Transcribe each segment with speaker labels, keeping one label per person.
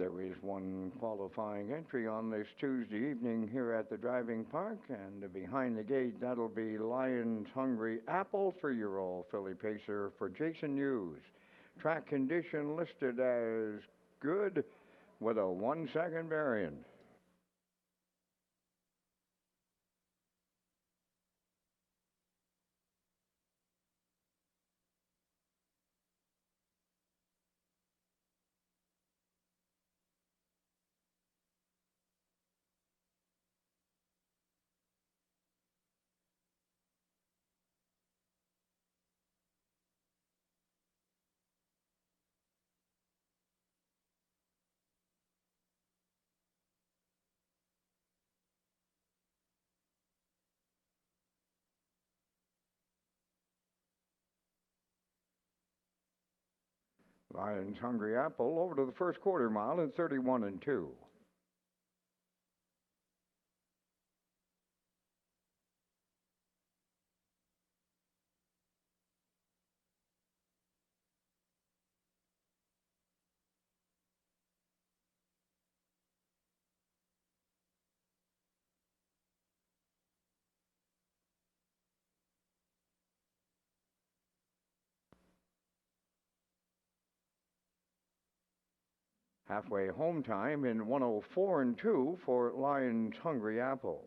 Speaker 1: There is one qualifying entry on this Tuesday evening here at the driving park, and behind the gate, that'll be Lions Hungry Apple, 3-year-old filly pacer for Jason Hughes. Track condition listed as good with a 1-second variant. Lions Hungry Apple over to the first quarter mile at 31 and 2. Halfway home time in 104 and 2 for Lions Hungry Apple.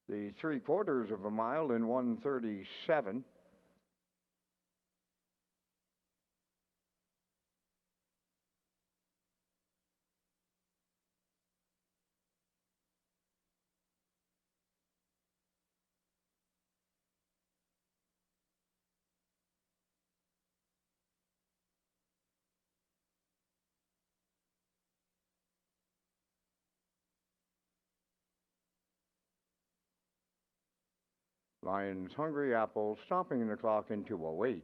Speaker 1: The 3/4 of a mile in 137. Lions Hungry Apple stopping the clock in 2:08.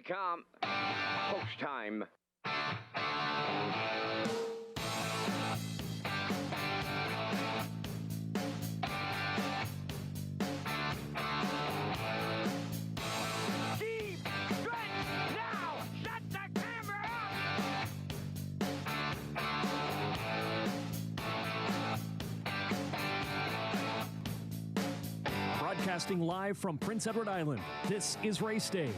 Speaker 1: come. Post time. Deep stretch now. Shut the camera
Speaker 2: up. Broadcasting live from Prince Edward Island, this is Race Day.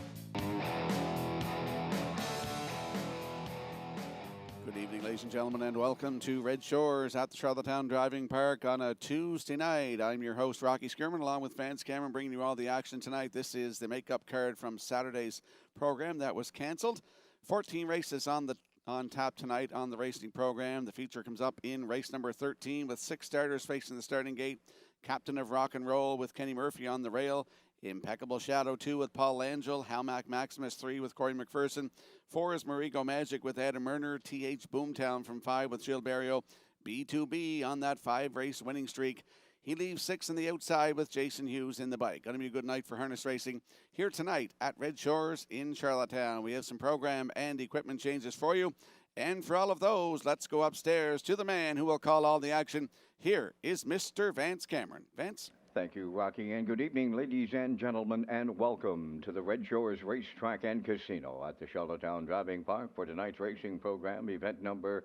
Speaker 3: Good evening, ladies and gentlemen, and welcome to Red Shores at the Charlottetown Driving Park on a Tuesday night. I'm your host, Rocky Skirman, along with Vance Cameron, bringing you all the action tonight. This is the makeup card from Saturday's program that was cancelled. 14 races on tap tonight on the racing program. The feature comes up in race number 13 with 6 starters facing the starting gate. Captain of Rock and Roll with Kenny Murphy on the rail. Impeccable Shadow 2 with Paul Langell. Halmac Maximus 3 with Corey McPherson. 4 is Marigo Magic with Adam Murner. TH Boomtown from 5 with Jill Barrio. B2B on that 5-race winning streak. He leaves 6 on the outside with Jason Hughes in the bike. Going to be a good night for harness racing here tonight at Red Shores in Charlottetown. We have some program and equipment changes for you. And for all of those, let's go upstairs to the man who will call all the action. Here is Mr. Vance Cameron. Vance?
Speaker 1: Thank you, Rocky, and good evening, ladies and gentlemen, and welcome to the Red Shores Racetrack and Casino at the Charlottetown Driving Park for tonight's racing program, event number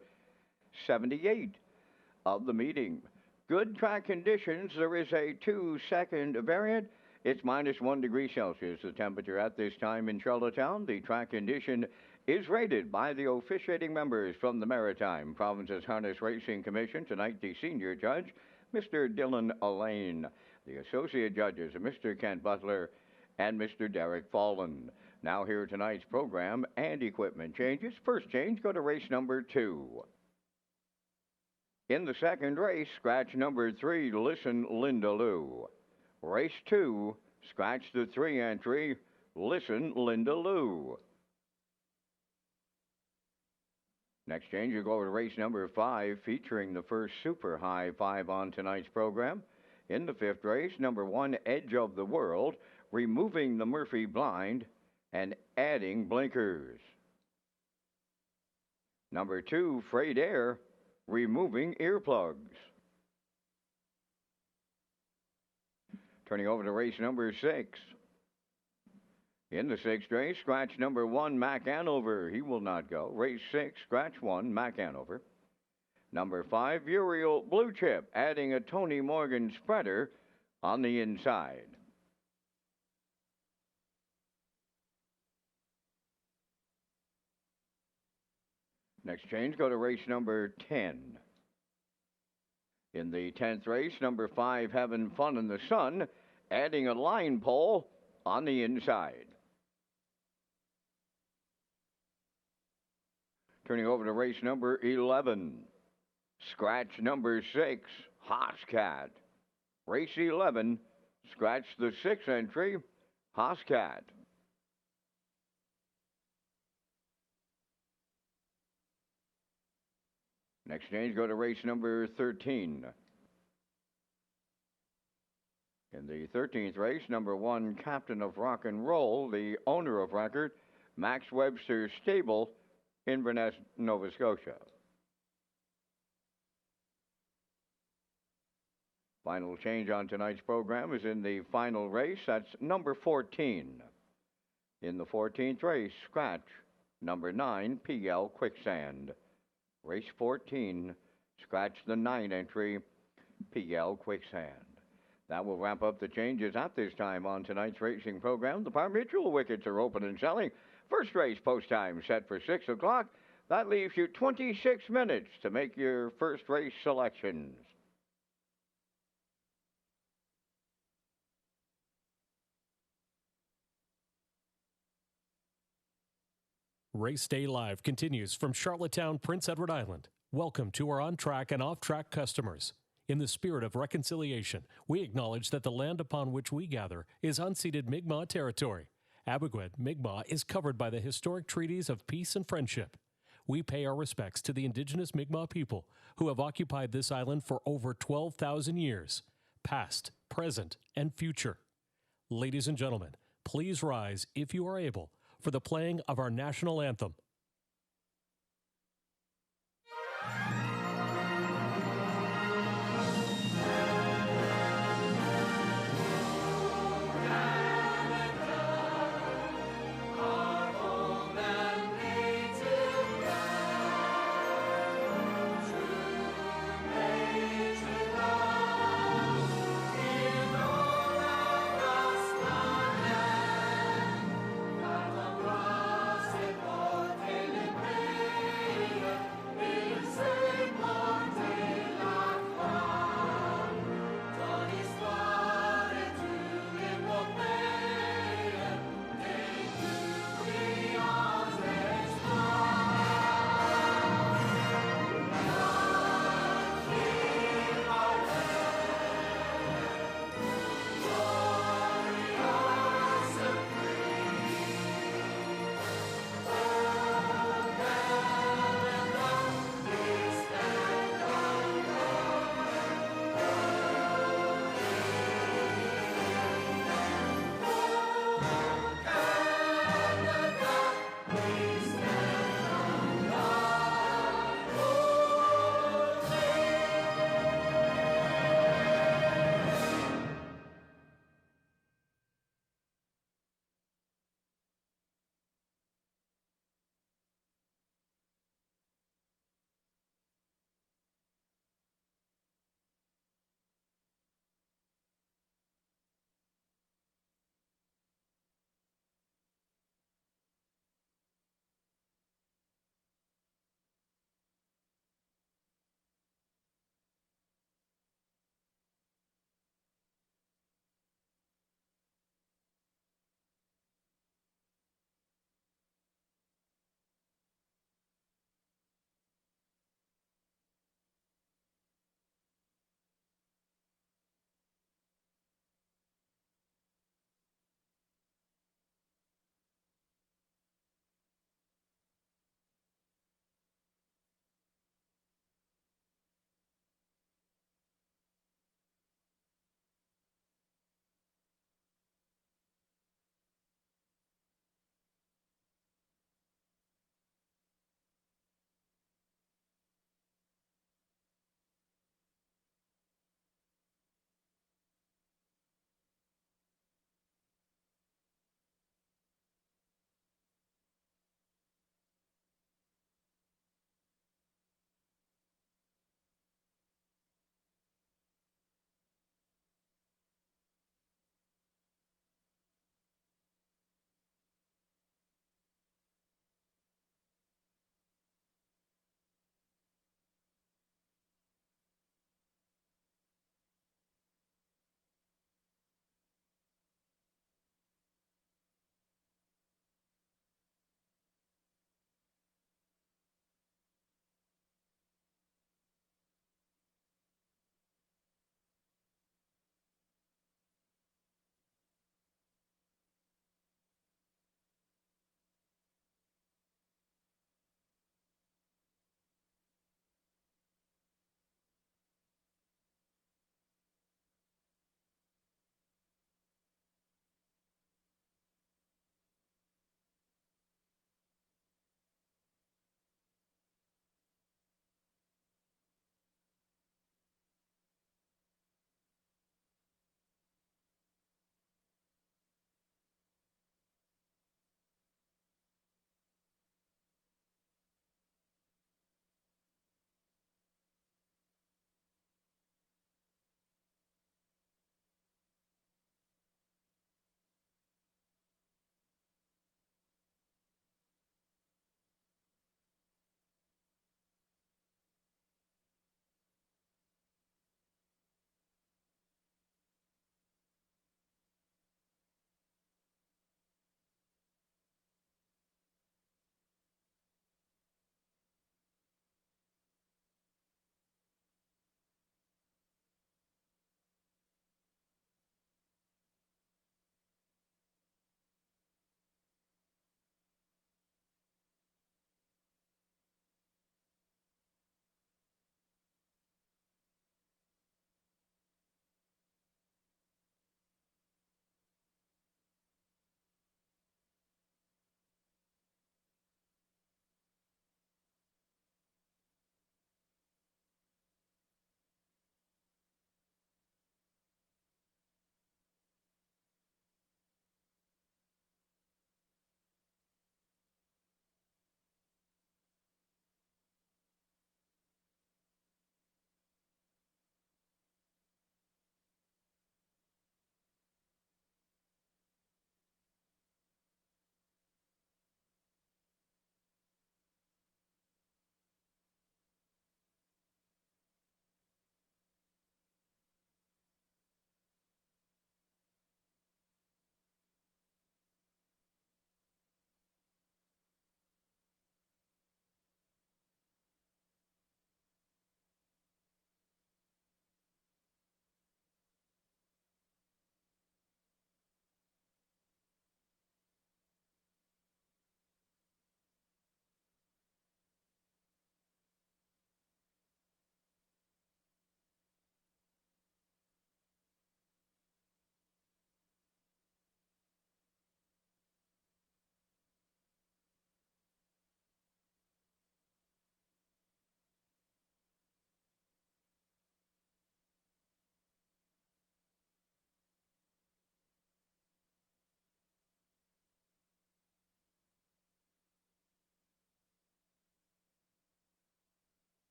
Speaker 1: 78 of the meeting. Good track conditions. There is a 2-second variant. It's minus 1 degree Celsius, the temperature at this time in Charlottetown. The track condition is rated by the officiating members from the Maritime Provinces Harness Racing Commission. Tonight, the senior judge, Mr. Dylan Allain. The associate judges are Mr. Kent Butler and Mr. Derek Fallen. Now here tonight's program and equipment changes. First change, go to race number 2. In the second race, scratch number 3, Listen Linda Lou. Race 2, scratch the 3 entry, Listen Linda Lou. Next change, you go to race number 5, featuring the first super high 5 on tonight's program. In the 5th race, number 1, Edge of the World, removing the Murphy blind and adding blinkers. Number 2, Freight Air, removing earplugs. Turning over to race number 6. In the 6th race, scratch number 1, Mac Hanover. He will not go. Race 6, scratch 1, Mac Hanover. Number 5, Uriel Blue Chip, adding a Tony Morgan spreader on the inside. Next change, go to race number 10. In the 10th race, number 5, Having Fun in the Sun, adding a line pole on the inside. Turning over to race number 11. Scratch number 6, Hoscat. Race 11, scratch the 6th entry, Hoscat. Next change, go to race number 13. In the 13th race, number 1, Captain of Rock and Roll, the owner of record, Max Webster Stable, Inverness, Nova Scotia. Final change on tonight's program is in the final race. That's number 14. In the 14th race, scratch number 9, PL Quicksand. Race 14, scratch the 9 entry, PL Quicksand. That will wrap up the changes at this time on tonight's racing program. The Par Mutual wickets are open and selling. First race post time set for 6 o'clock. That leaves you 26 minutes to make your first race selections.
Speaker 2: Race Day Live continues from Charlottetown, Prince Edward Island. Welcome to our on-track and off-track customers. In the spirit of reconciliation, we acknowledge that the land upon which we gather is unceded Mi'kmaq territory. Abogwed, Mi'kmaq is covered by the historic treaties of peace and friendship. We pay our respects to the indigenous Mi'kmaq people who have occupied this island for over 12,000 years, past, present, and future. Ladies and gentlemen, please rise if you are able for the playing of our national anthem.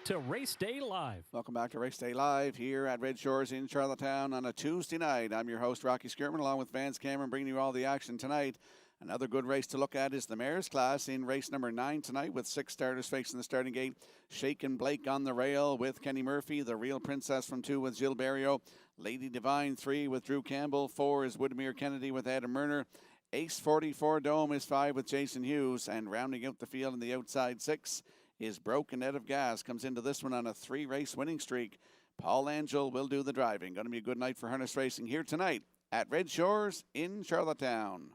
Speaker 2: to Race Day Live.
Speaker 3: Welcome back to Race Day Live here at Red Shores in Charlottetown on a Tuesday night. I'm your host, Rocky Skirman, along with Vance Cameron, bringing you all the action tonight. Another good race to look at is the Mares class in race number 9 tonight, with 6 starters facing the starting gate. Shaken Blake on the rail with Kenny Murphy. The Real Princess from 2 with Jill Berrio. Lady Divine 3 with Drew Campbell. 4 is Woodmere Kennedy with Adam Murner. Ace 44 Dome is 5 with Jason Hughes. And rounding out the field in the outside 6 is Broken Out of Gas. Comes into this one on a 3-race winning streak. Paul Angel will do the driving. Going to be a good night for harness racing here tonight at Red Shores in Charlottetown.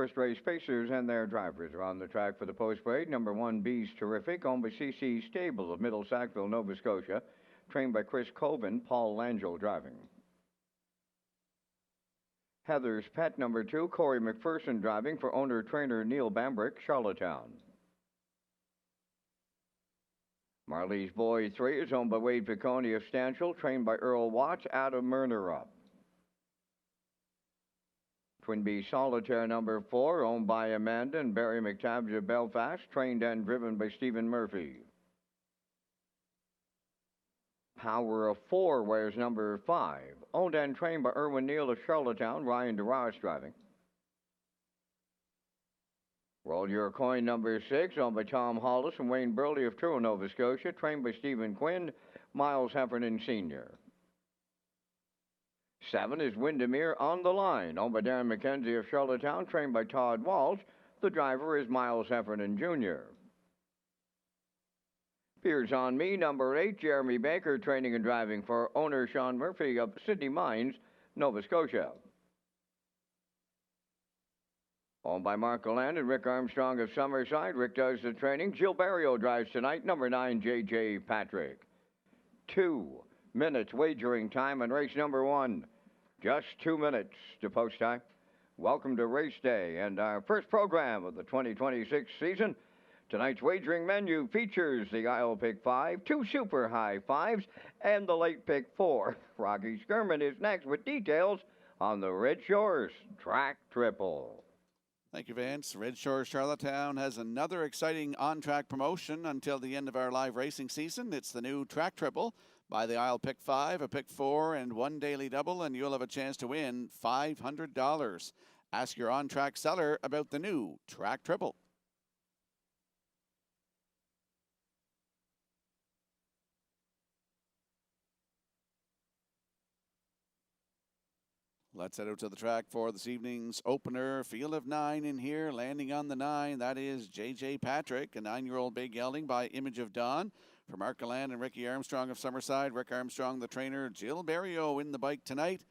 Speaker 1: first race pacers and their drivers are on the track for the post parade. Number 1, Bees Terrific, owned by CC Stable of Middle Sackville, Nova Scotia, trained by Chris Colvin, Paul Langell driving. Heather's Pet, number 2, Corey McPherson driving for owner-trainer Neil Bambrick, Charlottetown. Marley's Boy 3 is owned by Wade Piccone of Stanchel, trained by Earl Watts, Adam Murner up. Twin Bee Solitaire number 4, owned by Amanda and Barry McTavish of Belfast, trained and driven by Stephen Murphy. Power of 4 wears number 5, owned and trained by Erwin Neal of Charlottetown, Ryan DeRoss driving. Roll Your Coin number 6, owned by Tom Hollis and Wayne Burley of Truro, Nova Scotia, trained by Stephen Quinn, Miles Heffernan Sr. 7 is Windermere on the Line, owned by Darren McKenzie of Charlottetown, trained by Todd Walsh. The driver is Miles Heffernan Jr. Piers on Me, number 8, Jeremy Baker, training and driving for owner Sean Murphy of Sydney Mines, Nova Scotia. Owned by Mark Galland and Rick Armstrong of Summerside. Rick does the training. Jill Barrio drives tonight, number 9, J.J. Patrick. 2 minutes wagering time on race number 1. Just 2 minutes to post time. Welcome to Race Day and our first program of the 2026 season. Tonight's wagering menu features the Isle Pick 5, 2 Super High 5s, and the Late Pick 4. Rocky Skirman is next with details on the Red Shores Track Triple.
Speaker 3: Thank you, Vance. Red Shores Charlottetown has another exciting on-track promotion until the end of our live racing season. It's the new Track Triple. Buy the aisle Pick 5, a Pick 4, and 1 daily double, and you'll have a chance to win $500. Ask your on-track seller about the new Track Triple. Let's head out to the track for this evening's opener. Field of 9 in here, landing on the 9. That is J.J. Patrick, a 9-year-old bay gelding by Image of Dawn. For Mark Galland and Ricky Armstrong of Summerside. Rick Armstrong, the trainer. Jill Barrio in the bike tonight.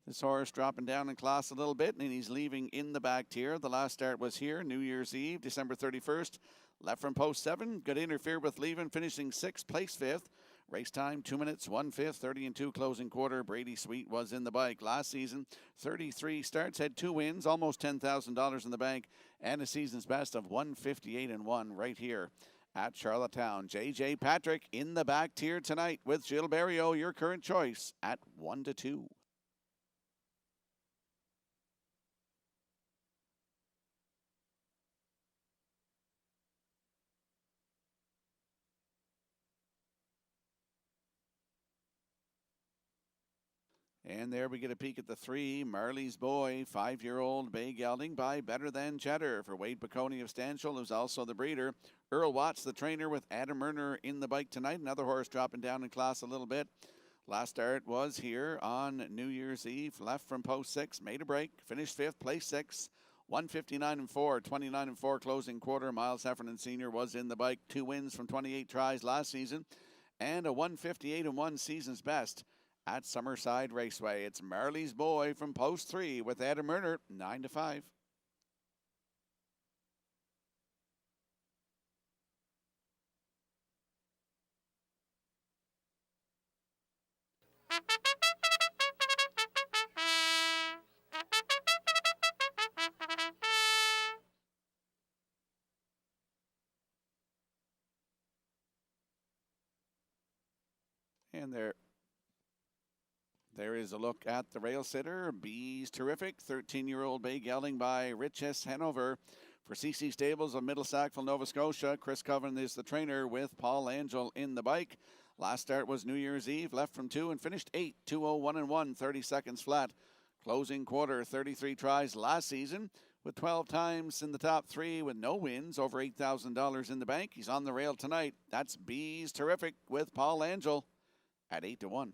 Speaker 3: This horse dropping down in class a little bit, and he's leaving in the back tier. The last start was here, New Year's Eve, December 31st. Left from post 7, got interfered with leaving, finishing 6th, place 5th. Race time, 2 minutes, 1/5, 30 and 2 closing quarter. Brady Sweet was in the bike. Last season, 33 starts, had 2 wins, almost $10,000 in the bank, and a season's best of 158 and 1 right here at Charlottetown. J.J. Patrick in the back tier tonight with Jill Barrio, your current choice at 1-2. And there we get a peek at the 3, Marley's Boy, 5-year-old bay gelding by Better Than Cheddar for Wade Piccone of Stanchel, who's also the breeder. Earl Watts, the trainer, with Adam Murner in the bike tonight. Another horse dropping down in class a little bit. Last start was here on New Year's Eve. Left from post 6, made a break, finished 5th, place 6. 159 and 4, 29 and 4 closing quarter. Miles Heffernan Sr. was in the bike. 2 wins from 28 tries last season, and a 158 and 1 season's best at Summerside Raceway. It's Marley's Boy from post 3 with Adam Murner, 9-5. And there is a look at the rail sitter. Bees Terrific, 13-year-old bay gelding by Rich S. Hanover for CC Stables of Middle Sackville, Nova Scotia. Chris Coven is the trainer with Paul Angel in the bike. Last start was New Year's Eve, left from 2 and finished 8, 2:01 and 1, 30 seconds flat. Closing quarter, 33 tries last season with 12 times in the top 3 with no wins, over $8,000 in the bank. He's on the rail tonight. That's Bees Terrific with Paul Angel at 8-1.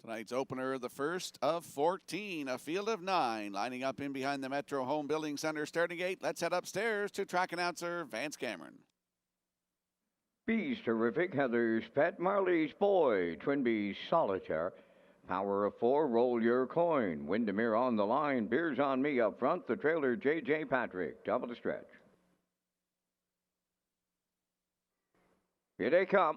Speaker 3: Tonight's opener, the first of 14, a field of 9, lining up in behind the Metro Home Building Center starting gate. Let's head upstairs to track announcer Vance Cameron.
Speaker 1: Bees Terrific, Heather's Pet, Marley's Boy, Twin Bees Solitaire, Power of 4, Roll Your Coin, Windermere on the line, Beers on Me up front, the trailer J.J. Patrick, double the stretch. Here they come.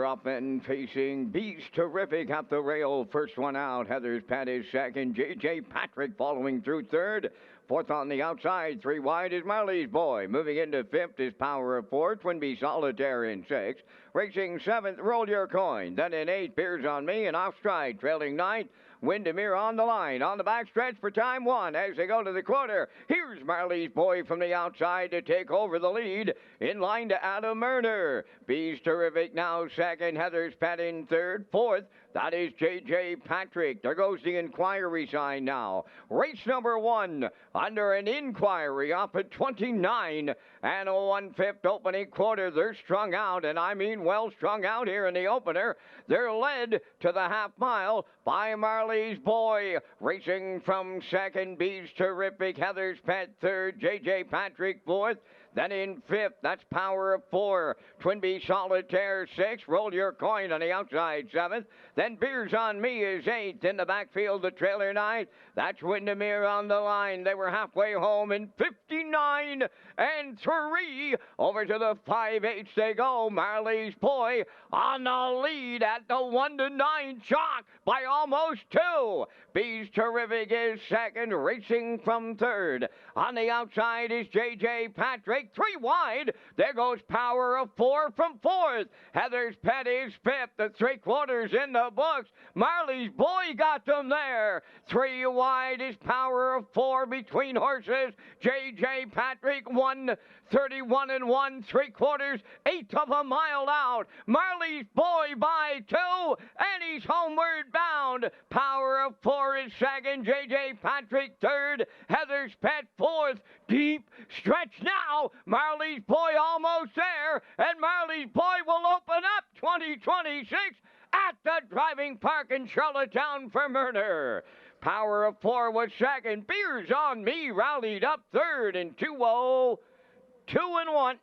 Speaker 1: Up and facing Beast Terrific at the rail. First one out. Heather's Pet is second. J.J. Patrick following through third. Fourth on the outside. 3 wide is Marley's Boy. Moving into fifth is Power of 4. Twin Bee Solitaire in sixth. Racing seventh, Roll Your Coin. Then in eighth, Beers on Me. And off stride, trailing ninth, Windermere on the line. On the back stretch for time 1 as they go to the quarter. Here's Marley's Boy from the outside to take over the lead. In line to Adam Murner. Bees Terrific now second. Heather's Pet in third. Fourth, that is J.J. Patrick. There goes the inquiry sign now. Race number 1 under an inquiry off at 29 and a 1/5 opening quarter. They're strung out, and I mean well strung out here in the opener. They're led to the half mile by Marley's Boy. Racing from second, Bees Terrific. Heather's Pet third. J.J. Patrick fourth. Then in fifth, that's Power of 4. Twin Bee Solitaire 6. Roll Your Coin on the outside 7th. Then Beers on Me is 8th. In the backfield, the trailer 9th. That's Windermere on the line. They were halfway home in 59 and 3. Over to the 5/8 they go. Marley's Boy on the lead at the 1-9 chalk by almost 2. Bees Terrific is second, racing from third. On the outside is J.J. Patrick. 3 wide. There goes Power of 4 from fourth. Heather's Pet is fifth. The 3/4 in the books. Marley's Boy got them there. 3 wide is Power of 4 between horses. J.J. Patrick 1:31 and 1/3, 1/8 of a mile out. Marley's Boy by 2, and he's homeward bound. Power of 4 is second. J.J. Patrick third. Heather's Pet fourth. Deep stretch now. Marley's Boy almost there, and Marley's Boy will open up 2026 at the driving park in Charlottetown for Murner. Power of 4 was second. Beers on Me rallied up third in 2:02 and 1.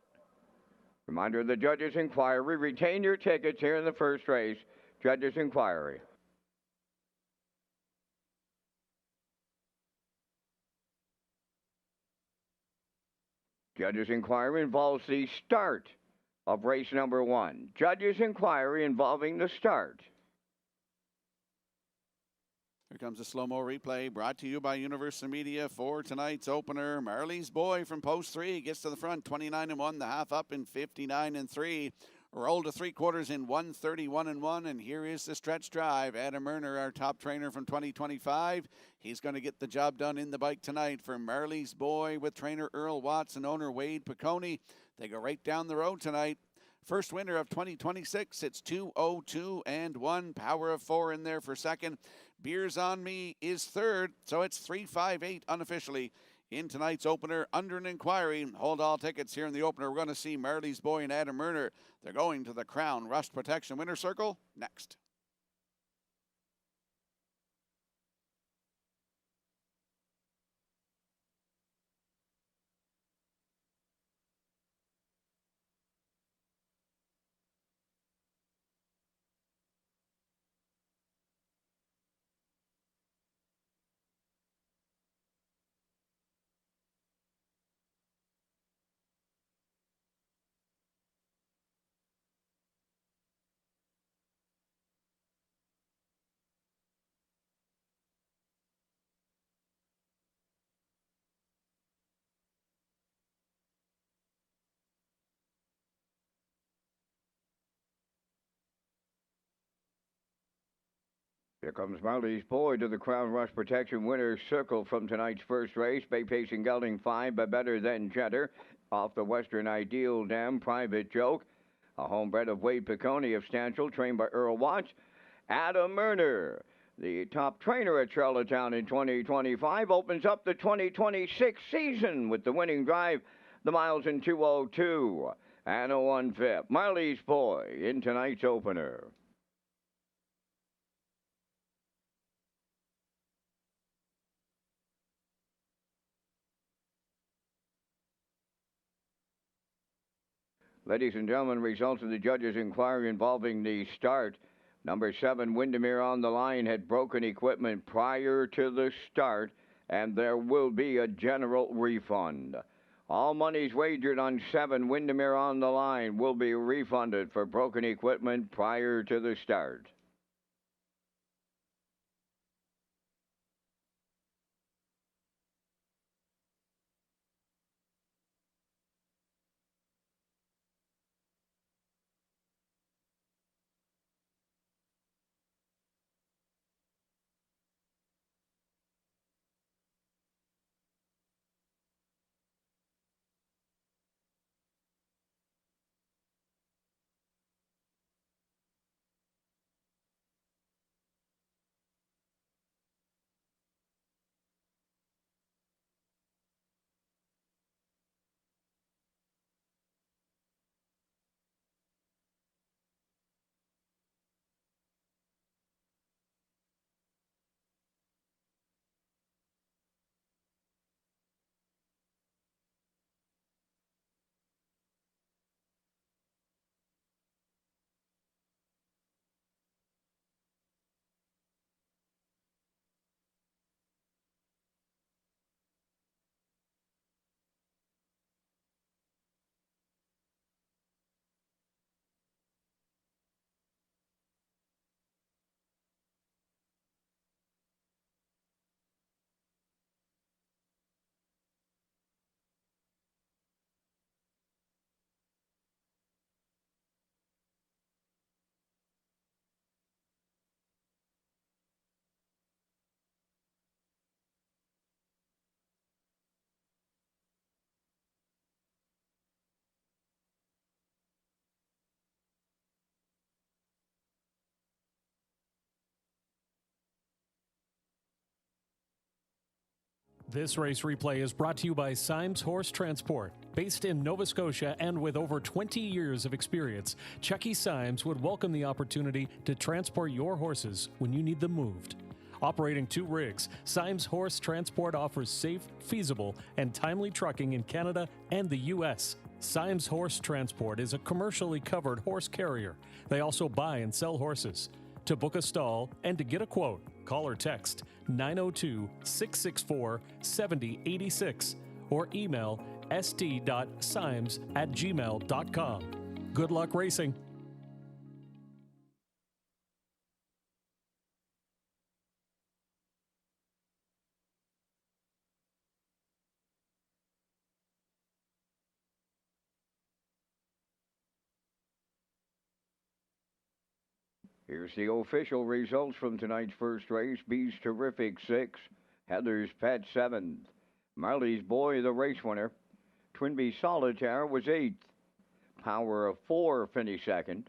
Speaker 1: Reminder of the judges' inquiry. Retain your tickets here in the first race. Judges' inquiry. Judges' inquiry involves the start of race number 1. Judges' inquiry involving the start.
Speaker 3: Here comes a slow-mo replay brought to you by Universal Media for tonight's opener. Marley's Boy from post 3 gets to the front, 29 and 1, the half up in 59 and 3. Rolled to 3/4 in 1:31 and 1, and here is the stretch drive. Adam Murner, our top trainer from 2025. He's going to get the job done in the bike tonight for Marley's Boy with trainer Earl Watts and owner Wade Piccone. They go right down the road tonight. First winner of 2026, it's 2:02 and 1. Power of 4 in there for second. Beers on Me is third, so it's 3:58 unofficially in tonight's opener under an inquiry. Hold all tickets here in the opener. We're going to see Marley's Boy and Adam Murner. They're going to the Crown Rust Protection Winner Circle next.
Speaker 1: Here comes Marley's Boy to the Crown Rush Protection Winner's Circle from tonight's first race. Bay Pacing Gelding 5 by Better Than Cheddar. Off the Western Ideal Dam, Private Joke. A homebred of Wade Piccone of Stanchel, trained by Earl Watts. Adam Murner, the top trainer at Charlottetown in 2025, opens up the 2026 season with the winning drive, the miles in 2:02. and a 1/5. Marley's Boy in tonight's opener. Ladies and gentlemen, results of the judges' inquiry involving the start. Number 7, Windermere on the line, had broken equipment prior to the start, and there will be a general refund. All monies wagered on 7, Windermere on the line, will be refunded for broken equipment prior to the start.
Speaker 2: This race replay is brought to you by Symes Horse Transport. Based in Nova Scotia and with over 20 years of experience, Chucky Symes would welcome the opportunity to transport your horses when you need them moved. Operating 2 rigs, Symes Horse Transport offers safe, feasible, and timely trucking in Canada and the U.S. Symes Horse Transport is a commercially covered horse carrier. They also buy and sell horses. To book a stall and to get a quote, call or text 902-664-7086 or email st.symes@gmail.com. Good luck racing.
Speaker 1: Here's the official results from tonight's first race. Bees Terrific 6, Heather's Pet 7th, Marley's Boy the race winner. Twinbee Solitaire was 8th. Power of 4 finished 2nd.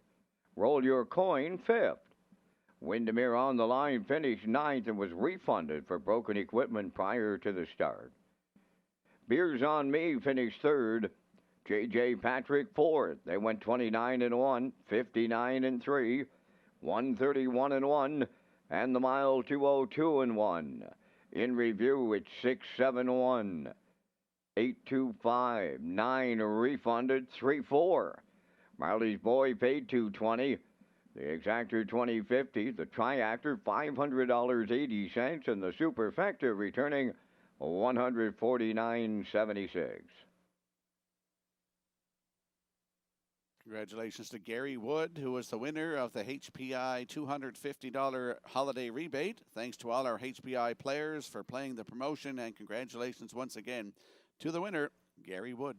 Speaker 1: Roll Your Coin 5th. Windermere on the line finished 9th and was refunded for broken equipment prior to the start. Beers on Me finished 3rd. J.J. Patrick 4th. They went 29-1, 59-3. 131-1, and the mile 202-1. In review, it's 671, 825, 9 refunded, 34. Marley's Boy paid $220. The exactor $20.50. The triactor $500.80, and the superfecta returning $149.76.
Speaker 3: Congratulations to Gary Wood, who was the winner of the HPI $250 holiday rebate. Thanks to all our HPI players for playing the promotion, and congratulations once again to the winner, Gary Wood.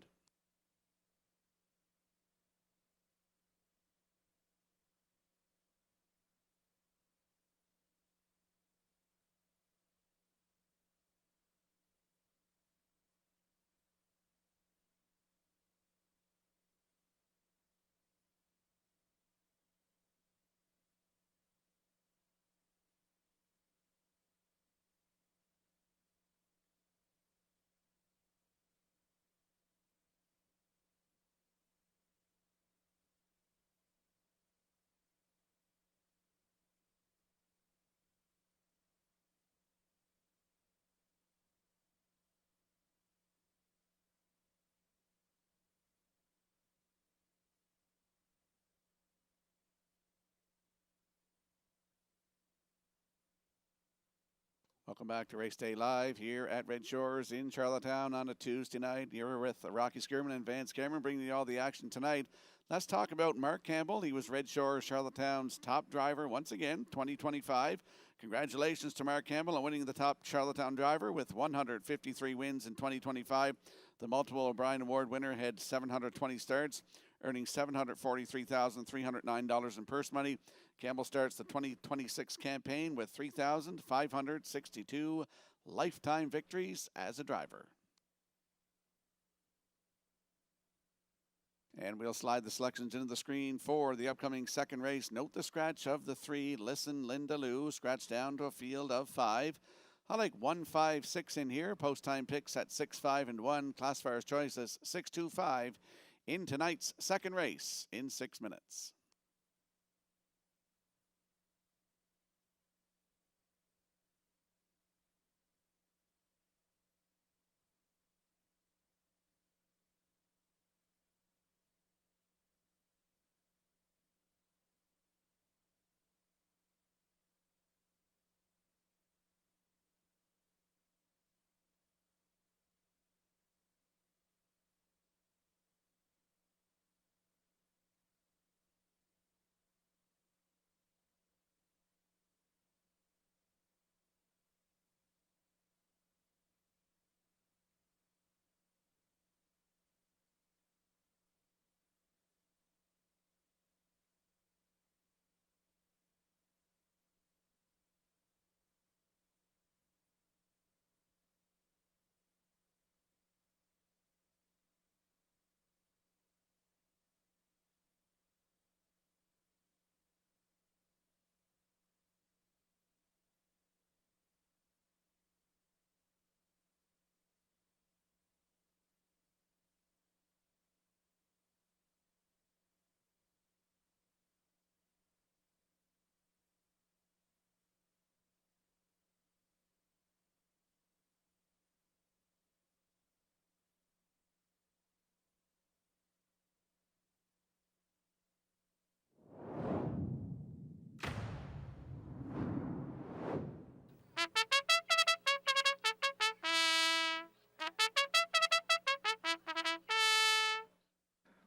Speaker 3: Welcome back to Race Day Live here at Red Shores in Charlottetown on a Tuesday night. You're with Rocky Skirman and Vance Cameron bringing you all the action tonight. Let's talk about Mark Campbell. He was Red Shores Charlottetown's top driver once again, 2025. Congratulations to Mark Campbell on winning the top Charlottetown driver with 153 wins in 2025. The multiple O'Brien Award winner had 720 starts, earning $743,309 in purse money. Campbell starts the 2026 campaign with 3,562 lifetime victories as a driver. And we'll slide the selections into the screen for the upcoming second race. Note the scratch of the 3, Listen Linda Lou, scratched down to a field of 5. I like 156 in here. Post time picks at 6, 5, and 1. Classifier's choice is 6, 2, 5 in tonight's second race in 6 minutes.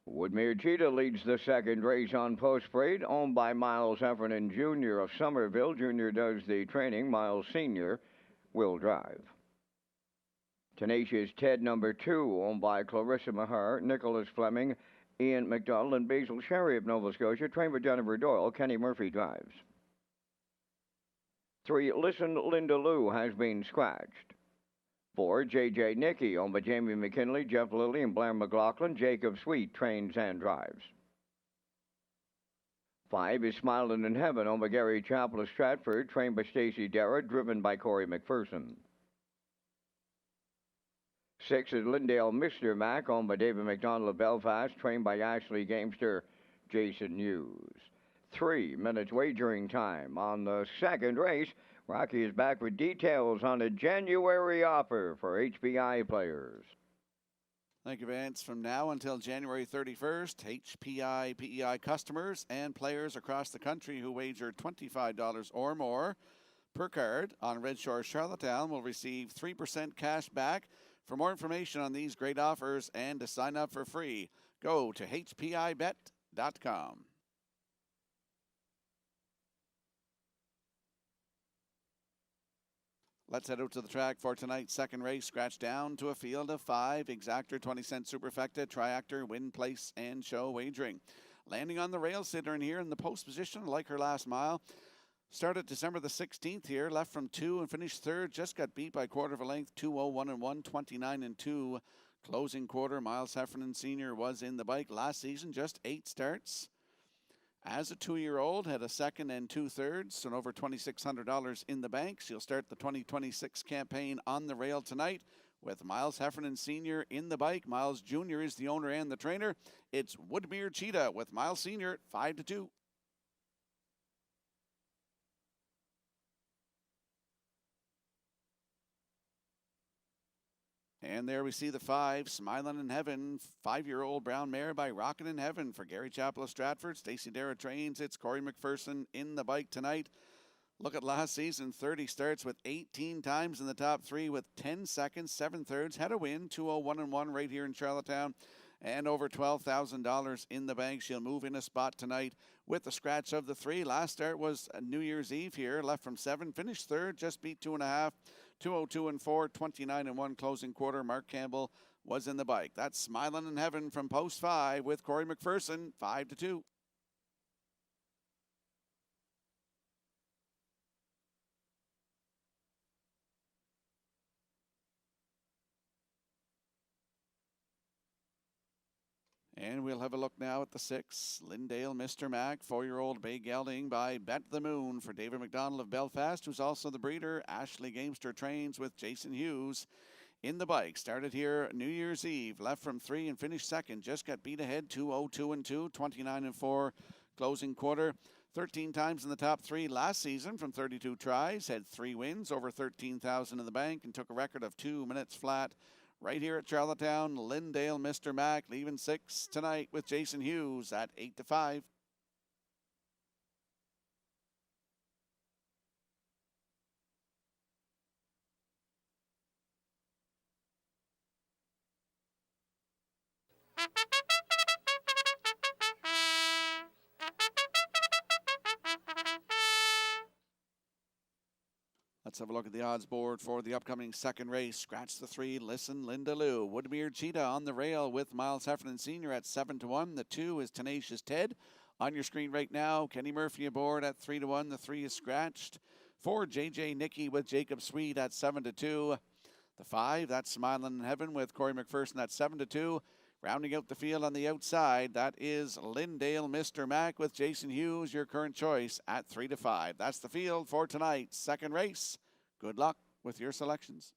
Speaker 1: Woodmere Cheetah leads the second race on Post Parade, owned by Miles Heffernan Jr. of Somerville. Jr. does the training. Miles Sr. will drive. Tenacious Ted number 2, owned by Clarissa Mahar, Nicholas Fleming, Ian McDonald, and Basil Sherry of Nova Scotia. Trained by Jennifer Doyle. Kenny Murphy drives. 3, Listen Linda Lou has been scratched. 4, J.J. Nicky, owned by Jamie McKinley, Jeff Lilly, and Blair McLaughlin. Jacob Sweet trains and drives. 5 is Smiling in Heaven, owned by Gary Chappell of Stratford, trained by Stacey Darrah, driven by Corey McPherson. 6 is Lindale Mr. Mac, owned by David McDonald of Belfast, trained by Ashley Gamester, Jason Hughes. 3 minutes wagering time on the second race. Rocky is back with details on a January offer for HPI players.
Speaker 3: Thank you, Vance. From now until January 31st, HPI PEI customers and players across the country who wager $25 or more per card on Red Shores Charlottetown will receive 3% cash back. For more information on these great offers and to sign up for free, go to hpibet.com. Let's head out to the track for tonight's second race. Scratch down to a field of 5. Exactor, 20-cent superfecta, triactor, win, place, and show wagering. Landing on the rail sitter in here in the post position, like her last mile. Started December the 16th here, left from 2 and finished third. Just got beat by quarter of a length, 2:01 and 29 and 2. Closing quarter, Miles Heffernan Sr. was in the bike last season, just 8 starts. As a 2-year-old, had a second and 2/3, and over $2,600 in the bank. She'll start the 2026 campaign on the rail tonight with Miles Heffernan Sr. in the bike. Miles Jr. is the owner and the trainer. It's Woodmere Cheetah with Miles Sr. 5-2. And there we see the 5, Smiling in Heaven, 5-year-old brown mare by Rockin' in Heaven for Gary Chappell of Stratford. Stacey Darrah trains. It's Corey McPherson in the bike tonight. Look at last season, 30 starts with 18 times in the top three with 10 seconds, 7 thirds. Had a win, 201-1 right here in Charlottetown, and over $12,000 in the bank. She'll move in a spot tonight with the scratch of the 3. Last start was New Year's Eve here, left from 7, finished third, just beat 2.5, 202-4, 29-1 closing quarter. Mark Campbell was in the bike. That's Smiling in Heaven from post 5 with Corey McPherson, 5-2. And we'll have a look now at the 6. Lindale, Mr. Mac, 4-year-old bay gelding by Bet the Moon for David McDonald of Belfast, who's also the breeder. Ashley Gamester trains with Jason Hughes in the bike. Started here New Year's Eve, left from 3 and finished second. Just got beat ahead, 202-2, 29-4 closing quarter. 13 times in the top 3 last season from 32 tries. Had 3 wins, over $13,000 in the bank, and took a record of 2 minutes flat. Right here at Charlottetown, Lindale, Mr. Mac, leaving 6 tonight with Jason Hughes at 8-5. Let's have a look at the odds board for the upcoming second race. Scratch the 3, Listen, Linda Lou. Woodmere Cheetah on the rail with Miles Heffernan Sr. at 7-1. The 2 is Tenacious Ted. On your screen right now, Kenny Murphy aboard at 3-1. The 3 is scratched. 4, JJ Nicky with Jacob Sweet at 7-2. The 5, that's Smiling in Heaven with Corey McPherson at 7-2. Rounding out the field on the outside, that is Lindale, Mr. Mac with Jason Hughes, your current choice at 3-5. That's the field for tonight's second race. Good luck with your selections.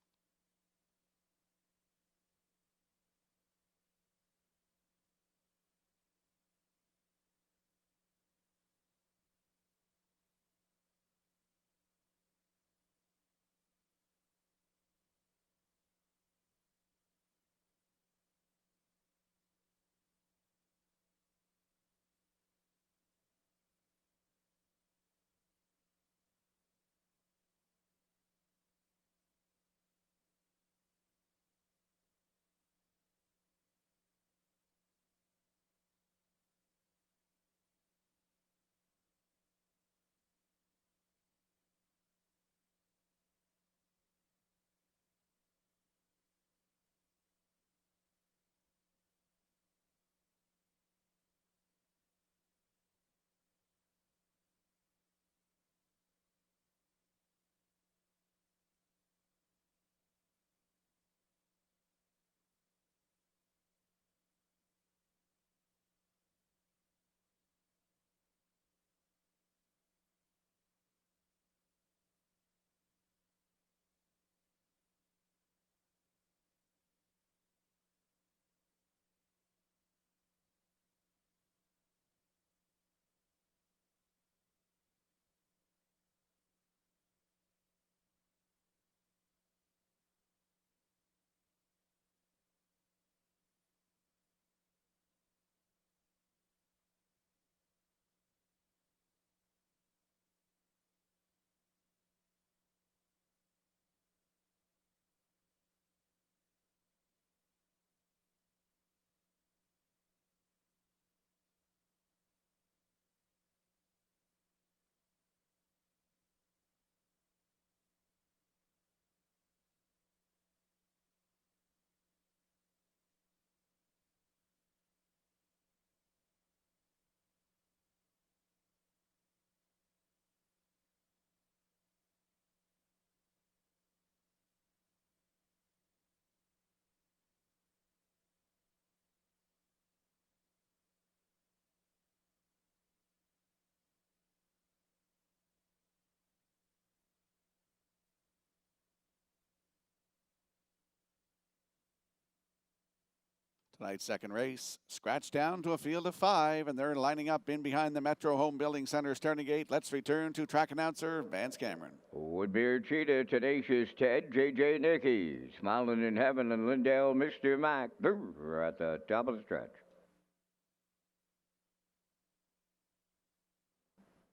Speaker 3: Tonight's second race, scratched down to a field of 5, and they're lining up in behind the Metro Home Building Center starting gate. Let's return to track announcer Vance Cameron.
Speaker 1: Woodmere Cheetah, Tenacious Ted, JJ Nicky, Smiling in Heaven, and Lindale, Mr. Mac. They're at the top of the stretch.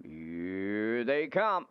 Speaker 1: Here they come.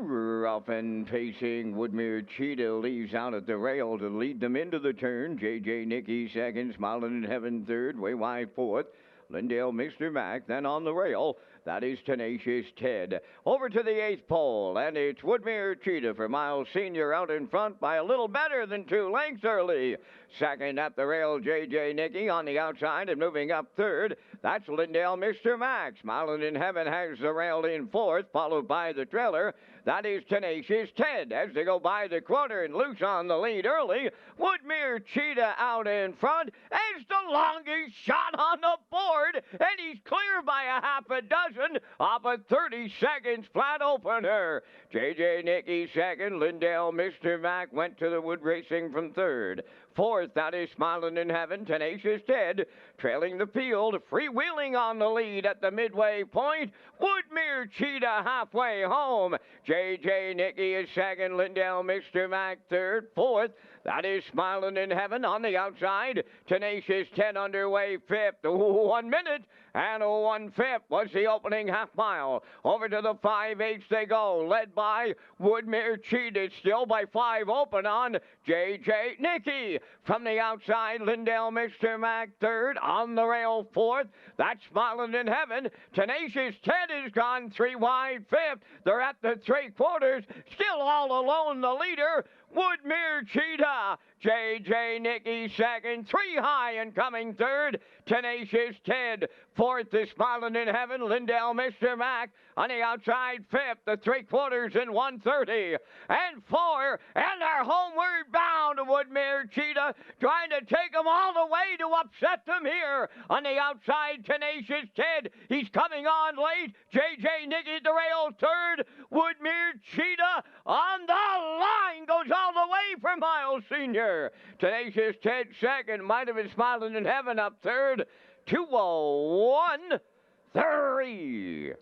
Speaker 1: Rough and pacing, Woodmere Cheetah leaves out at the rail to lead them into the turn. J.J. Nicky second, Smiling in Heaven third, way wide fourth. Lindale Mr. Mac, then on the rail. That is Tenacious Ted. Over to the eighth pole, and it's Woodmere Cheetah for Miles Sr. out in front by a little better than 2 lengths early. Second at the rail, J.J. Nicky on the outside and moving up third. That's Lindale Mr. Mac. Smiling in Heaven has the rail in fourth, followed by the trailer. That is Tenacious Ted as they go by the quarter and loose on the lead early. Woodmere Cheetah out in front as the longest shot on the board, and he's clear by a half a dozen off a 30 seconds flat opener. J.J. Nicky second, Lindale Mr. Mac went to the wood racing from third. Fourth, that is Smiling in Heaven, Tenacious Ted, trailing the field, freewheeling on the lead at the midway point. Woodmere Cheetah halfway home. J.J. Nicky is second, Lindale Mr. Mac third. Fourth, that is Smiling in Heaven on the outside. Tenacious Ted underway fifth. 1 minute and 1/5 was the opening half mile. Over to the 5/8 they go, led by Woodmere Cheetah, still by 5 open on J.J. Nicky. From the outside, Lindale Mr. Mac third, on the rail fourth. That's Smiling in Heaven. Tenacious Ted has gone 3 wide fifth. They're at the 3/4, still all alone the leader. Woodmere Cheetah, J.J. Nicky second, 3 high and coming third. Tenacious Ted, fourth is Smiling in Heaven. Lindale Mr. Mac on the outside fifth, the 3/4 and 1:30. And 4, and they're homeward bound. Woodmere Cheetah trying to take them all the way to upset them here. On the outside, Tenacious Ted, he's coming on late. J.J. Nicky at the rail third. Woodmere Cheetah on the line, goes all the way for Miles Sr. Tenacious Ted second, might have been Smiling in Heaven up third. 2:01:3.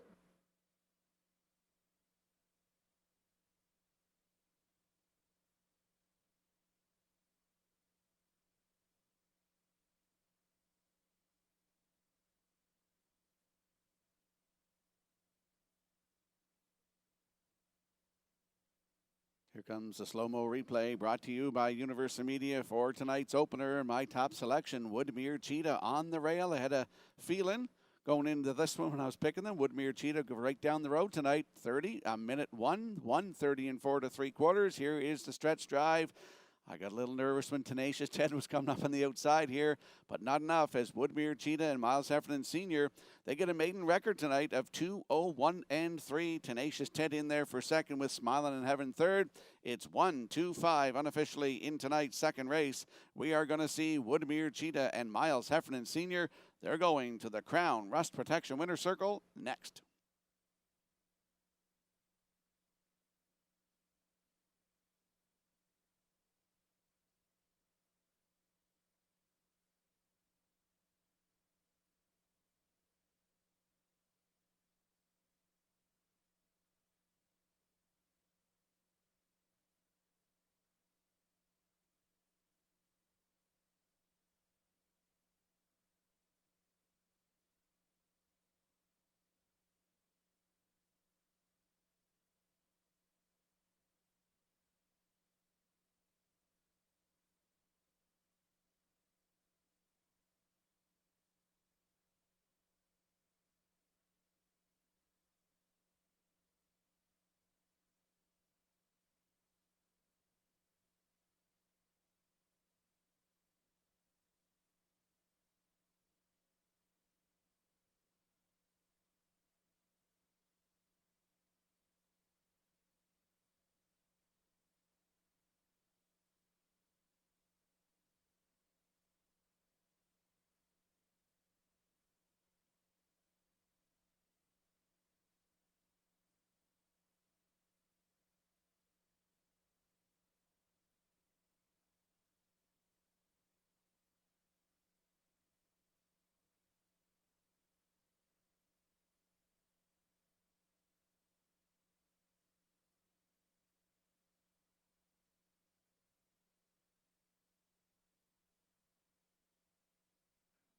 Speaker 3: Here comes the slow-mo replay brought to you by Universal Media for tonight's opener. My top selection, Woodmere Cheetah on the rail. I had a feeling going into this one when I was picking them. Woodmere Cheetah go right down the road tonight. 30, a minute 1:30 and 4 3/4. Here is the stretch drive. I got a little nervous when Tenacious Ted was coming up on the outside here, but not enough as Woodmere Cheetah and Miles Heffernan Sr., they get a maiden record tonight of 2:01:3. Tenacious Ted in there for second with Smiling in Heaven third. It's 1-2-5 unofficially in tonight's second race. We are going to see Woodmere Cheetah and Miles Heffernan Sr. They're going to the Crown Rust Protection Winner Circle next.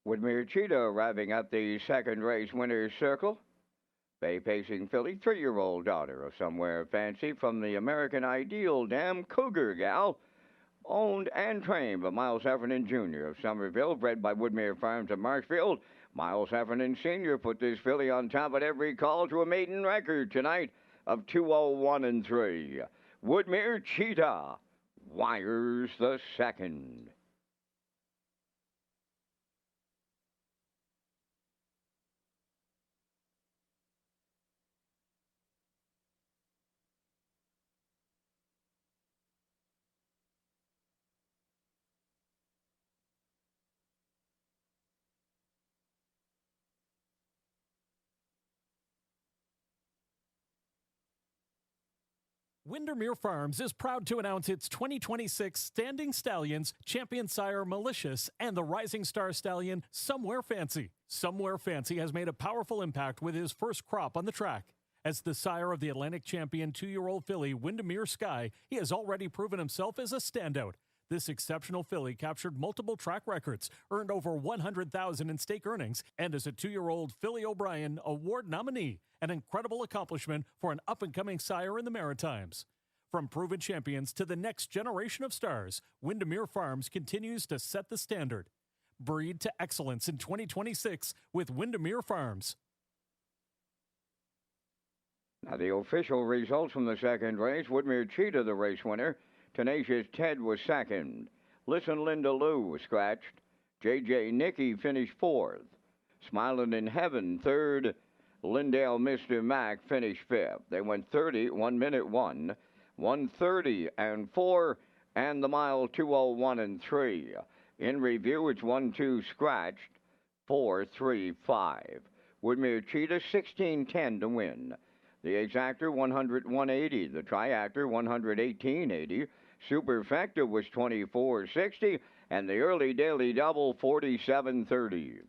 Speaker 1: Woodmere Cheetah arriving at the second race winner's circle. Bay pacing filly, 3-year-old daughter of Somewhere Fancy from the American Ideal Dam Cougar Gal, owned and trained by Miles Heffernan Jr. of Somerville, bred by Woodmere Farms of Marshfield. Miles Heffernan Sr. put this filly on top at every call to a maiden record tonight of 201 and 3. Woodmere Cheetah wires the second.
Speaker 2: Windermere Farms is proud to announce its 2026 Standing Stallions, Champion Sire Malicious, and the Rising Star Stallion Somewhere Fancy. Somewhere Fancy has made a powerful impact with his first crop on the track. As the sire of the Atlantic Champion 2-year-old filly Windermere Sky, he has already proven himself as a standout. This exceptional filly captured multiple track records, earned over $100,000 in stake earnings, and is a 2-year-old Philly O'Brien Award nominee, an incredible accomplishment for an up-and-coming sire in the Maritimes. From proven champions to the next generation of stars, Windermere Farms continues to set the standard. Breed to excellence in 2026 with Windermere Farms.
Speaker 1: Now, the official results from the second race: Woodmere Cheetah, the race winner. Tenacious Ted was second. Listen Linda Lou was scratched. J.J. Nicky finished fourth. Smilin' in Heaven third. Lindale Mr. Mac finished fifth. They went 30, 1 minute 1, 1:30 and 4, and the mile 2:01 and 3. In review, it's 1-2 scratched, 4-3-5. Woodmere Cheetah 16-10 to win. The exactor 100-180. The triactor 118-80. Superfecta was 24-60, and the early daily double 47-30.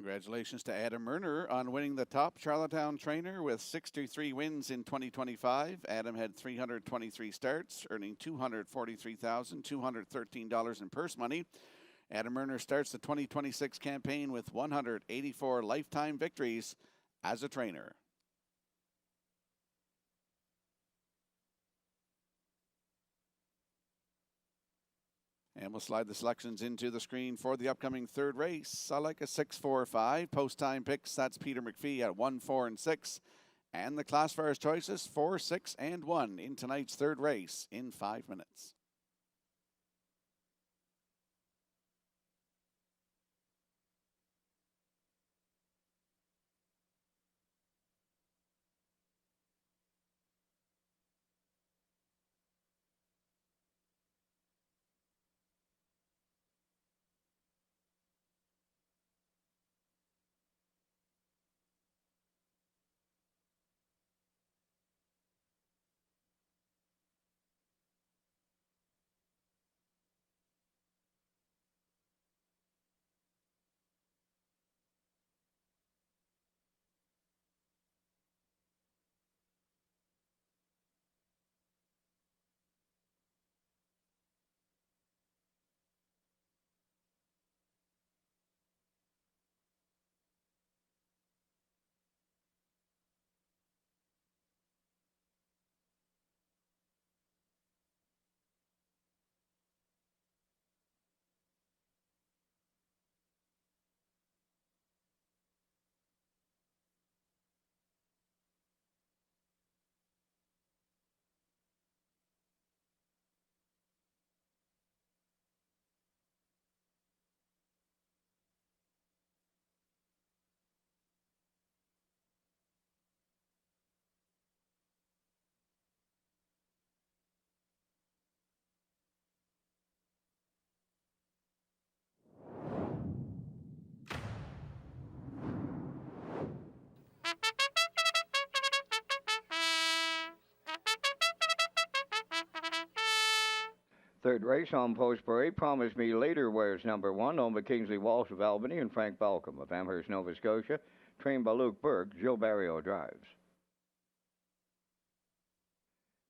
Speaker 3: Congratulations to Adam Murner on winning the top Charlottetown trainer with 63 wins in 2025. Adam had 323 starts, earning $243,213 in purse money. Adam Murner starts the 2026 campaign with 184 lifetime victories as a trainer. And we'll slide the selections into the screen for the upcoming third race. I like a 6-4-5. Post time picks, that's Peter McPhee at 1, 4, and 6. And the classifiers choices 4, 6, and 1 in tonight's third race in 5 minutes.
Speaker 1: Third race on Post Parade, Promise Me Later wears number 1, owned by Kingsley Walsh of Albany and Frank Balcom of Amherst, Nova Scotia, trained by Luke Burke. Joe Barrio drives.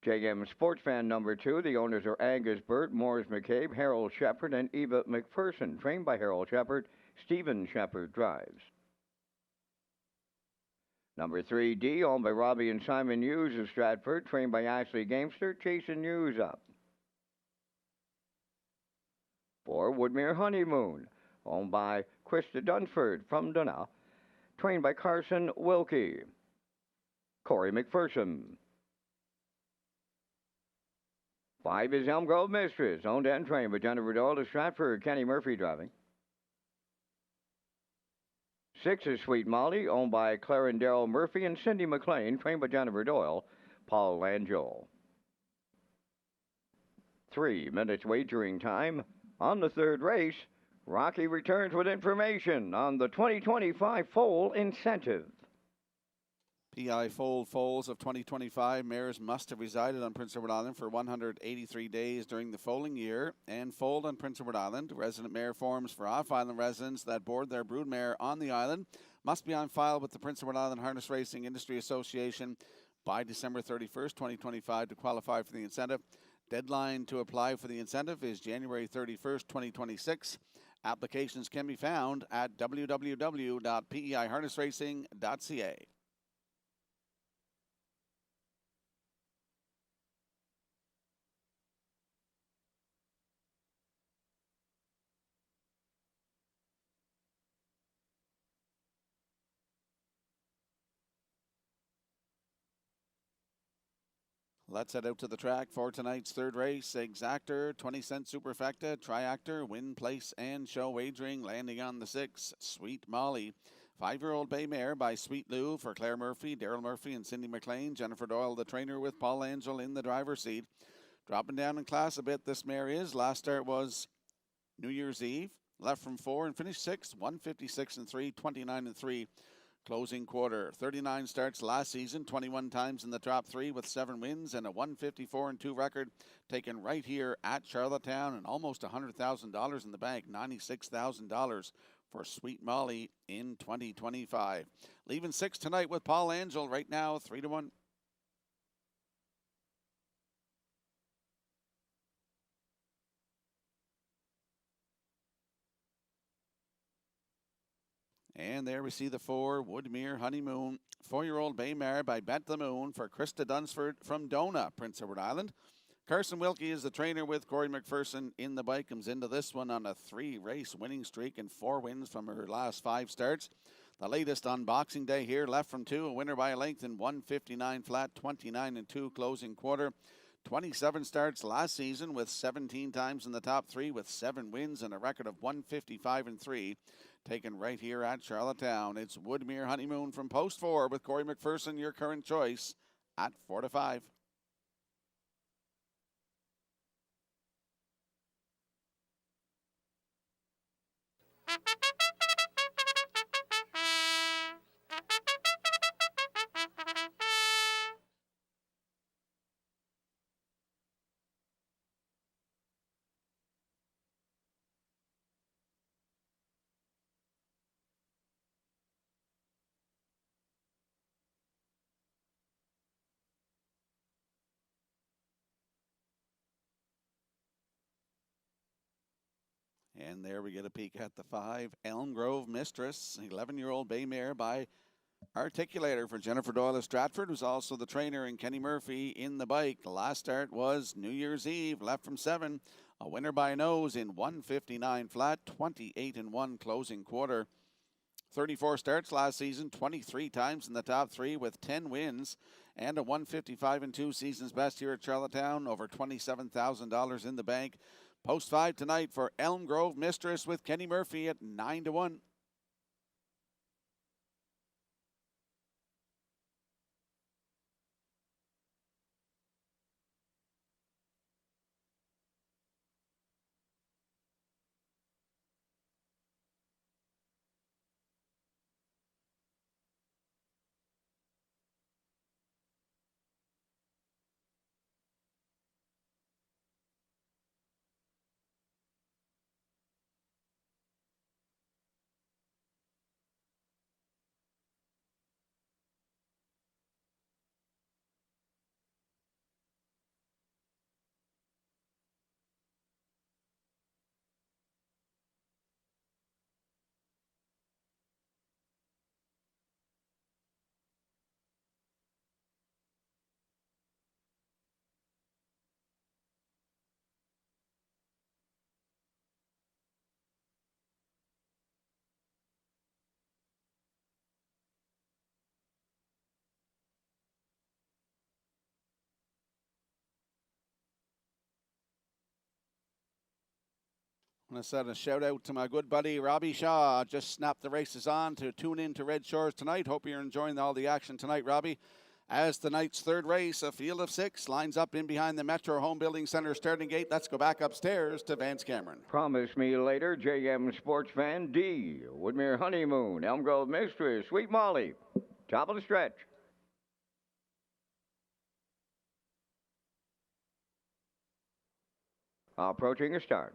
Speaker 1: JM Sports Fan number 2, the owners are Angus Burt, Morris McCabe, Harold Shepard, and Eva McPherson, trained by Harold Shepard. Stephen Shepard drives. Number 3D, owned by Robbie and Simon Hughes of Stratford, trained by Ashley Gamester, Jason Hughes up. 4, Woodmere Honeymoon, owned by Krista Dunsford from Dunna, trained by Carson Wilkie. Corey McPherson. 5 is Elm Grove Mistress, owned and trained by Jennifer Doyle of Stratford, Kenny Murphy driving. 6 is Sweet Molly, owned by Claire and Darrell Murphy and Cindy McLean, trained by Jennifer Doyle, Paul Langell. 3 minutes wagering time. On the third race, Rocky returns with information on the 2025 foal incentive.
Speaker 3: PI foals of 2025 mares must have resided on Prince Edward Island for 183 days during the foaling year and foaled on Prince Edward Island. Resident mare forms for off-island residents that board their brood mare on the island must be on file with the Prince Edward Island Harness Racing Industry Association by December 31st, 2025 to qualify for the incentive. Deadline to apply for the incentive is January 31st, 2026. Applications can be found at www.peiharnessracing.ca. Let's head out to the track for tonight's third race. Exactor, 20-cent superfecta, triactor, win, place, and show wagering. Landing on the 6, Sweet Molly. 5-year-old bay mare by Sweet Lou for Claire Murphy, Daryl Murphy, and Cindy McLean. Jennifer Doyle, the trainer, with Paul Angel in the driver's seat. Dropping down in class a bit, this mare is. Last start was New Year's Eve. Left from 4 and finished 6th, 156 and 3, 29 and 3. Closing quarter. 39 starts last season, 21 times in the top 3 with 7 wins and a 154 and 2 record taken right here at Charlottetown, and almost $100,000 in the bank, $96,000 for Sweet Molly in 2025. Leaving 6 tonight with Paul Angel right now, 3-1. And there we see the 4, Woodmere Honeymoon, 4-year-old bay mare by Bet the Moon for Krista Dunsford from Dona, Prince Edward Island. Carson Wilkie is the trainer with Corey McPherson in the bike. Comes into this one on a 3-race winning streak and 4 wins from her last 5 starts. The latest on Boxing Day here, left from 2, a winner by a length in 159 flat, 29 and 2 closing quarter. 27 starts last season with 17 times in the top 3 with 7 wins and a record of 155 and 3. Taken right here at Charlottetown. It's Woodmere Honeymoon from Post 4 with Corey McPherson, your current choice, at 4-5. And there we get a peek at the 5, Elm Grove Mistress, 11-year-old bay mare by Articulator for Jennifer Doyle of Stratford, who's also the trainer, and Kenny Murphy in the bike. The last start was New Year's Eve, left from 7, a winner by a nose in 159 flat, 28 and 1 closing quarter. 34 starts last season, 23 times in the top 3 with 10 wins and a 155 and 2 season's best here at Charlottetown, over $27,000 in the bank. Post 5 tonight for Elm Grove Mistress with Kenny Murphy at 9-1. I want to send a shout out to my good buddy Robbie Shaw. Just snapped the races on to tune in to Red Shores tonight. Hope you're enjoying all the action tonight, Robbie. As the night's third race, a field of 6 lines up in behind the Metro Home Building Center starting gate. Let's go back upstairs to Vance Cameron.
Speaker 1: Promise Me Later, JM Sports Fan D, Woodmere Honeymoon, Elm Grove Mistress, Sweet Molly. Top of the stretch. Approaching a start.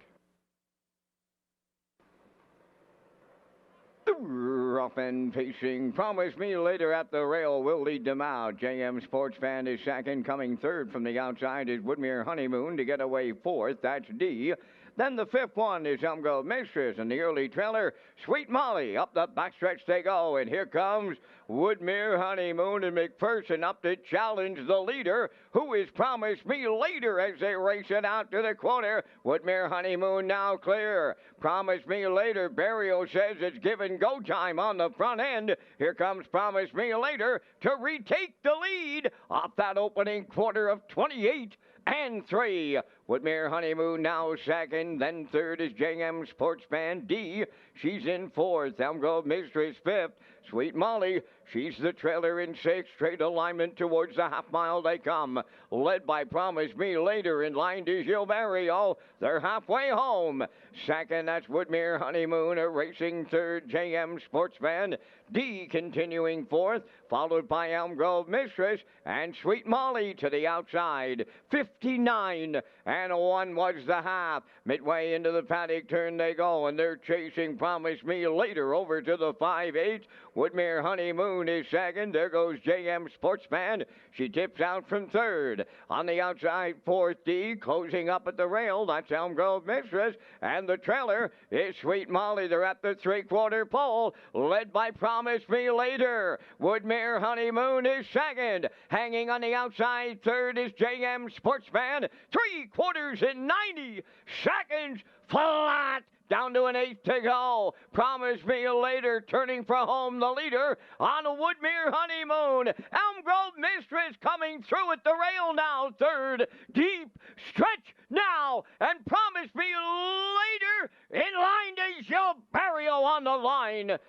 Speaker 1: Rough and pacing, Promise Me Later at the rail will lead them out. JM Sports Fan is second. Coming third from the outside is Woodmere Honeymoon to get away fourth. That's D. Then the fifth one is Elm Grove Mistress, and the early trailer, Sweet Molly. Up the backstretch they go, and here comes Woodmere Honeymoon and McPherson up to challenge the leader, who is Promise Me Later as they race it out to the corner. Woodmere Honeymoon now clear. Promise Me Later, Barrio says it's given go time on the front end. Here comes Promise Me Later to retake the lead off that opening quarter of 28 and 3. Woodmere Honeymoon now second, then third is JM Sports Fan D. She's in fourth. Elm Grove Mistress fifth. Sweet Molly, she's the trailer in sixth. Straight alignment towards the half mile they come. Led by Promise Me Later in line to Gilberto. They're halfway home. Second, that's Woodmere Honeymoon. A racing third, JM Sports Fan D continuing fourth, followed by Elm Grove Mistress and Sweet Molly to the outside. 59 and 1 was the half. Midway into the paddock turn they go, and they're chasing Promise Me Later over to the 5-8. Woodmere Honeymoon is second. There goes JM Sportsman. She tips out from third. On the outside, fourth D, closing up at the rail. That's Elm Grove Mistress. And the trailer is Sweet Molly. They're at the three-quarter pole, led by Promise Me Later. Woodmere Honeymoon is second. Hanging on the outside, third is JM Sportsman. 3/4 in 90 seconds flat. Down to an eighth to go. Promise Me Later turning for home, the leader on Woodmere Honeymoon. Elm Grove Mistress coming through at the rail now. Third, deep stretch now. And Promise Me Later in line to Gilberto on the line.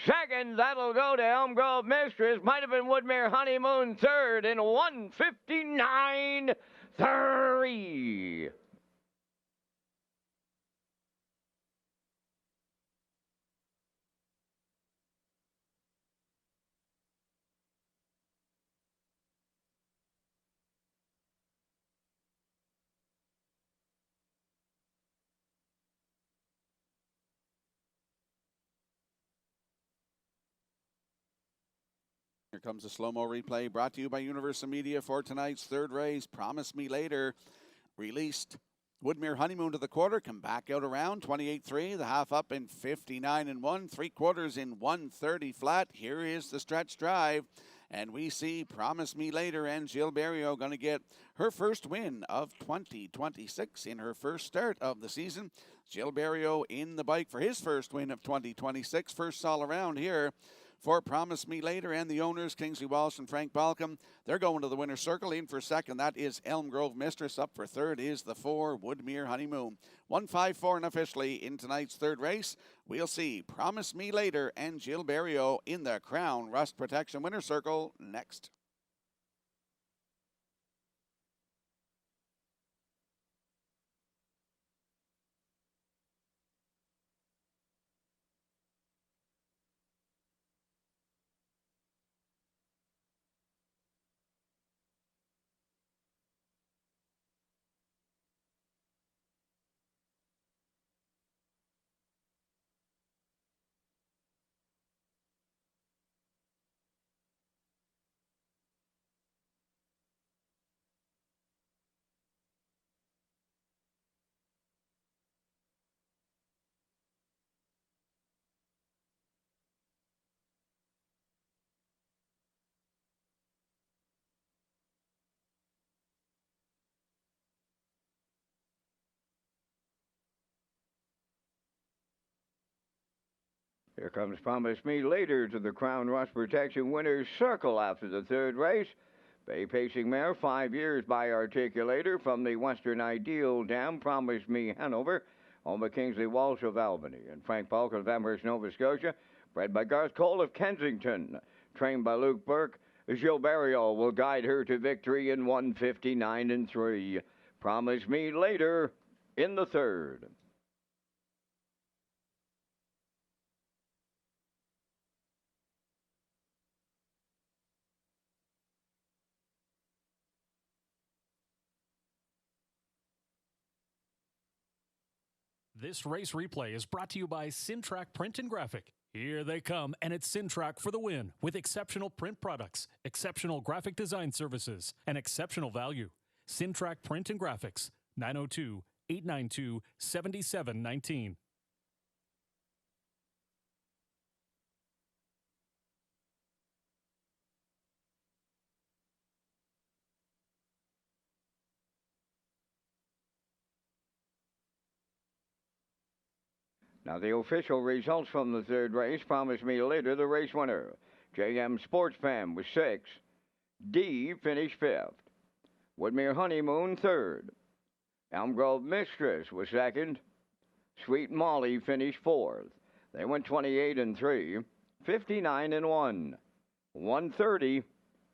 Speaker 1: Second, that'll go to Elm Grove Mistress. Might have been Woodmere Honeymoon third in 1:59.3.
Speaker 3: Here comes a slow-mo replay brought to you by Universal Media for tonight's third race. Promise Me Later released Woodmere Honeymoon to the quarter, come back out around 28.3, the half up in 59.1, 3/4 in 1:30 flat. Here is the stretch drive, and we see Promise Me Later and Gilberto going to get her first win of 2026 in her first start of the season. Gilberto in the bike for his first win of 2026, first all around here for Promise Me Later, and the owners, Kingsley Walsh and Frank Balcom. They're going to the winner's circle. In for second, that is Elm Grove Mistress. Up for third is the 4, Woodmere Honeymoon. 1:54 officially in tonight's third race. We'll see Promise Me Later and Gilberto in the Crown Rust Protection winner's circle next.
Speaker 1: Here comes Promise Me Later to the Crown Rust Protection winner's circle after the third race. Bay Pacing Mare, 5 years by Articulator from the Western Ideal Dam. Promise Me Hanover owned by Kingsley Walsh of Albany and Frank Bulk of Amherst, Nova Scotia. Bred by Garth Cole of Kensington. Trained by Luke Burke, Gilles Barriol will guide her to victory in 159 and 3. Promise Me Later in the third.
Speaker 2: This race replay is brought to you by Racetrack Print and Graphic. Here they come, and it's Racetrack for the win with exceptional print products, exceptional graphic design services, and exceptional value. Racetrack Print and Graphics, 902-892-7719.
Speaker 1: Now the official results from the third race. Promise Me Later, the race winner. JM Sports Fan was 6th. D finished 5th. Woodmere Honeymoon 3rd. Elm Grove Mistress was 2nd. Sweet Molly finished 4th. They went 28 and 3, 59 and 1, 130,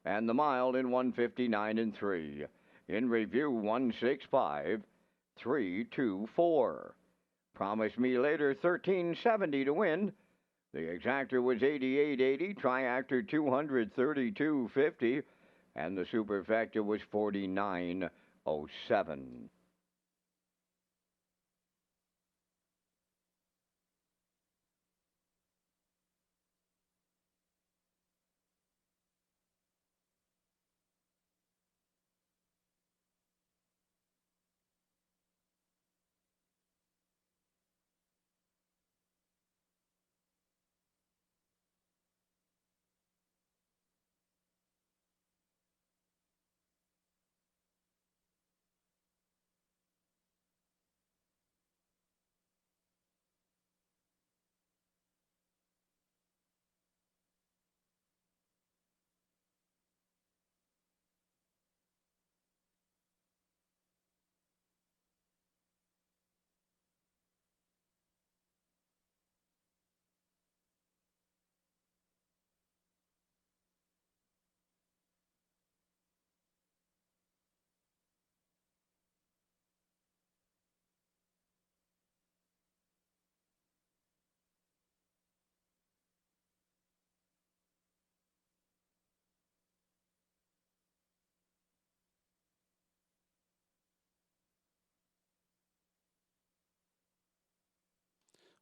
Speaker 1: and the mile in 159 and 3. In review 165, 324. Promise Me Later 1370 to win. The exactor was 88.80, triactor 232.50, and the superfecta was 49.07.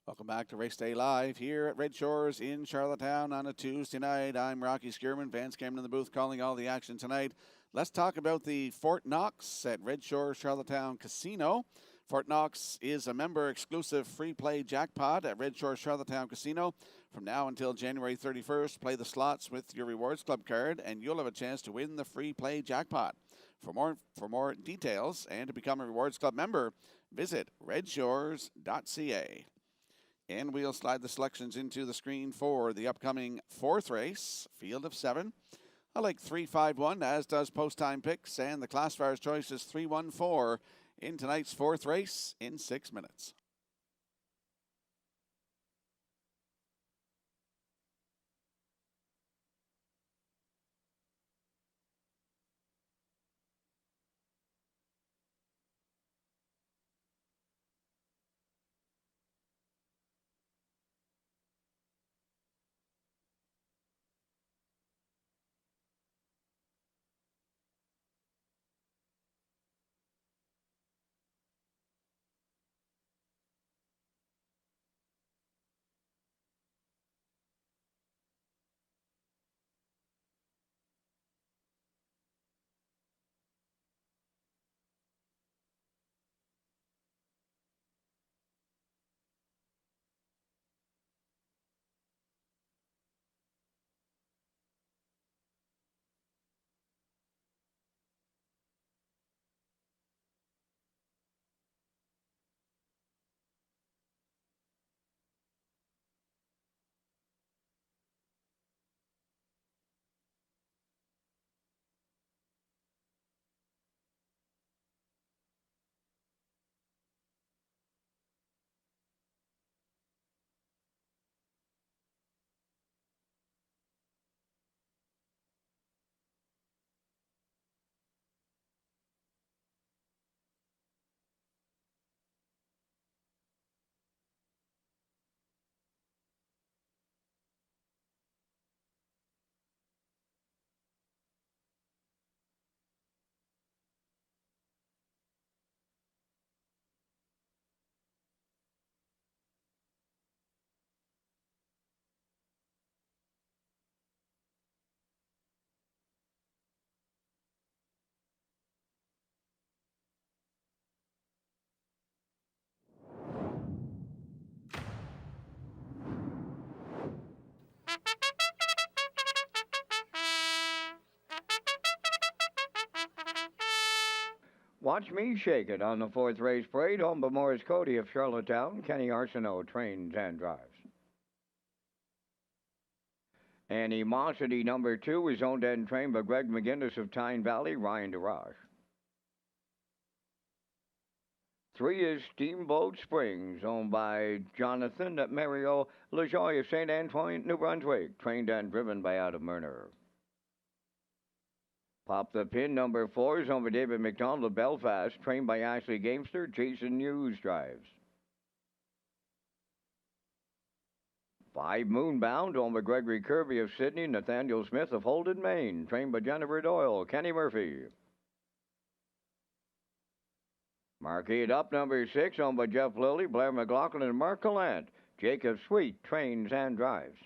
Speaker 3: Welcome back to Race Day Live here at Red Shores in Charlottetown on a Tuesday night. I'm Rocky Skierman, Vance Cameron in the booth calling all the action tonight. Let's talk about the Fort Knox at Red Shores Charlottetown Casino. Fort Knox is a member-exclusive free play jackpot at Red Shores Charlottetown Casino. From now until January 31st, play the slots with your Rewards Club card and you'll have a chance to win the free play jackpot. For more details and to become a Rewards Club member, visit Redshores.ca. And we'll slide the selections into the screen for the upcoming fourth race, field of 7. I like 3-5-1, as does Post Time Picks, and the classifier's choice is 3-1-4 in tonight's fourth race in 6 minutes.
Speaker 1: Watch Me Shake It on the fourth race parade. Home by Morris Cody of Charlottetown. Kenny Arsenault trains and drives. Animosity number 2 is owned and trained by Greg McGinnis of Tyne Valley, Ryan DeRoche. 3 is Steamboat Springs, owned by Jonathan Mario LaJoy of St. Antoine, New Brunswick, trained and driven by Adam Murner. Pop the Pin number 4 is owned by David McDonald of Belfast, trained by Ashley Gamester. Jason Hughes drives. 5 Moonbound, owned by Gregory Kirby of Sydney, Nathaniel Smith of Holden, Maine, trained by Jennifer Doyle, Kenny Murphy. Marquee It Up number 6, owned by Jeff Lilly, Blair McLaughlin, and Mark Gallant. Jacob Sweet trains and drives.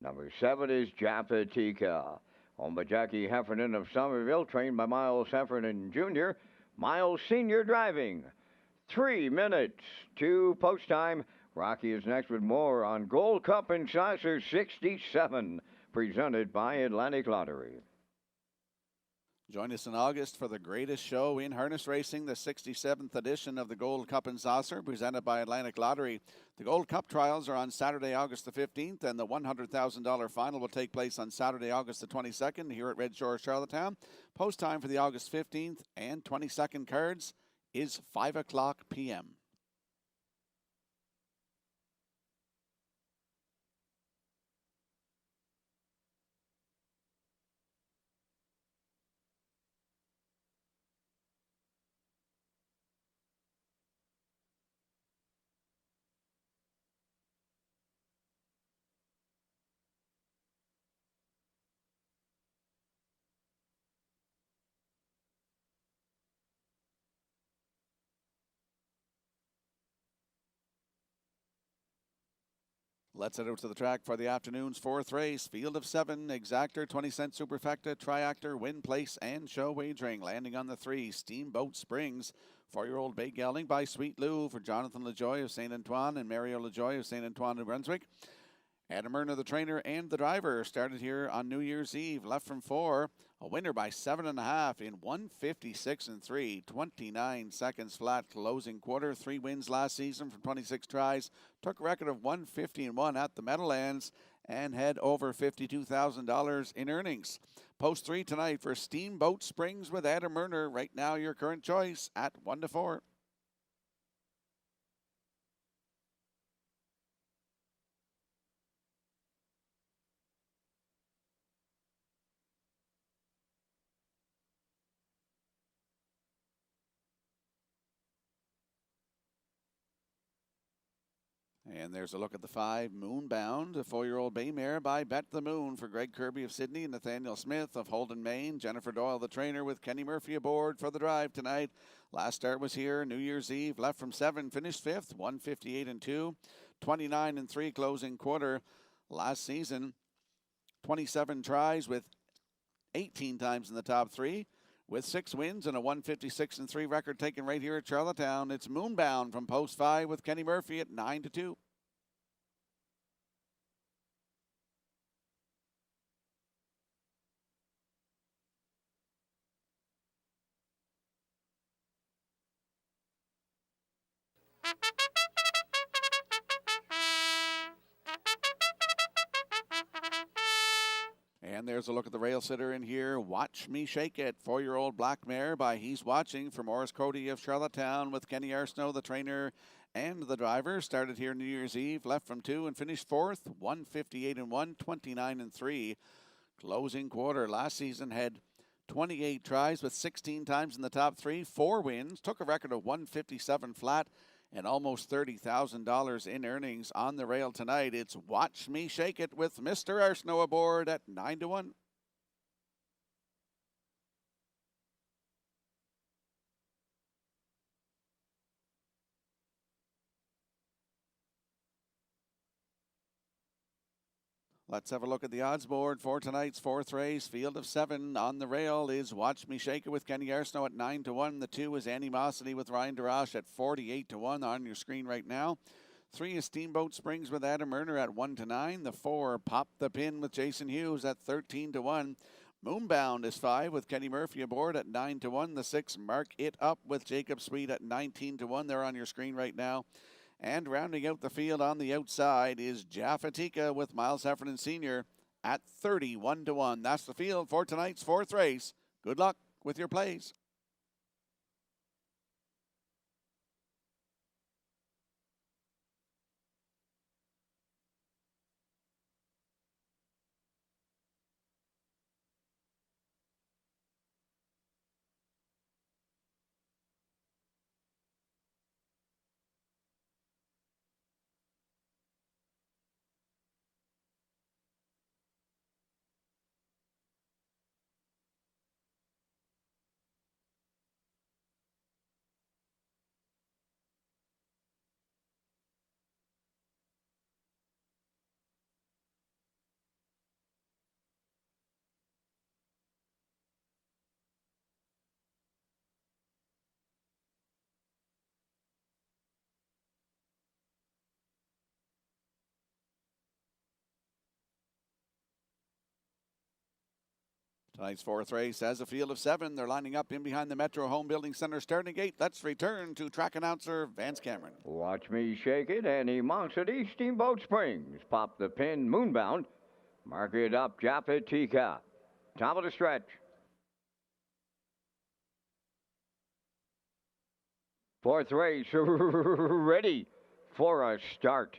Speaker 1: Number 7 is Japatika, owned by Jackie Heffernan of Somerville, trained by Miles Heffernan Jr. Miles Sr. driving. 3 minutes to post time. Rocky is next with more on Gold Cup and Saucer 67, presented by Atlantic Lottery.
Speaker 3: Join us in August for the greatest show in harness racing, the 67th edition of the Gold Cup and Saucer, presented by Atlantic Lottery. The Gold Cup trials are on Saturday, August the 15th, and the $100,000 final will take place on Saturday, August the 22nd, here at Redshores, Charlottetown. Post time for the August 15th and 22nd cards is 5 o'clock p.m. Let's head over to the track for the afternoon's 4th race. Field of 7, Exactor, 20-cent Superfecta, Triactor, Win Place, and Show Wagering. Landing on the 3, Steamboat Springs. 4-year-old bay gelding by Sweet Lou for Jonathan LaJoy of St. Antoine and Mario LaJoy of St. Antoine, New Brunswick. Adam Murner, the trainer and the driver, started here on New Year's Eve. Left from 4. A winner by 7.5 in 1:56 and 3. 29 seconds flat closing quarter. 3 wins last season from 26 tries. Took a record of 150 and 1 at the Meadowlands and had over $52,000 in earnings. Post 3 tonight for Steamboat Springs with Adam Murner. Right now, your current choice at 1-4. And there's a look at the 5, Moonbound, a 4-year-old bay mare by Bet the Moon for Greg Kirby of Sydney, Nathaniel Smith of Holden, Maine, Jennifer Doyle, the trainer, with Kenny Murphy aboard for the drive tonight. Last start was here, New Year's Eve, left from 7, finished 5th, 158 and 2, 29 and 3 closing quarter. Last season, 27 tries with 18 times in the top 3. With 6 wins and a 156 and 3 record taken right here at Charlottetown. It's Moonbound from post 5 with Kenny Murphy at 9-2. And there's a look at the rail sitter in here. Watch Me Shake It. 4-year-old black mare by He's Watching for Morris Cody of Charlottetown with Kenny Arsenault, the trainer and the driver. Started here New Year's Eve, left from 2 and finished 4th. 158 and 1, 29 and 3. Closing quarter. Last season had 28 tries with 16 times in the top 3. 4 wins. Took a record of 157 flat and almost $30,000 in earnings on the rail tonight. It's Watch Me Shake It with Mr. Arsenault aboard at 9-1. Let's have a look at the odds board for tonight's 4th race. Field of 7 on the rail is Watch Me Shake It with Kenny Arsenault at 9-1. The 2 is Animosity with Ryan DeRoche at 48-1 on your screen right now. 3 is Steamboat Springs with Adam Murner at 1-9. The 4, Pop the Pin with Jason Hughes at 13-1. Moonbound is 5 with Kenny Murphy aboard at 9-1. The 6, Mark It Up with Jacob Sweet at 19-1. They're on your screen right now. And rounding out the field on the outside is Jaffatika with Miles Heffernan Sr. at 31-1. That's the field for tonight's 4th race. Good luck with your plays. Tonight's 4th race has a field of 7. They're lining up in behind the Metro Home Building Center starting gate. Let's return to track announcer Vance Cameron.
Speaker 1: Watch Me Shake It, Animosity, Steamboat Springs. Pop the Pin, Moonbound. Mark It Up, Jaffatika. Top of the stretch. 4th race, ready for a start.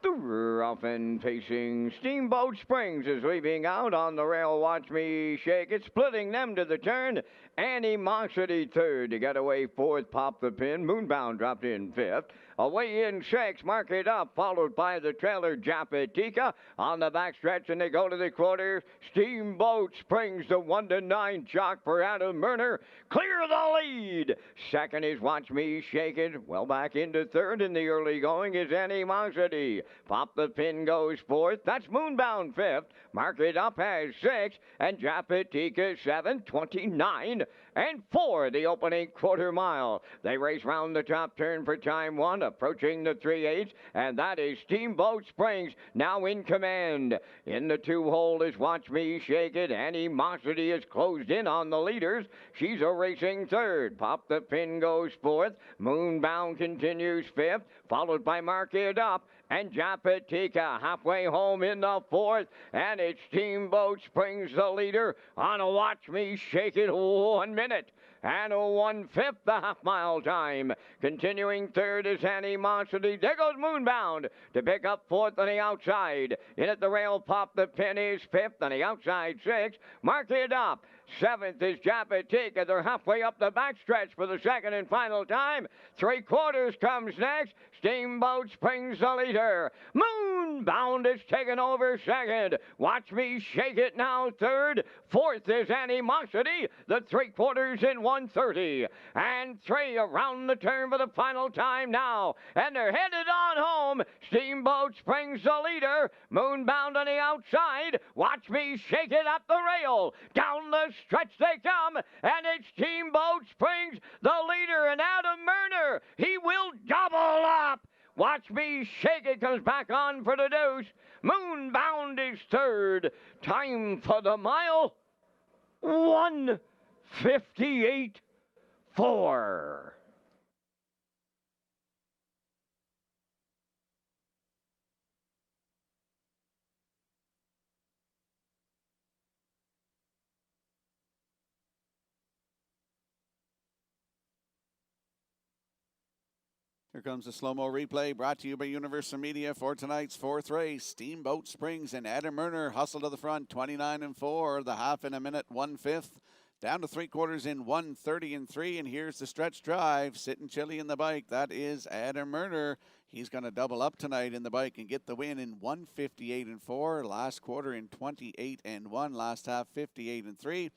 Speaker 1: The rough and pacing Steamboat Springs is leaving out on the rail. Watch Me Shake It, splitting them to the turn. Animosity 3rd to get away 4th. Pop the Pin. Moonbound dropped in 5th. Away in 6th. Mark It Up, followed by the trailer Jaffatika on the backstretch, and they go to the quarters. Steamboat Springs, the 1-9 jock for Adam Murner. Clear the lead. 2nd is Watch Me Shake It. Well back into 3rd in the early going is Animosity. Pop the Pin goes 4th. That's Moonbound 5th. Mark It Up has 6th. And Jaffatika 7th, 29 and 4 the opening quarter mile. They race round the top turn for time 1, approaching the 3/8, and that is Steamboat Springs now in command. In the 2-hole is Watch Me Shake It. Animosity is closed in on the leaders. She's a racing 3rd. Pop the Pin goes 4th. Moonbound continues 5th, followed by Mark It Up. And Jaffatika halfway home in the 4th, and it's Steamboat Springs the leader on a Watch Me Shake It 1 minute. And a 1/5 the half-mile time. Continuing 3rd is Animosity. There goes Moonbound to pick up 4th on the outside. In at the rail, Pop the Pin is 5th on the outside 6th. Mark It Up. 7th is Jaffatika. They're halfway up the backstretch for the 2nd and final time. 3/4 comes next. Steamboat Springs the leader. Moonbound is taken over 2nd. Watch Me Shake It now 3rd. 4th is Animosity. The 3/4 in 1:30. And 3 around the turn for the final time now. And they're headed on home. Steamboat Springs the leader. Moonbound on the outside. Watch Me Shake It up the rail. Down the stretch they come. And it's Steamboat Springs the leader. And Adam Murner, he will double up. Watch Me Shake It comes back on for the deuce. Moonbound is 3rd. Time for the mile, 1:58.4.
Speaker 3: Here comes the slow-mo replay brought to you by Universal Media for tonight's 4th race. Steamboat Springs and Adam Murner hustle to the front, 29 and 4. The half in a minute, 1/5. Down to 3/4 in 1:30 and 3. And here's the stretch drive. Sitting chilly in the bike. That is Adam Murner. He's going to double up tonight in the bike and get the win in 1:58 and 4. Last quarter in 28 and 1. Last half 58 and 3.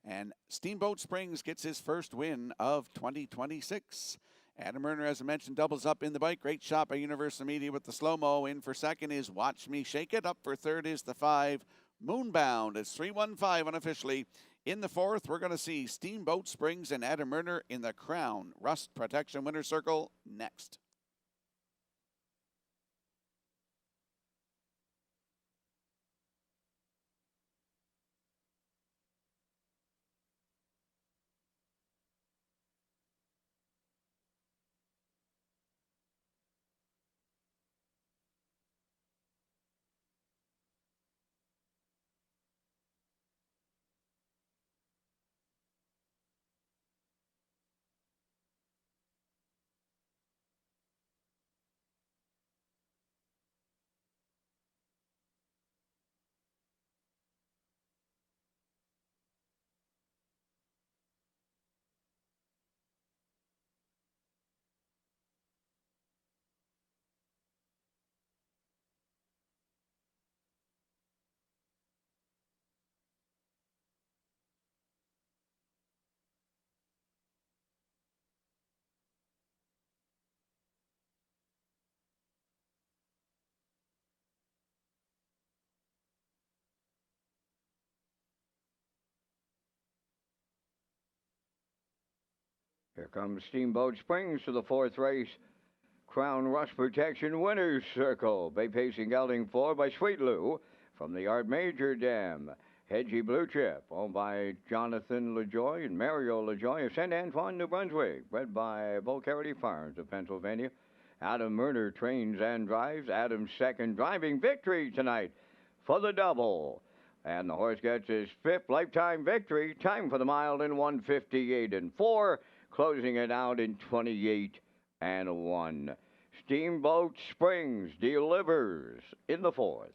Speaker 3: And Steamboat Springs gets his first win of 2026. Adam Murner, as I mentioned, doubles up in the bike. Great shot by Universal Media with the slow-mo. In for 2nd is Watch Me Shake It. Up for 3rd is the 5, Moonbound. It's 3:15 unofficially. In the 4th, we're going to see Steamboat Springs and Adam Murner in the Crown Rust Protection Winner's Circle next.
Speaker 1: Here comes Steamboat Springs to the fourth race. Crown Rust Protection Winners Circle. Bay pacing gelding 4 by Sweet Lou from the Art Major Dam. Hedgie Blue Chip, owned by Jonathan LaJoy and Mario LaJoy of St. Antoine, New Brunswick. Bred by Volcarity Farms of Pennsylvania. Adam Murner trains and drives. Adam's second driving victory tonight for the double. And the horse gets his fifth lifetime victory. Time for the mile in 1:58 and 4. Closing it out in 28 and 1. Steamboat Springs delivers in the fourth.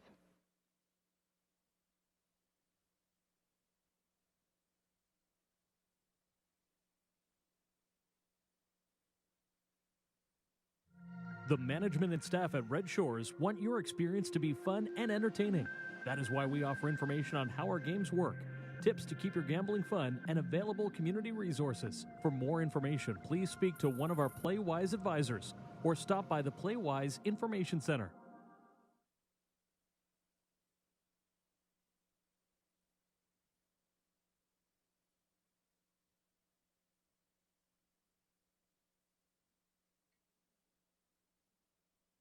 Speaker 2: The management and staff at Red Shores want your experience to be fun and entertaining. That is why we offer information on how our games work, tips to keep your gambling fun, and available community resources. For more information, please speak to one of our PlayWise advisors or stop by the PlayWise Information Center.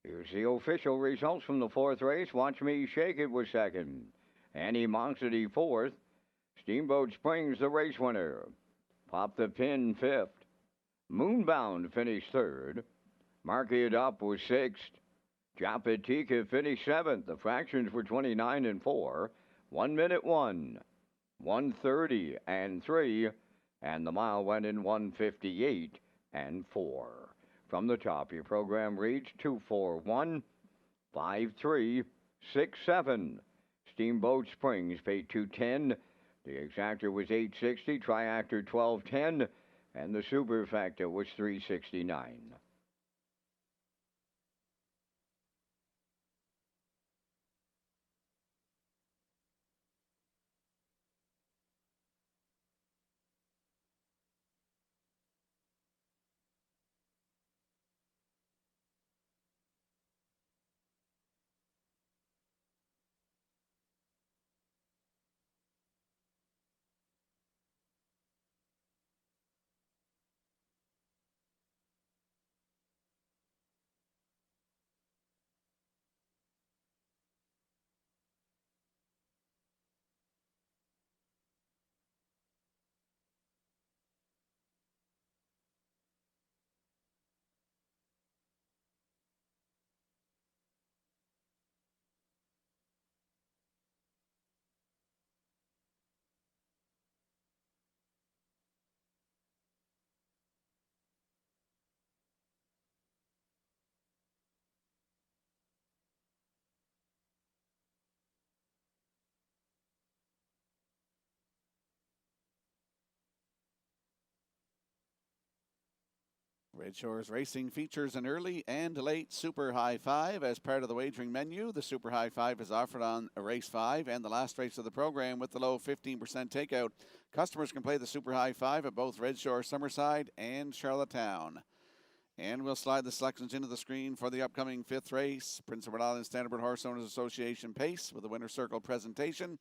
Speaker 1: Here's the official results from the fourth race. Watch Me Shake It was second. Annie Monksity fourth. Steamboat Springs the race winner. Pop the Pin fifth. Moonbound finished third. Mark It Up was sixth. Japatika finished seventh. The fractions were 29 and 4. 1 minute 1. 1:30 and 3. And the mile went in 1:58 and 4. From the top, your program reads 241-5367. Steamboat Springs paid 210. The exactor was 860. Triactor 1210. And the superfactor was 369.
Speaker 3: Red Shores Racing features an early and late Super High Five as part of the wagering menu. The Super High Five is offered on race 5 and the last race of the program with the low 15% takeout. Customers can play the Super High Five at both Red Shore, Summerside, and Charlottetown. And we'll slide the selections into the screen for the upcoming fifth race. Prince Edward Island Standardbred Horse Owners Association Pace with a winner circle presentation.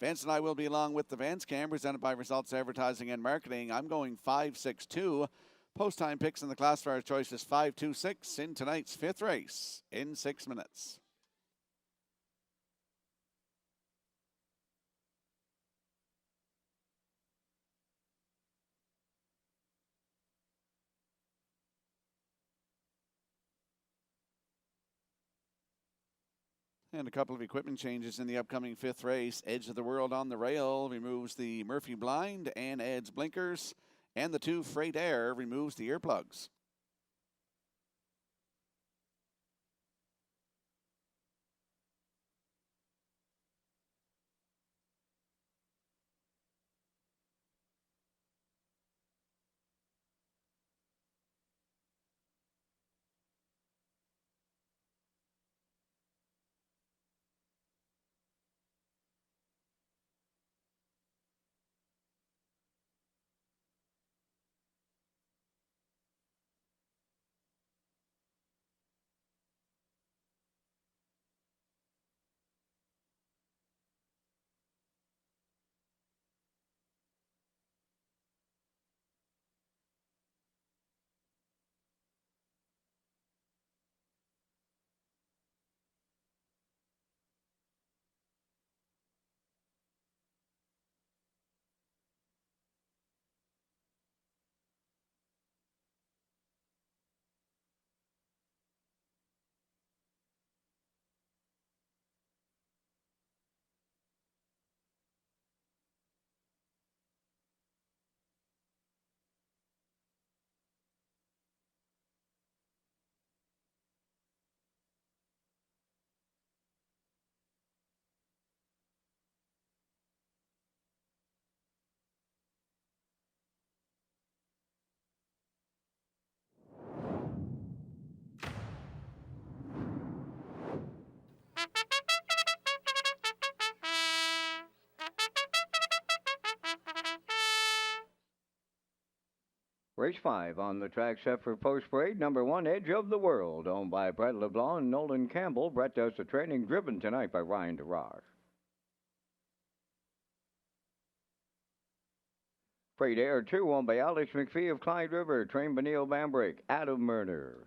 Speaker 3: Vance and I will be along with the Vance Cam presented by Results Advertising and Marketing. I'm going 5-6-2. Post time picks in the classifier's choice is 5-2-6 in tonight's fifth race in 6 minutes. And a couple of equipment changes in the upcoming fifth race. Edge of the World on the rail removes the Murphy blind and adds blinkers. And the 2 Freight Air removes the earplugs.
Speaker 1: Race 5 on the track set for post parade. Number 1, Edge of the World, owned by Brett LeBlanc and Nolan Campbell. Brett does the training, driven tonight by Ryan DeRoche. Freight Air 2, owned by Alex McPhee of Clyde River, trained by Neil Bambrick, Adam Murner.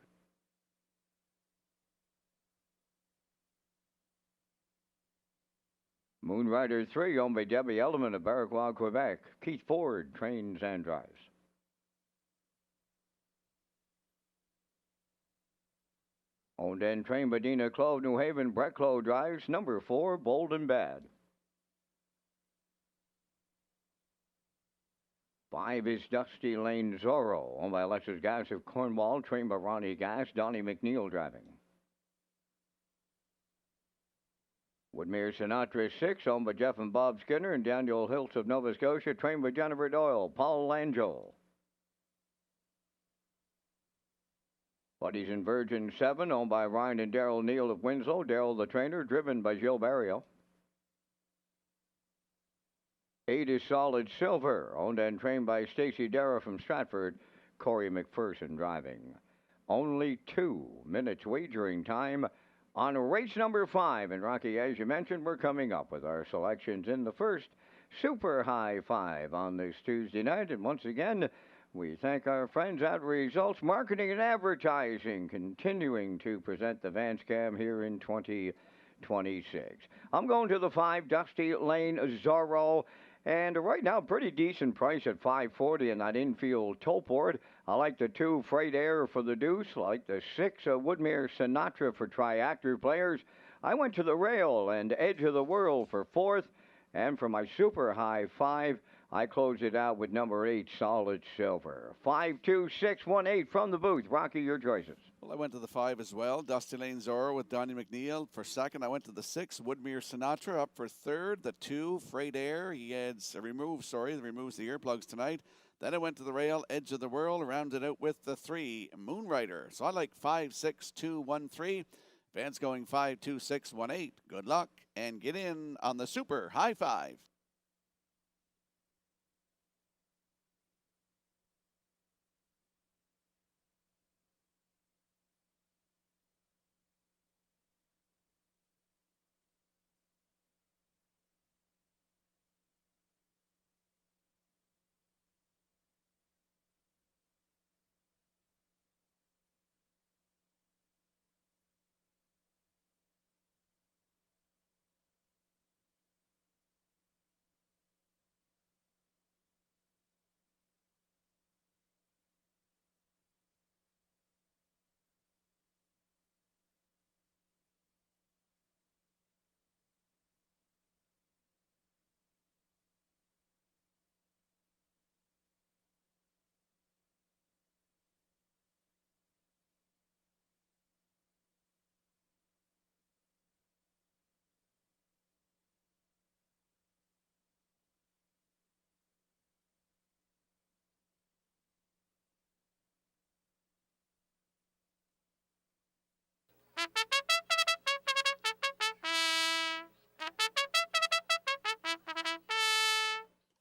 Speaker 1: Moonrider 3, owned by Debbie Elliman of Barraquois, Quebec, Keith Ford trains and drives. Owned and trained by Dina Clove, New Haven, Brett Clove drives. Number 4, Bold and Bad. 5 is Dusty Lane Zorro, owned by Alexis Gass of Cornwall, trained by Ronnie Gass, Donnie McNeil driving. Woodmere Sinatra 6, owned by Jeff and Bob Skinner and Daniel Hiltz of Nova Scotia, trained by Jennifer Doyle, Paul Langell. Buddies and Virgin 7, owned by Ryan and Daryl Neal of Winslow, Daryl the trainer, driven by Gilles Barrio. 8 is Solid Silver, owned and trained by Stacy Darragh from Stratford, Corey McPherson driving. Only 2 minutes wagering time on race number 5. And Rocky, as you mentioned, we're coming up with our selections in the first Super High 5 on this Tuesday night. And once again, we thank our friends at Results Marketing and Advertising, continuing to present the Vance Cam here in 2026. I'm going to the 5, Dusty Lane Zorro. And right now, pretty decent price at $5.40 in that infield Topord. I like the 2, Freight Air for the deuce. I like the 6, Woodmere Sinatra for triactor players. I went to the rail and Edge of the World for 4th. And for my Super High 5, I closed it out with number 8, Solid Silver. 5, 2, 6, 1, 8 from the booth. Rocky, your choices.
Speaker 3: Well, I went to the 5 as well. Dusty Lane Zorro with Donnie McNeil for 2nd. I went to the 6, Woodmere Sinatra up for 3rd. The 2, Freight Air. He adds that removes the earplugs tonight. Then I went to the rail, Edge of the World, rounded out with the 3, Moonrider. So I like 5, 6, 2, 1, 3. Vance going 5, 2, 6, 1, 8. Good luck and get in on the Super High 5.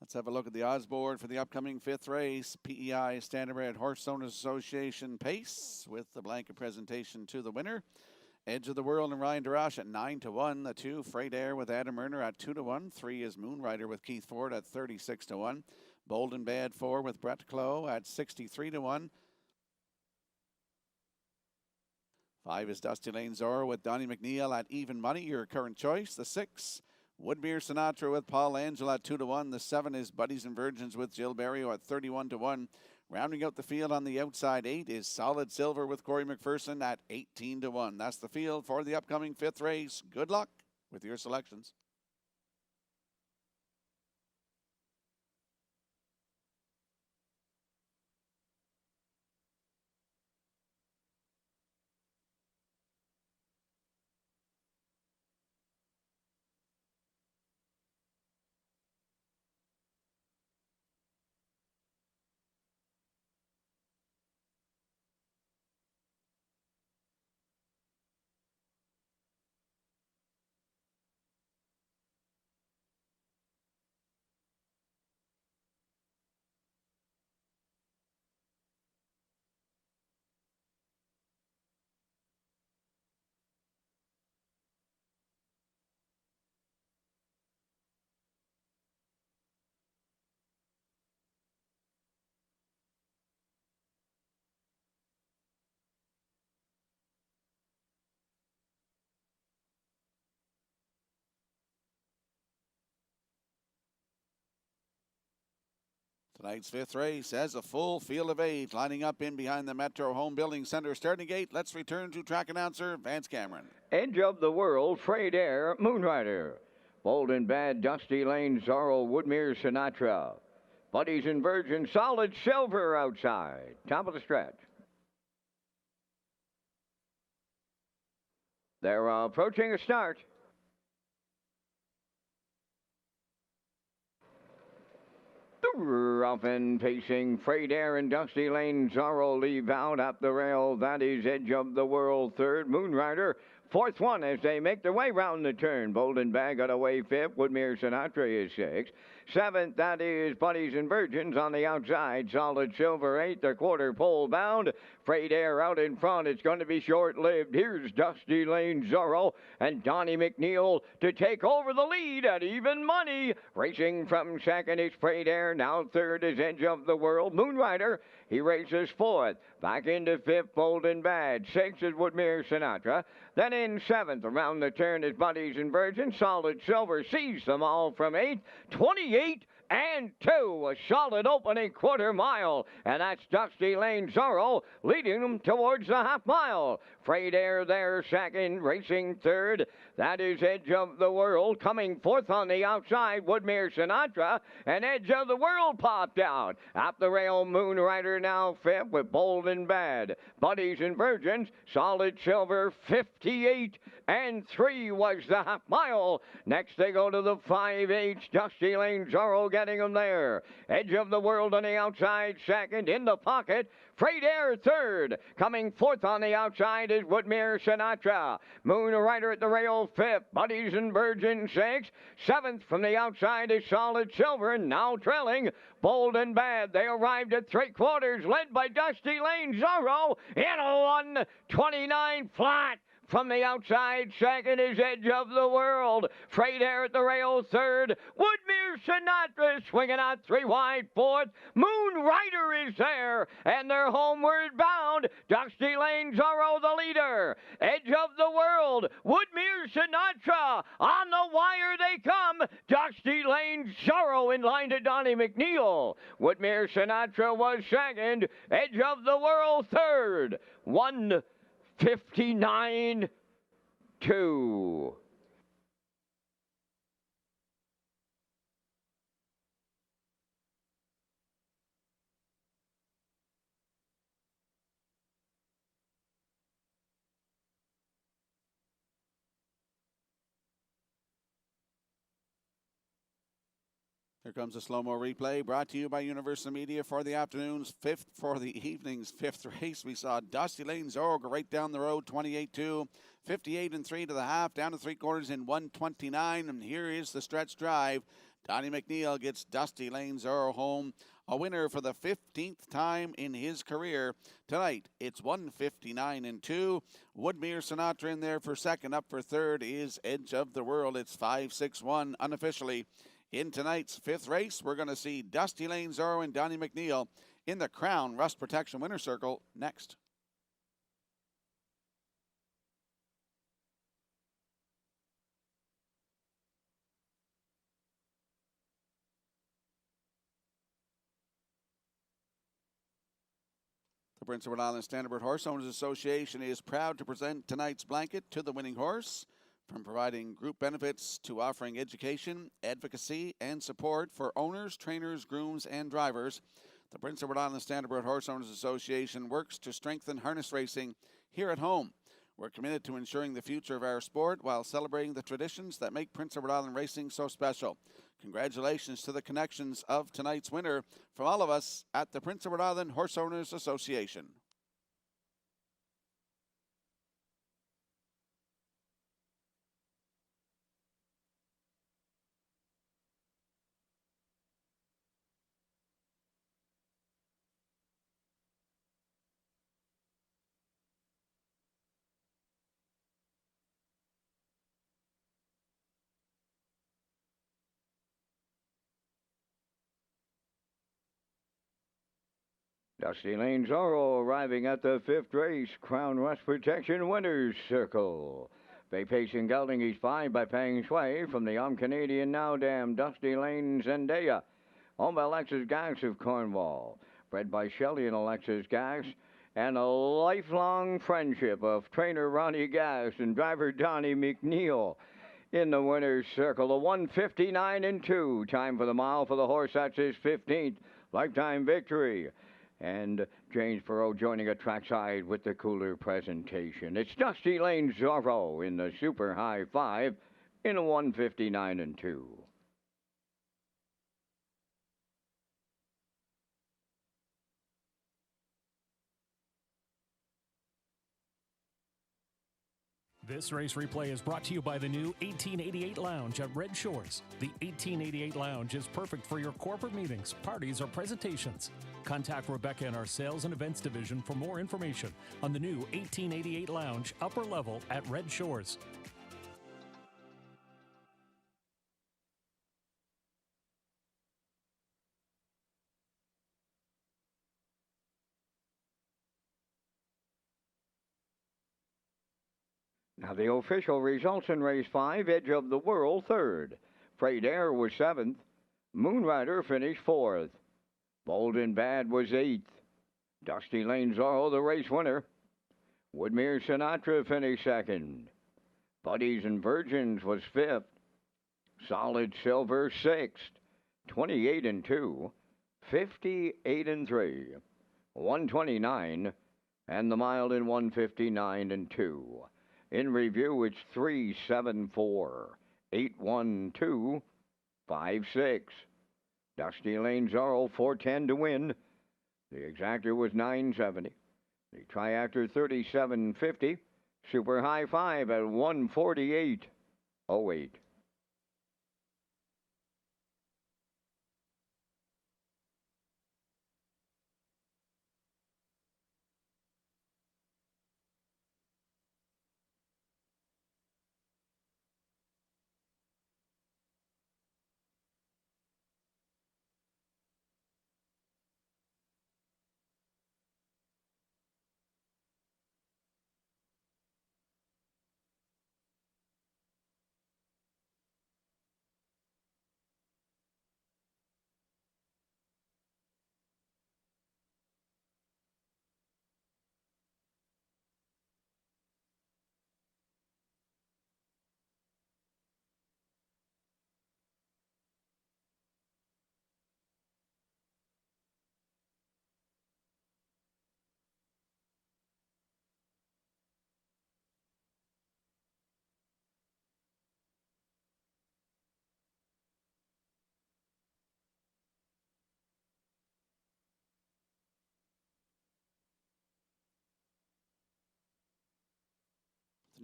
Speaker 3: Let's have a look at the odds board for the upcoming 5th race. PEI Standardbred Horse Owners Association Pace with the blanket presentation to the winner. Edge of the World and Ryan DeRoche at 9-1. The 2, Freight Air with Adam Murner at 2-1. 3 is Moonrider with Keith Ford at 36-1. Bold and Bad 4 with Brett Clough at 63-1. 5 is Dusty Lane Zorro with Donnie McNeil at even money, your current choice. The 6, Woodmere Sinatra with Paul Angel at 2-1. The 7 is Buddies and Virgins with Gilles Barrio at 31-1. Rounding out the field on the outside, 8 is Solid Silver with Corey McPherson at 18-1. That's the field for the upcoming 5th race. Good luck with your selections. Tonight's fifth race has a full field of 8 lining up in behind the Metro Home Building Center starting gate. Let's return to track announcer Vance Cameron.
Speaker 1: Edge of the World, Freight Air, Moonrider. Bold and Bad, Dusty Lane, Zorro, Woodmere, Sinatra. Buddies and Virgin, Solid Silver outside. Top of the stretch. They're approaching a start. Rough and pacing, Freight Air and Dusty Lane, Zorro leave out up the rail. That is Edge of the World, third. Moonrider, fourth one as they make their way round the turn. Bold and Bad got away fifth. Woodmere Sinatra is sixth. Seventh, that is Buddies and Virgins on the outside. Solid Silver, eighth. They're quarter pole bound. Freight Air out in front. It's going to be short-lived. Here's Dusty Lane, Zorro, and Donnie McNeil to take over the lead at even money. Racing from second is Freight Air. Now third is Edge of the World. Moonrider, he races fourth. Back into fifth, Bold and Bad. Sixth is Woodmere Sinatra. Then in seventh, around the turn is Buddies and Virgins. Solid Silver sees them all from eighth. 28 and 2, a solid opening quarter mile, and that's Dusty Lane, Zorro leading them towards the half mile. Freight Air there second, racing third. That is Edge of the World coming fourth on the outside. Woodmere Sinatra, and Edge of the World popped out. Up the rail, Moonrider now fifth with Bold and Bad. Buddies and Virgins, Solid Silver, 58 and 3 was the half mile. Next they go to the 5/8. Dusty Lane, Zorro getting them there. Edge of the World on the outside second, in the pocket. Freight Air third. Coming fourth on the outside is Woodmere Sinatra. Moonrider at the rail fifth. Buddies and Virgin sixth. Seventh from the outside is Solid Silver. Now trailing Bold and Bad. They arrived at three-quarters, led by Dusty Lane, Zorro in a 1:29 flat. From the outside, second is Edge of the World. Freight Air at the rail, third. Woodmere Sinatra swinging out three wide, fourth. Moonrider is there, and they're homeward bound. Dusty Lane, Zorro the leader. Edge of the World, Woodmere Sinatra. On the wire they come. Dusty Lane, Zorro in line to Donnie McNeil. Woodmere Sinatra was second. Edge of the World, third. 1:59.2.
Speaker 3: Here comes a slow-mo replay brought to you by Universal Media for the evening's fifth race. We saw Dusty Lane Zorro go right down the road, 28-2, 58 and 3 to the half, down to three-quarters in 1:29. And here is the stretch drive. Donnie McNeil gets Dusty Lane Zorro home, a winner for the 15th time in his career. Tonight, it's 1:59 and 2. Woodmere Sinatra in there for second. Up for third is Edge of the World. It's 5-6-1 unofficially. In tonight's fifth race, we're going to see Dusty Lane Zorro and Donnie McNeil in the Crown Rust Protection Winner Circle next. The Prince Edward Island Standardbird Horse Owners Association is proud to present tonight's blanket to the winning horse. From providing group benefits to offering education, advocacy, and support for owners, trainers, grooms, and drivers, the Prince Edward Island Standardbird Horse Owners Association works to strengthen harness racing here at home. We're committed to ensuring the future of our sport while celebrating the traditions that make Prince Edward Island racing so special. Congratulations to the connections of tonight's winner from all of us at the Prince Edward Island Horse Owners Association.
Speaker 1: Dusty Lane Zorro arriving at the fifth race, Crown Rust Protection Winners Circle. Bay Pace and Gelding, he's 5 by Pang Shui from the Canadian Now Dam, Dusty Lane Zendaya. owned by Alexis Gass of Cornwall, bred by Shelley and Alexis Gass, and a lifelong friendship of trainer Ronnie Gass and driver Donnie McNeil. In the winner's circle, a 159 and 2. Time for the mile for the horse. That's his 15th lifetime victory. And James Burrow joining a trackside with the cooler presentation. It's Dusty Lane Zorro in the Super High 5 in a 159 and 2.
Speaker 2: This race replay is brought to you by the new 1888 Lounge at Red Shores. The 1888 Lounge is perfect for your corporate meetings, parties, or presentations. Contact Rebecca in our Sales and Events Division for more information on the new 1888 Lounge upper level at Red Shores.
Speaker 1: Now the official results in race 5, Edge of the World 3rd. Freight Air was 7th. Moonrider finished 4th. Bold and Bad was 8th. Dusty Lane Zorro, the race winner. Woodmere Sinatra finished 2nd. Buddies and Virgins was 5th. Solid Silver 6th. 28 and 2. 58 and 3. 129. And the Mild in 159 and 2. In review, it's 374, 812, 56. Dusty Lane Zorro, 410 to win. The exactor was 970. The triactor, 3750. Super High 5 at 148.08.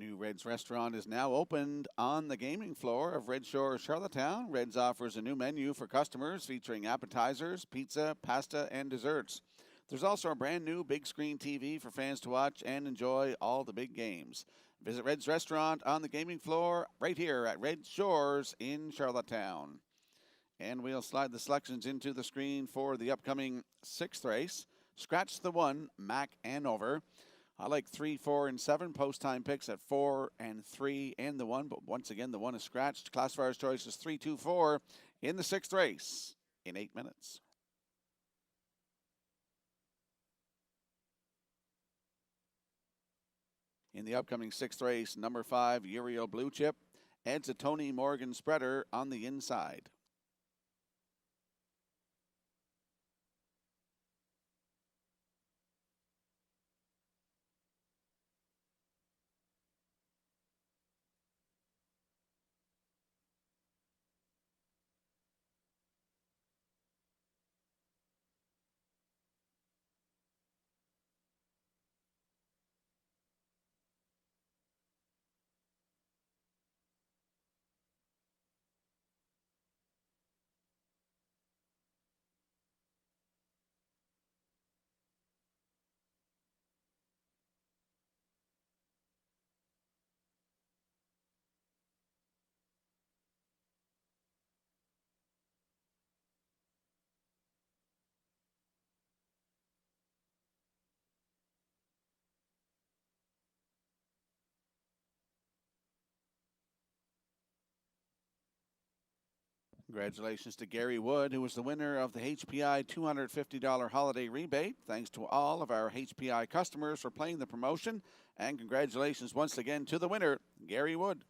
Speaker 3: The new Reds restaurant is now opened on the gaming floor of Red Shore, Charlottetown. Reds offers a new menu for customers featuring appetizers, pizza, pasta, and desserts. There's also a brand new big screen TV for fans to watch and enjoy all the big games. Visit Red's restaurant on the gaming floor right here at Red Shores in Charlottetown. And we'll slide the selections into the screen for the upcoming 6th race. Scratch the 1, Mac Anover. I like 3, 4, and 7. Post time picks at 4 and 3 and the 1. But once again, the 1 is scratched. Classifier's choice is 3, 2, 4 in the 6th race in 8 minutes. In the upcoming 6th race, number 5, Uriel Blue Chip adds a Tony Morgan spreader on the inside. Congratulations to Gary Wood, who was the winner of the HPI $250 holiday rebate. Thanks to all of our HPI customers for playing the promotion. And congratulations once again to the winner, Gary Wood.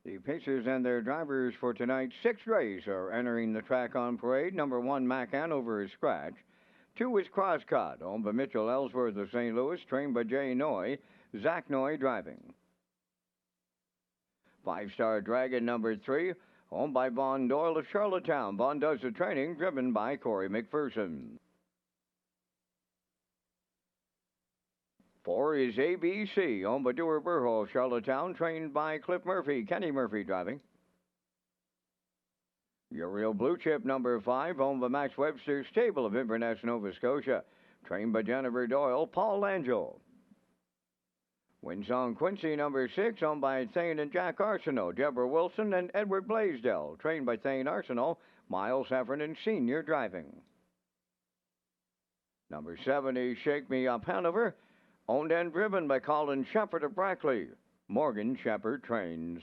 Speaker 1: The Pacers and their drivers for tonight's sixth race are entering the track on parade. Number 1, Mac Hanover, is scratch. 2 is Crosscut, owned by Mitchell Ellsworth of St. Louis, trained by Jay Noy. Zach Noy driving. 5-star Dragon, number 3, owned by Vaughn Doyle of Charlottetown. Vaughn does the training, driven by Corey McPherson. 4 is ABC, owned by Dewar Burho, Charlottetown, trained by Cliff Murphy. Kenny Murphy driving. Uriel Blue Chip, number 5, owned by Max Webster, stable of Inverness, Nova Scotia, trained by Jennifer Doyle. Paul Langell. Winsong Quincy, number 6, owned by Thane and Jack Arsenault. Deborah Wilson and Edward Blaisdell, trained by Thane Arsenault. Miles Heffernan Sr. driving. Number 7 is Shake Me Up Hanover, owned and driven by Colin Shepard of Brackley. Morgan Shepard trains.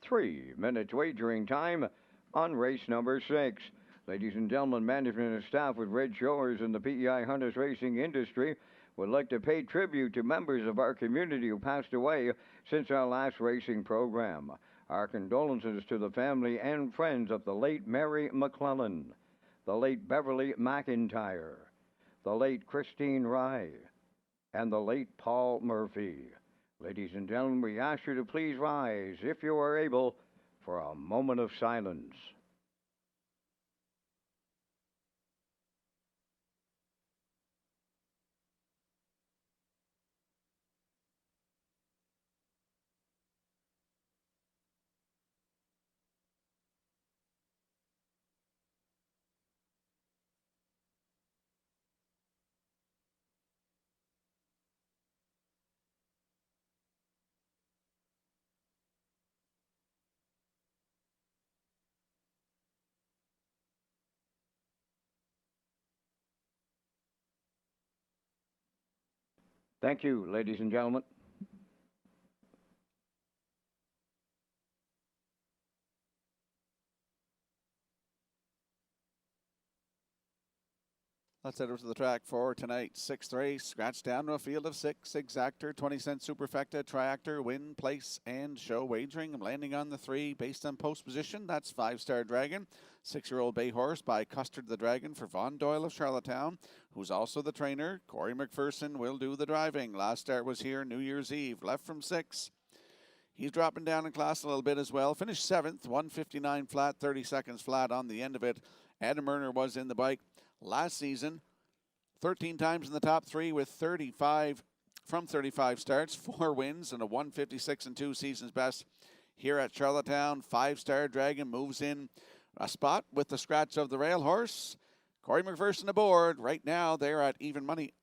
Speaker 1: 3 minutes wagering time on race number 6. Ladies and gentlemen, management and staff with Red Shores and the PEI Hunters Racing industry would like to pay tribute to members of our community who passed away since our last racing program. Our condolences to the family and friends of the late Mary McClellan, the late Beverly McIntyre, the late Christine Rye, and the late Paul Murphy. Ladies and gentlemen, we ask you to please rise, if you are able, for a moment of silence. Thank you, ladies and gentlemen.
Speaker 3: Let's head over to the track for tonight's sixth race. Scratch down to a field of 6. Exactor, 20-cent Superfecta, Triactor, Win, Place, and Show Wagering. I'm landing on the 3 based on post position. That's 5-Star Dragon. 6-year-old bay horse by Custard the Dragon for Von Doyle of Charlottetown, who's also the trainer. Corey McPherson will do the driving. Last start was here New Year's Eve. Left from 6. He's dropping down in class a little bit as well. Finished 7th, 159 flat, 30 seconds flat on the end of it. Adam Murner was in the bike last season. 13 times in the top 3 with 35 starts, 4 wins, and a 156 and 2 seasons best here at Charlottetown. 5-Star Dragon moves in a spot with the scratch of the rail horse. Corey McPherson aboard. Right now they're at even money.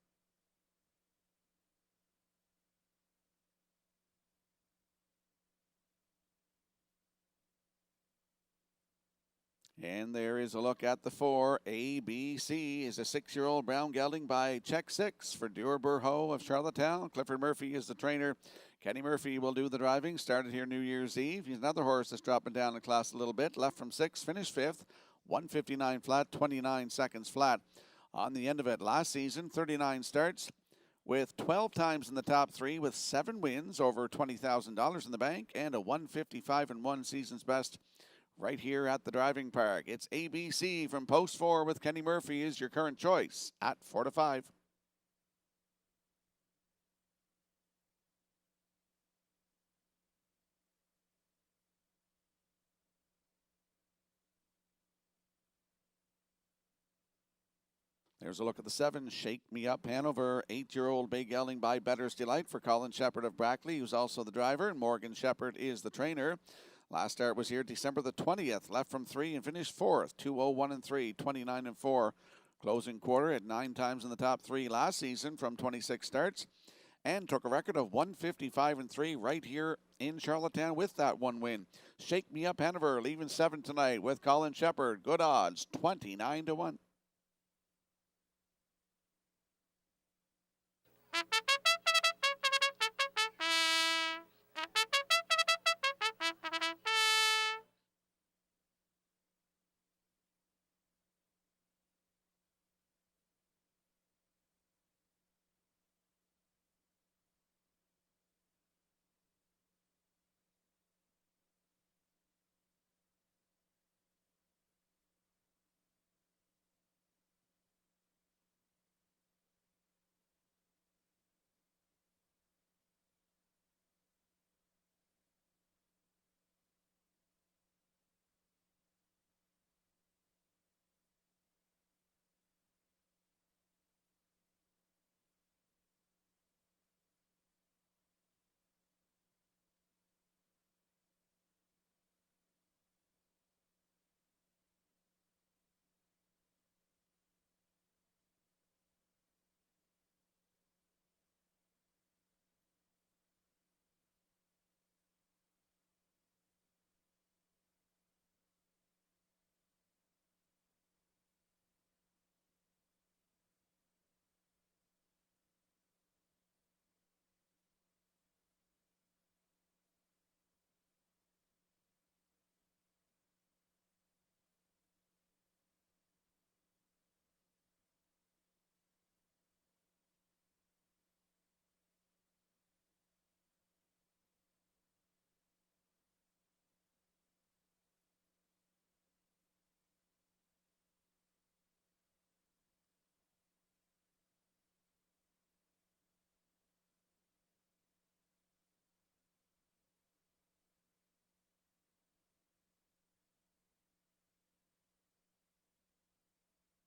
Speaker 3: And there is a look at the 4. ABC is a 6-year-old brown gelding by Check 6 for Dure Burho of Charlottetown. Clifford Murphy is the trainer. Kenny Murphy will do the driving. Started here New Year's Eve. He's another horse that's dropping down in class a little bit. Left from 6, finished 5th. 159 flat, 29 seconds flat on the end of it. Last season, 39 starts with 12 times in the top 3 with 7 wins, over $20,000 in the bank, and a 155 and 1 season's best right here at the driving park. It's ABC from post 4 with Kenny Murphy is your current choice at 4 to 5. There's a look at the 7, Shake Me Up Hanover, 8-year-old bay gelding by Better's Delight for Colin Shepherd of Brackley, who's also the driver, and Morgan Shepherd is the trainer. Last start was here December the 20th, left from 3 and finished 4th, 201 and 3, 29 and 4. Closing quarter at 9 times in the top 3 last season from 26 starts, and took a record of 155 and 3 right here in Charlottetown with that 1 win. Shake Me Up Hanover, leaving 7 tonight with Colin Shepherd. Good odds, 29 to 1.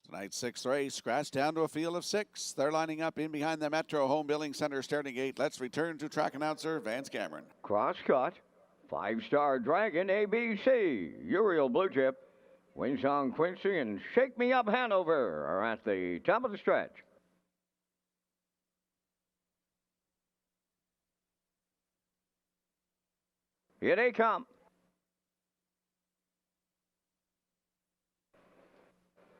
Speaker 3: Tonight's 6th race, scratched down to a field of 6. They're lining up in behind the Metro Home Billing Center starting gate. Let's return to track announcer Vance Cameron.
Speaker 1: Crosscut, 5-Star Dragon, ABC, Uriel Blue Chip, Winsong Quincy, and Shake Me Up Hanover are at the top of the stretch. Here they come.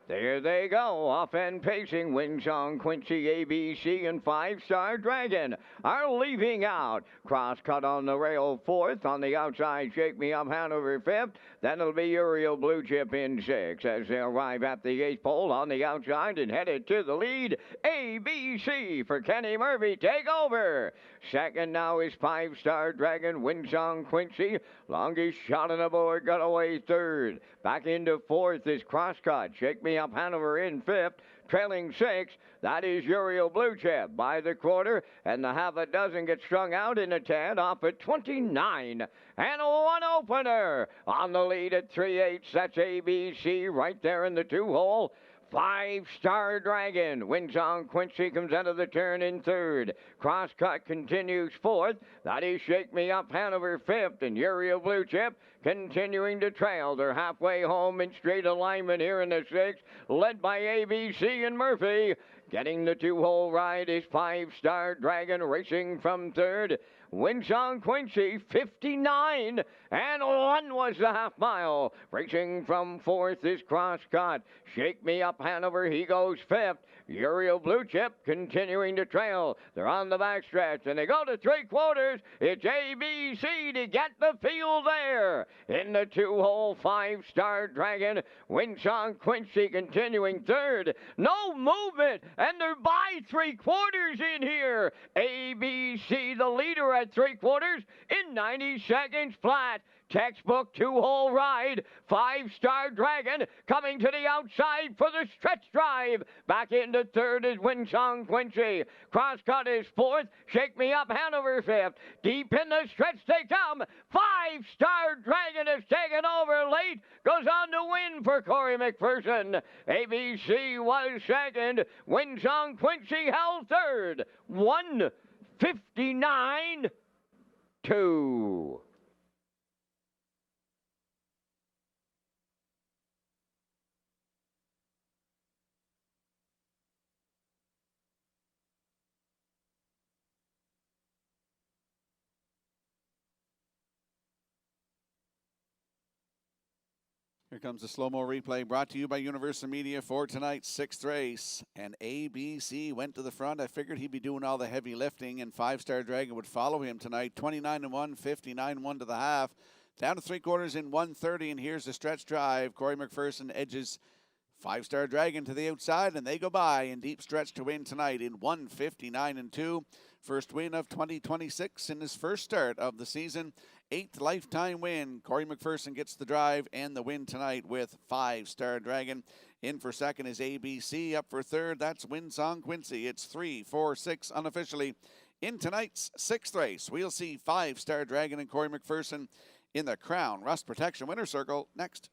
Speaker 1: There they go, off and pacing. Winsong, Quincy, ABC, and Five Star Dragon are leaving out. Cross cut on the rail, fourth. On the outside, Shake Me Up Hanover, fifth. Then it'll be Uriel Blue Chip in sixth as they arrive at the eighth pole on the outside and headed to the lead. ABC for Kenny Murphy, take over. Second now is Five Star Dragon, Winsong, Quincy. Longest shot on the board, got away third. Back into fourth is Crosscut. Shake Me Up Hanover in fifth. Trailing six, that is Uriel Blue Chip by the quarter, and the half a dozen get strung out in a tad off at 29. And one opener on the lead at 3/8. That's ABC right there in the two-hole. Five Star Dragon. Winsong Quincy comes out of the turn in third. Crosscut continues fourth. That is Shake Me Up Hanover fifth. And Uriel Blue Chip continuing to trail. They're halfway home in straight alignment here in the sixth, led by ABC and Murphy. Getting the two-hole ride is Five Star Dragon racing from third. Winsong Quincy, 59, and one was the half mile. Racing from fourth is Crosscut. Shake Me Up Hanover, he goes fifth. Uriel Blue Chip continuing to trail. They're on the backstretch, and they go to three-quarters. It's ABC to get the field there. In the two-hole, Five Star Dragon. Winsong Quincy continuing third. No movement, and they're by three-quarters in here. ABC, the leader at three-quarters in 90 seconds flat. Textbook two-hole ride. Five Star Dragon coming to the outside for the stretch drive. Back into third is Winsong Quincy. Crosscut is fourth. Shake Me Up Hanover fifth. Deep in the stretch they come. Five Star Dragon is taken over late. Goes on to win for Corey McPherson. ABC was second. Winsong Quincy held third. 1:59.2.
Speaker 3: Here comes the slow-mo replay brought to you by Universal Media for tonight's sixth race. And ABC went to the front. I figured he'd be doing all the heavy lifting, and Five Star Dragon would follow him tonight. 29-1, 59-1 to the half. Down to three-quarters in 1:30, and here's the stretch drive. Corey McPherson edges Five Star Dragon to the outside, and they go by in deep stretch to win tonight in 1:59.2. First win of 2026 in his first start of the season. 8th lifetime win. Corey McPherson gets the drive and the win tonight with Five Star Dragon. In for second is ABC. Up for third, that's Winsong Quincy. It's 3, 4, 6 unofficially. In tonight's sixth race, we'll see Five Star Dragon and Corey McPherson in the Crown Rust Protection Winner's Circle next.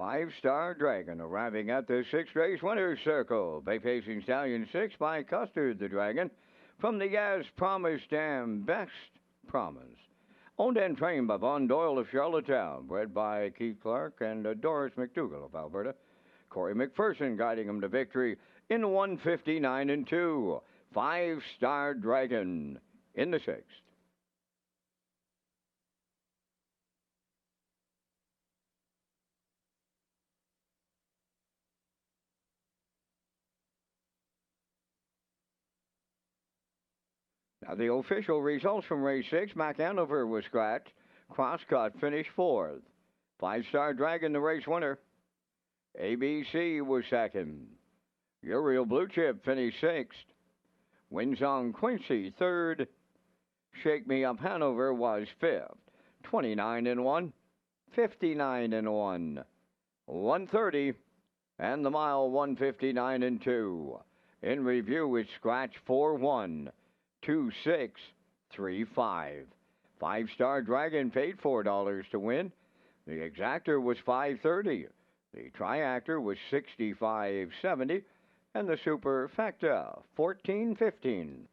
Speaker 1: 5-Star Dragon arriving at the sixth race winner's circle. Bay Pacing Stallion 6 by Custard the Dragon from the As Promised and Best Promise. Owned and trained by Von Doyle of Charlottetown, bred by Keith Clark and Doris McDougall of Alberta. Corey McPherson guiding him to victory in 159 and 2. 5-Star Dragon in the sixth. Now the official results from race 6, Mac Hanover was scratched. Crosscut finished 4th. 5-Star Dragon, the race winner. ABC was 2nd. Your Real Blue Chip finished 6th. Windsong Quincy 3rd. Shake Me Up Hanover was 5th. 29 and 1. 59 and 1. 130. And the mile 159 and 2. In review, it's scratch 4-1. 2635. 5-Star Dragon paid $4 to win. The exactor was $5.30. The triactor was $65.70, and the superfecta $14.15.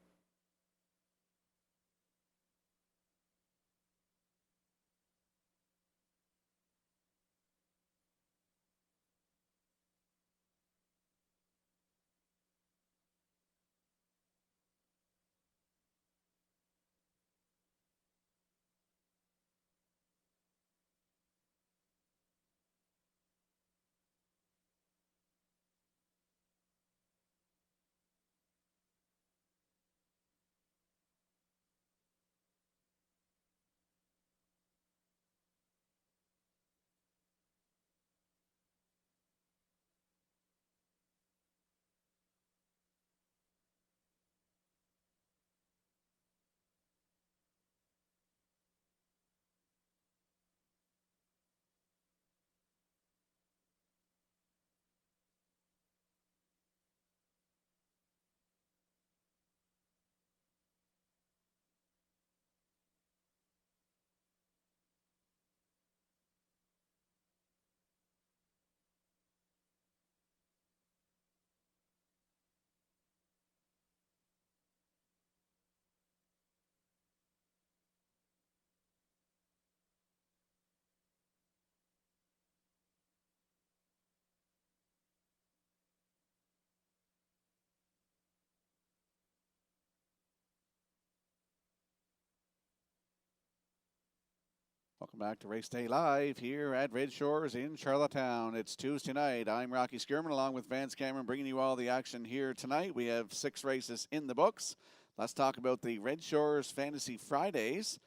Speaker 3: Welcome back to Race Day Live here at Red Shores in Charlottetown. It's Tuesday night. I'm Rocky Skierman along with Vance Cameron bringing you all the action here tonight. We have 6 races in the books. Let's talk about the Red Shores Fantasy Fridays.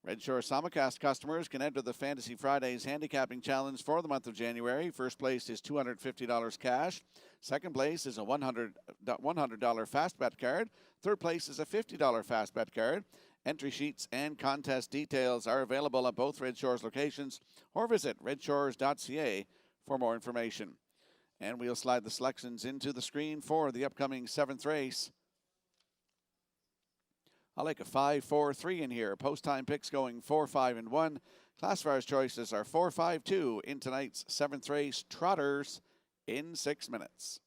Speaker 3: Red Shore Simulcast customers can enter the Fantasy Fridays Handicapping Challenge for the month of January. First place is $250 cash. Second place is a $100 fast bet card. Third place is a $50 fast bet card. Entry sheets and contest details are available at both Red Shores locations or visit Redshores.ca for more information. And we'll slide the selections into the screen for the upcoming 7th race. I'll like a 5-4-3 in here. Post time picks going 4-5 and 1. Classifiers choices are 4-5-2 in tonight's 7th race. Trotters in 6 minutes.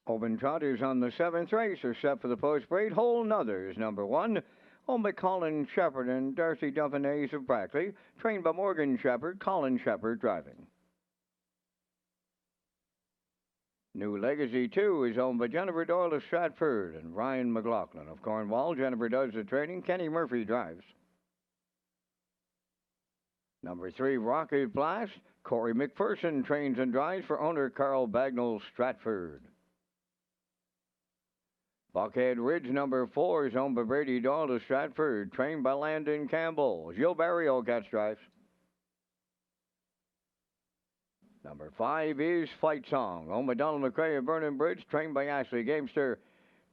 Speaker 1: Open trotters on the 7th race are set for the post-parade. Whole Nothers, number 1. Owned by Colin Shepard and Darcy Duffinays of Brackley. Trained by Morgan Shepard, Colin Shepard driving. New Legacy 2 is owned by Jennifer Doyle of Stratford and Ryan McLaughlin of Cornwall. Jennifer does the training. Kenny Murphy drives. Number 3, Rocket Blast. Corey McPherson trains and drives for owner Carl Bagnall, Stratford. Buckhead Ridge number 4 is owned by Brady Doyle of Stratford, trained by Landon Campbell. Gilles Barrio catch drives. Number 5 is Fight Song, owned by Donald McRae of Vernon Bridge, trained by Ashley Gamester,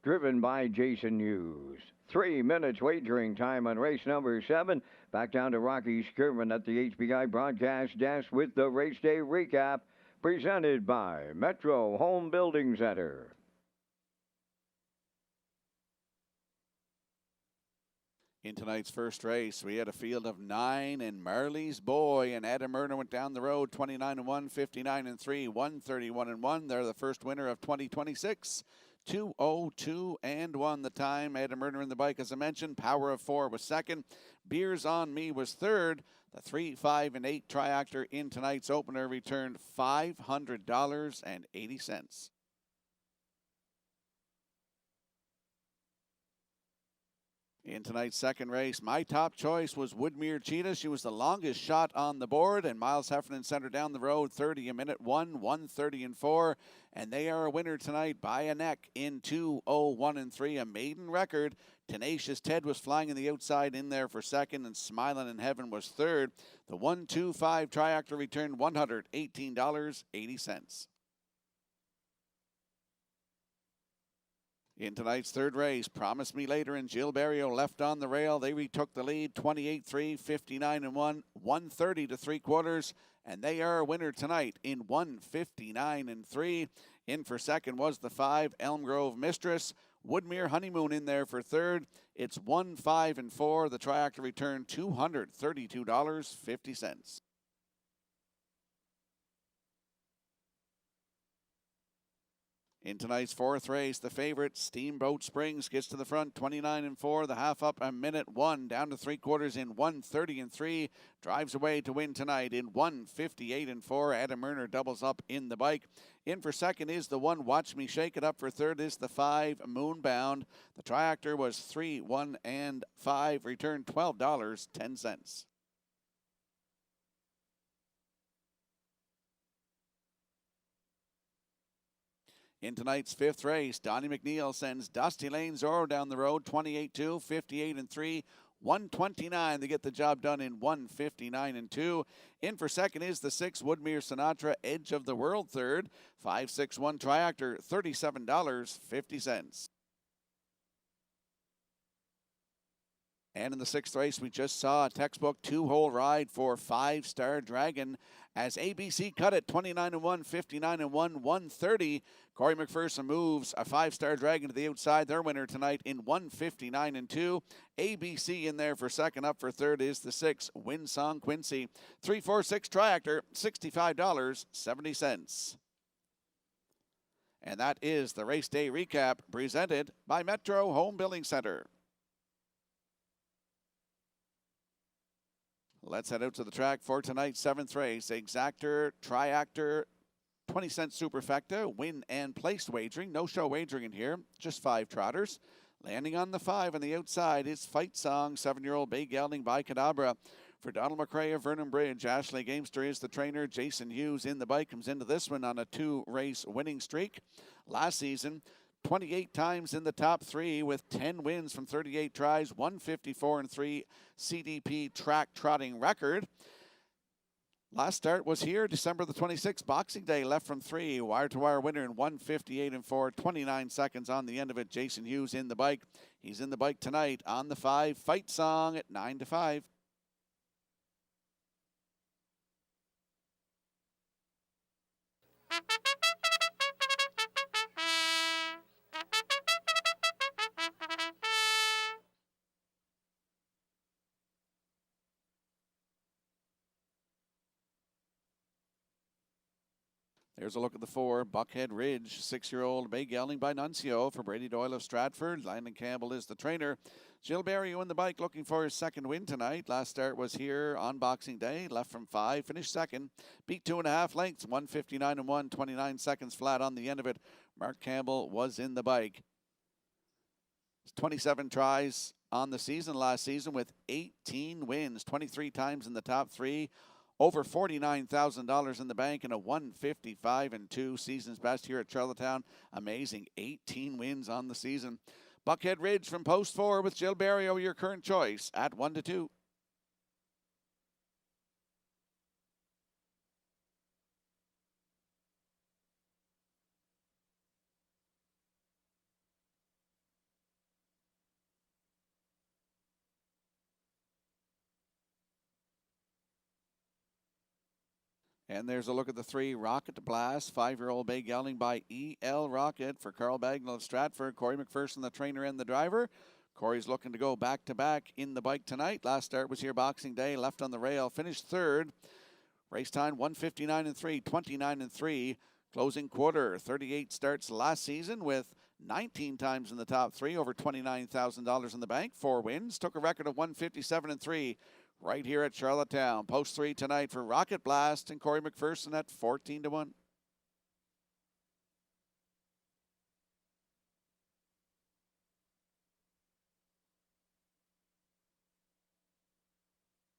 Speaker 1: driven by Jason Hughes. 3 minutes wagering time on race number 7. Back down to Rocky Skirman at the HBI broadcast desk with the race day recap, presented by Metro Home Building Center.
Speaker 3: In tonight's first race, we had a field of 9, and Marley's Boy and Adam Murner went down the road, 29-1, 59-3, 131-1. They're the first winner of 2026. 2:02-1 the time. Adam Murner in the bike, as I mentioned. Power of 4 was second. Beers on Me was third. The 3, 5, and 8 triactor in tonight's opener returned $500.80. In tonight's second race, my top choice was Woodmere Cheetah. She was the longest shot on the board, and Miles Heffernan sent her down the road 30 a minute, 1:30-4, and they are a winner tonight by a neck in 2:01-3, a maiden record. Tenacious Ted was flying in the outside in there for second, and Smilin' in Heaven was third. The 1-2-5 triactor returned $118.80. In tonight's third race, Promise Me Later and Gilles Barrio left on the rail. They retook the lead, 28-3, 59-1, 130-3/4, and they are a winner tonight in 159-3. In for second was the 5, Elm Grove Mistress. Woodmere Honeymoon in there for third. It's 1-5-4. The triactor returned $232.50. In tonight's fourth race, the favorite, Steamboat Springs, gets to the front, 29-4. The half up a minute 1, down to 3/4 in 1:30-3. Drives away to win tonight in 1:58-4. Adam Murner doubles up in the bike. In for second is the 1, Watch Me Shake It. Up for third is the 5, Moonbound. The triactor was 3, 1, and 5, returned $12.10. In tonight's fifth race, Donnie McNeil sends Dusty Lane Zorro down the road, 28-2, 58-3, 129. They get the job done in 159-2. In for second is the 6, Woodmere Sinatra, Edge of the World third, 561 triactor, $37.50. And in the sixth race, we just saw a textbook 2-hole ride for 5-Star Dragon as ABC cut it 29-1, 59-1, 130. Corey McPherson moves a 5-Star Dragon to the outside. Their winner tonight in 159-2. ABC in there for second. Up for third is the 6, Winsong Quincy. 346 triactor, $65.70. And that is the race day recap presented by Metro Home Building Center. Let's head out to the track for tonight's seventh race. Exactor, triactor, 20-cent superfecta, win and place wagering. No show wagering in here, just 5 trotters. Landing on the 5 on the outside is Fight Song, 7-year-old bay gelding by Cadabra. For Donald McRae of Vernon Bridge, Ashley Gamester is the trainer. Jason Hughes in the bike comes into this one on a 2-race winning streak. Last season, 28 times in the top 3 with 10 wins from 38 tries, 154-3 CDP track trotting record. Last start was here, December the 26th, Boxing Day, left from 3. Wire-to-wire winner in 158-4, 29 seconds on the end of it. Jason Hughes in the bike. He's in the bike tonight on the 5. Fight Song at 9-5. There's a look at the 4, Buckhead Ridge, 6-year-old bay gelding by Nuncio for Brady Doyle of Stratford. Landon Campbell is the trainer. Jill Berrio in the bike looking for his second win tonight. Last start was here on Boxing Day. Left from 5, finished second. Beat 2.5 lengths, 1:59 and 1, 29 seconds flat on the end of it. Mark Campbell was in the bike. 27 tries on the season last season with 18 wins, 23 times in the top 3. Over $49,000 in the bank and a 155 and 2 season's best here at Charlottetown. Amazing 18 wins on the season. Buckhead Ridge from post 4 with Jill Berrio, your current choice at 1-2. And there's a look at the 3, Rocket Blast, 5-year-old bay gelding by E.L. Rocket for Carl Bagnall of Stratford. Corey McPherson, the trainer and the driver. Corey's looking to go back-to-back in the bike tonight. Last start was here Boxing Day, left on the rail, finished 3rd. Race time 1:59 and 3, 29 and 3. Closing quarter, 38 starts last season with 19 times in the top 3, over $29,000 in the bank, 4 wins. Took a record of 157 and 3. Right here at Charlottetown. Post 3 tonight for Rocket Blast and Corey McPherson at 14-1.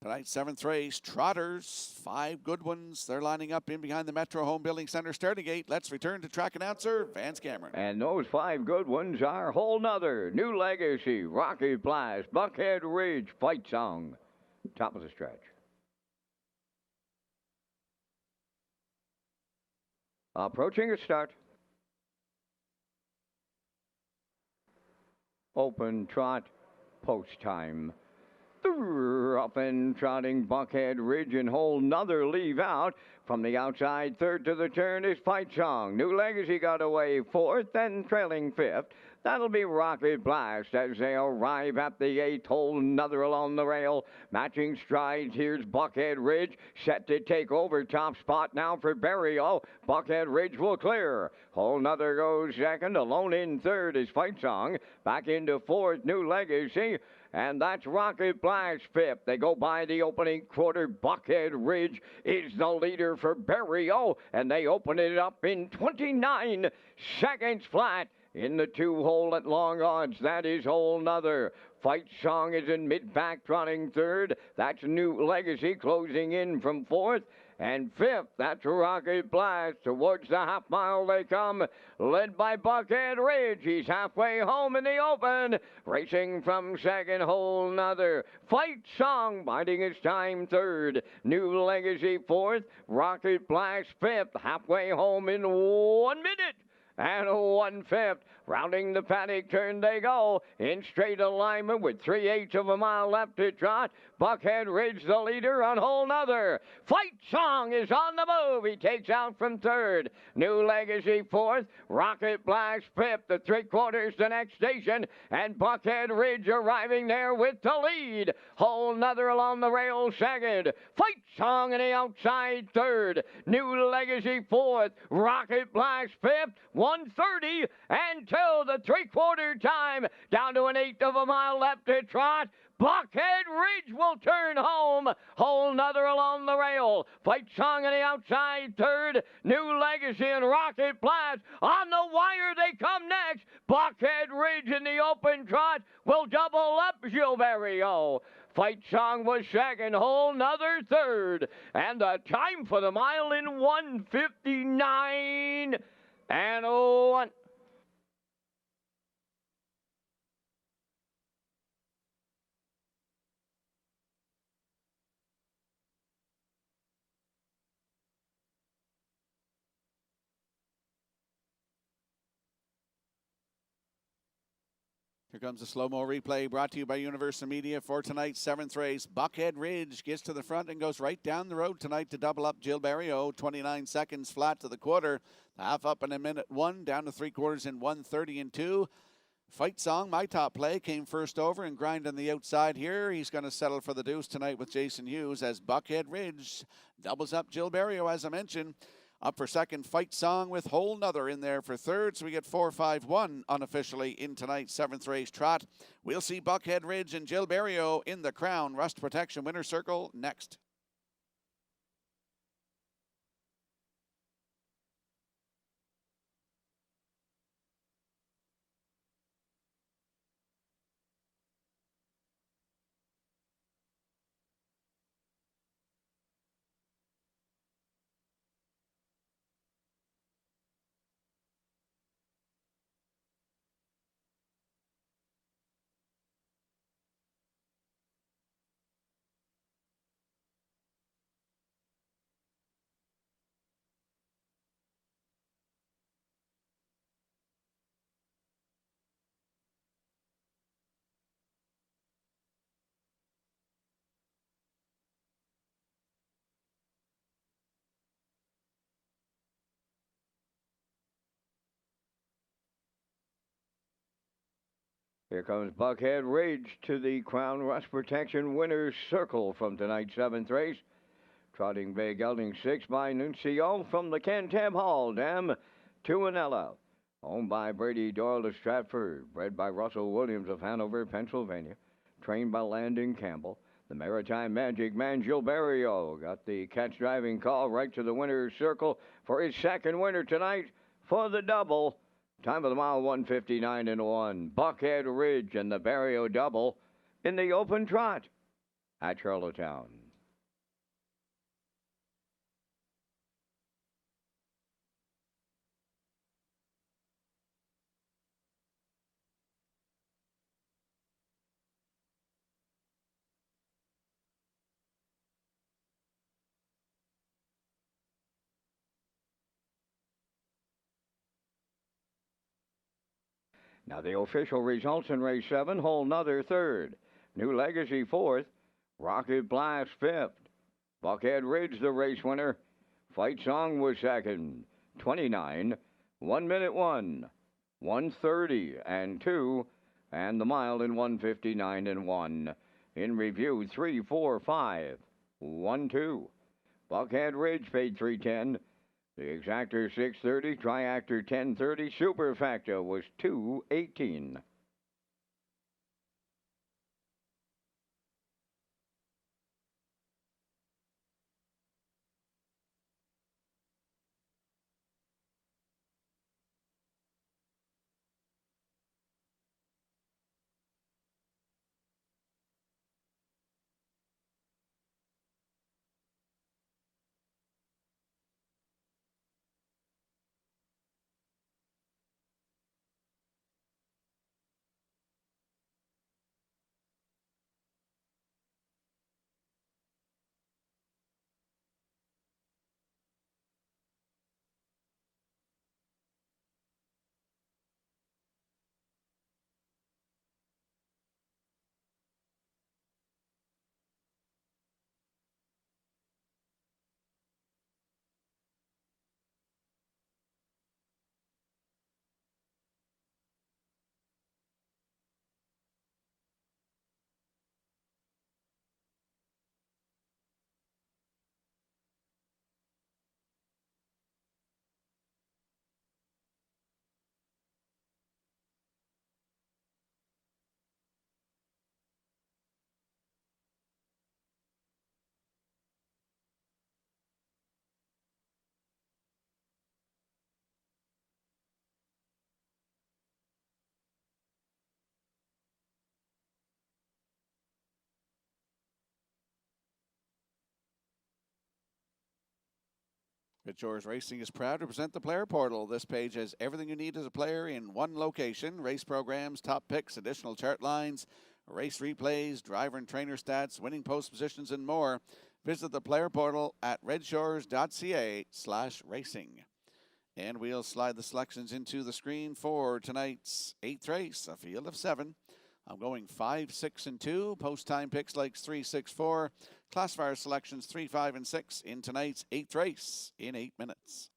Speaker 3: Tonight's 7th race, Trotters, 5 good ones. They're lining up in behind the Metro Home Building Center starting gate. Let's return to track announcer Vance Cameron.
Speaker 1: And those 5 good ones are Whole Nother, New Legacy, Rocket Blast, Buckhead Ridge, Fight Song. Top of the stretch. Approaching a start. Open trot, post time. Up and trotting Buckhead Ridge and Whole Nother leave out. From the outside, 3rd to the turn is Fight Song. New Legacy got away 4th and trailing 5th. That'll be Rocket Blast as they arrive at the 8th. Whole Nother along the rail. Matching strides. Here's Buckhead Ridge set to take over. Top spot now for Berrio. Buckhead Ridge will clear. Whole Nother goes 2nd. Alone in 3rd is Fight Song. Back into 4th, New Legacy. And that's Rocket Blast 5th. They go by the opening quarter. Buckhead Ridge is the leader for Berrio. And they open it up in 29 seconds flat. In the 2-hole at long odds, that is Whole Nother. Fight Song is in mid-pack, trotting 3rd. That's New Legacy closing in from 4th. And 5th, that's Rocket Blast. Towards the half mile they come, led by Buckhead Ridge. He's halfway home in the open. Racing from 2nd, Whole Nother. Fight Song biding his time 3rd. New Legacy 4th. Rocket Blast 5th. Halfway home in 1 minute. And 1/5. Rounding the paddock turn they go in straight alignment with 3/8 of a mile left to trot. Buckhead Ridge the leader on Whole Nother. Fight Song is on the move. He takes out from 3rd. New Legacy 4th. Rocket Blast 5th. The 3/4 the next station. And Buckhead Ridge arriving there with the lead. Whole Nother along the rail 2nd. Fight Song on the outside 3rd. New Legacy 4th. Rocket Blast 5th. 1:30 until the 3/4 time. Down to 1/8 of a mile left to trot. Buckhead Ridge will turn home. Whole Nother along the rail. Fight Song on the outside 3rd. New Legacy and Rocket Blast on the wire. They come next. Buckhead Ridge in the open trot will double up Jill Berrio. Fight Song was 2nd. Whole Nother 3rd. And the time for the mile in 1:59 and 1.
Speaker 3: Here comes a slow-mo replay brought to you by Universal Media for tonight's 7th race. Buckhead Ridge gets to the front and goes right down the road tonight to double up Jill Berrio. 29 seconds flat to the quarter. Half up in a minute 1, down to 3/4 in 1:30 and 2. Fight Song, my top play, came first over and grind on the outside here. He's going to settle for the deuce tonight with Jason Hughes as Buckhead Ridge doubles up Jill Berrio, as I mentioned. Up for second, Fight Song with Whole Nother in there for third. So we get 4-5-1 unofficially in tonight's 7th race trot. We'll see Buckhead Ridge and Jill Berrio in the Crown Rust Protection Winner's Circle next.
Speaker 1: Here comes Buckhead Ridge to the Crown Rust Protection Winner's Circle from tonight's 7th race. Trotting bay gelding 6 by Nuncio from the Cantab Hall Dam to Anella. Owned by Brady Doyle of Stratford. Bred by Russell Williams of Hanover, Pennsylvania. Trained by Landon Campbell. The Maritime Magic Man Gilberto got the catch driving call right to the winner's circle for his second winner tonight for the double. Time of the mile 1:59 and 1. Buckhead Ridge and the Berrio double in the open trot at Charlottetown. Now the official results in race 7, Whole Nother third, New Legacy fourth, Rocket Blast fifth, Buckhead Ridge the race winner, Fight Song was second, 29, 1 minute 1, 1:30 and 2, and the mile in 1:59 and 1. In review 3, 4, 5, 1, 2. Buckhead Ridge paid 310. The exactor 630, triactor 1030, superfactor was 218.
Speaker 3: Redshores Racing is proud to present the Player Portal. This page has everything you need as a player in one location. Race programs, top picks, additional chart lines, race replays, driver and trainer stats, winning post positions, and more. Visit the Player Portal at Redshores.ca/racing. And we'll slide the selections into the screen for tonight's 8th race, a field of 7. I'm going 5, 6, and 2. Post time picks like 3, 6, 4. Classifier selections 3, 5, and 6 in tonight's 8th race in 8 minutes.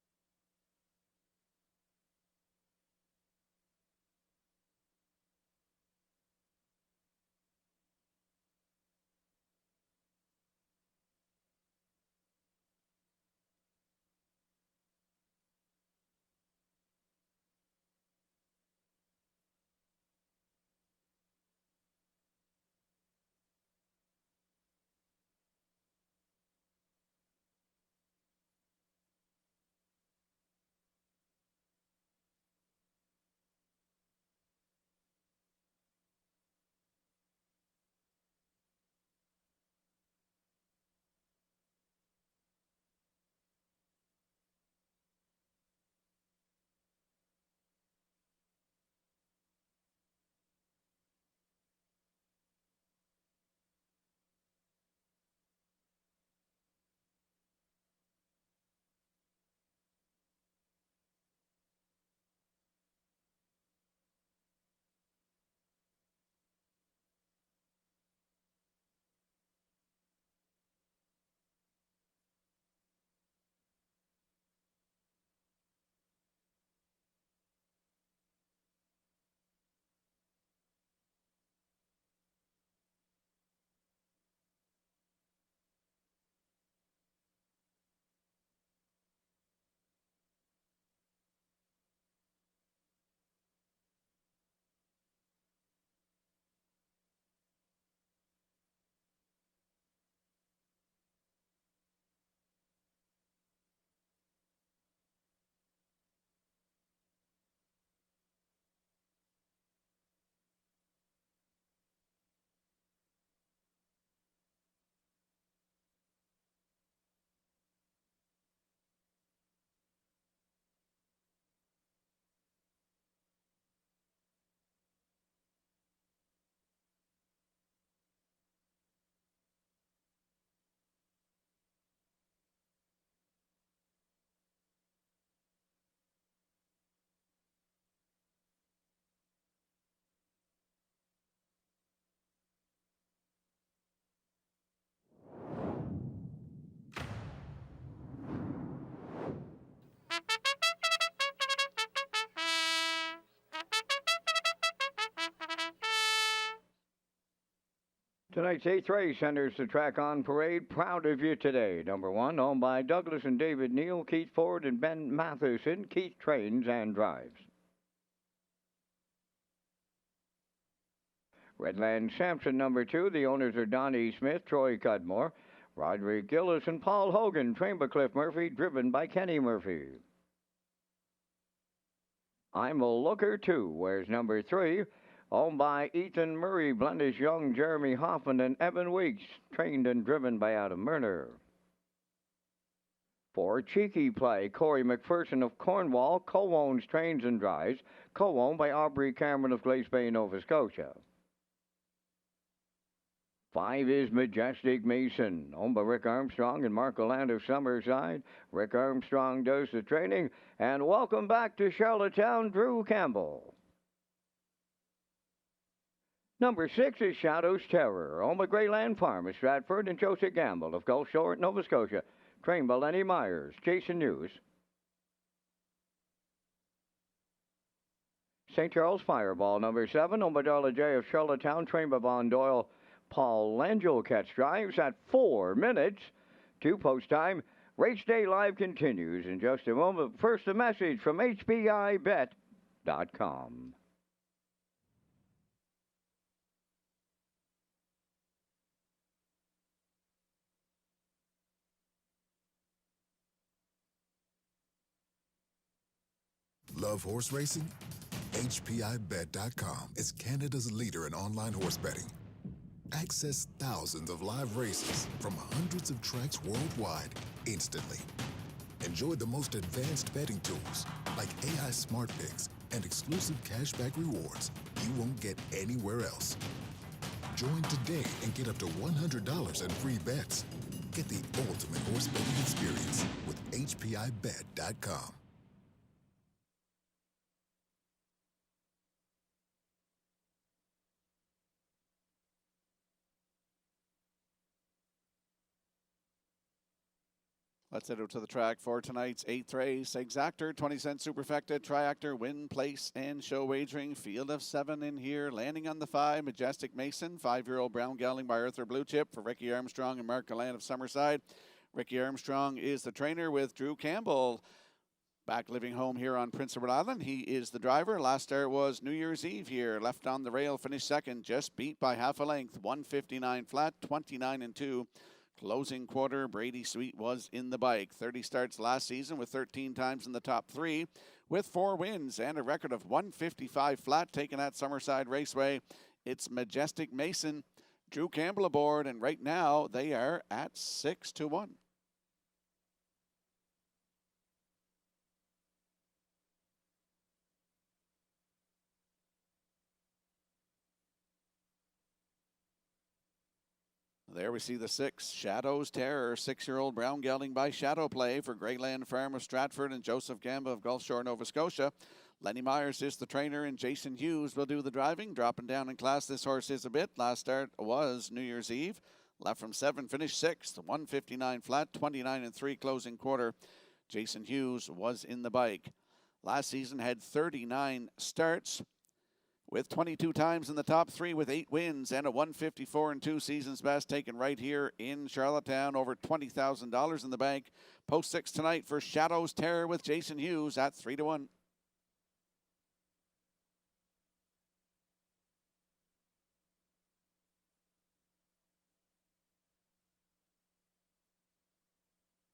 Speaker 1: Tonight's 8th race enters the track on parade. Proud of you today. Number 1, owned by Douglas and David Neal, Keith Ford and Ben Matheson. Keith trains and drives. Redland Sampson, number 2. The owners are Donnie Smith, Troy Cudmore, Roderick Gillis, and Paul Hogan. Trained by Cliff Murphy, driven by Kenny Murphy. I'm a Looker 2, wears number 3. Owned by Ethan Murray, Blendish Young, Jeremy Hoffman, and Evan Weeks. Trained and driven by Adam Murner. For Cheeky Play, Corey McPherson of Cornwall, co-owns, trains, and drives. Co-owned by Aubrey Cameron of Glace Bay, Nova Scotia. 5 is Majestic Mason, owned by Rick Armstrong and Mark Land of Summerside. Rick Armstrong does the training. And welcome back to Charlottetown, Drew Campbell. Number 6 is Shadow's Terror, owned by Greyland Farm of Stratford and Joseph Gamble of Gulf Shore, Nova Scotia. Trained by Lenny Myers, Jason News. St. Charles Fireball, number 7, owned by Darla J. of Charlottetown. Trained by Von Doyle. Paul Langell catch drives at 4 minutes to post time. Race Day Live continues in just a moment. First, a message from HBIBet.com.
Speaker 4: Love horse racing? HPIBet.com is Canada's leader in online horse betting. Access thousands of live races from hundreds of tracks worldwide instantly. Enjoy the most advanced betting tools like AI Smart Picks and exclusive cashback rewards you won't get anywhere else. Join today and get up to $100 in free bets. Get the ultimate horse betting experience with HPIBet.com.
Speaker 3: Let's head out to the track for tonight's 8th race. Exactor, 20-cent superfecta, triactor, win, place, and show wagering. Field of 7 in here. Landing on the 5, Majestic Mason, 5-year-old brown gelding by Arthur Blue Chip for Ricky Armstrong and Mark Galan of Summerside. Ricky Armstrong is the trainer with Drew Campbell back living home here on Prince Edward Island. He is the driver. Last start was New Year's Eve here. Left on the rail, finished second, just beat by half a length. 159 flat, 29-2. Closing quarter, Brady Sweet was in the bike. 30 starts last season with 13 times in the top 3 with 4 wins and a record of 155 flat taken at Summerside Raceway. It's Majestic Mason, Drew Campbell aboard, and right now they are at 6-1. There we see the 6, Shadow's Terror, 6-year-old brown gelding by Shadow Play for Greyland Farm of Stratford and Joseph Gamba of Gulf Shore, Nova Scotia. Lenny Myers is the trainer and Jason Hughes will do the driving. Dropping down in class, this horse is a bit. Last start was New Year's Eve. Left from 7, finished 6th, 159 flat, 29-3 closing quarter. Jason Hughes was in the bike. Last season had 39 starts, with 22 times in the top 3 with 8 wins and a 154-2 season's best taken right here in Charlottetown. Over $20,000 in the bank. Post 6 tonight for Shadow's Terror with Jason Hughes at 3-1.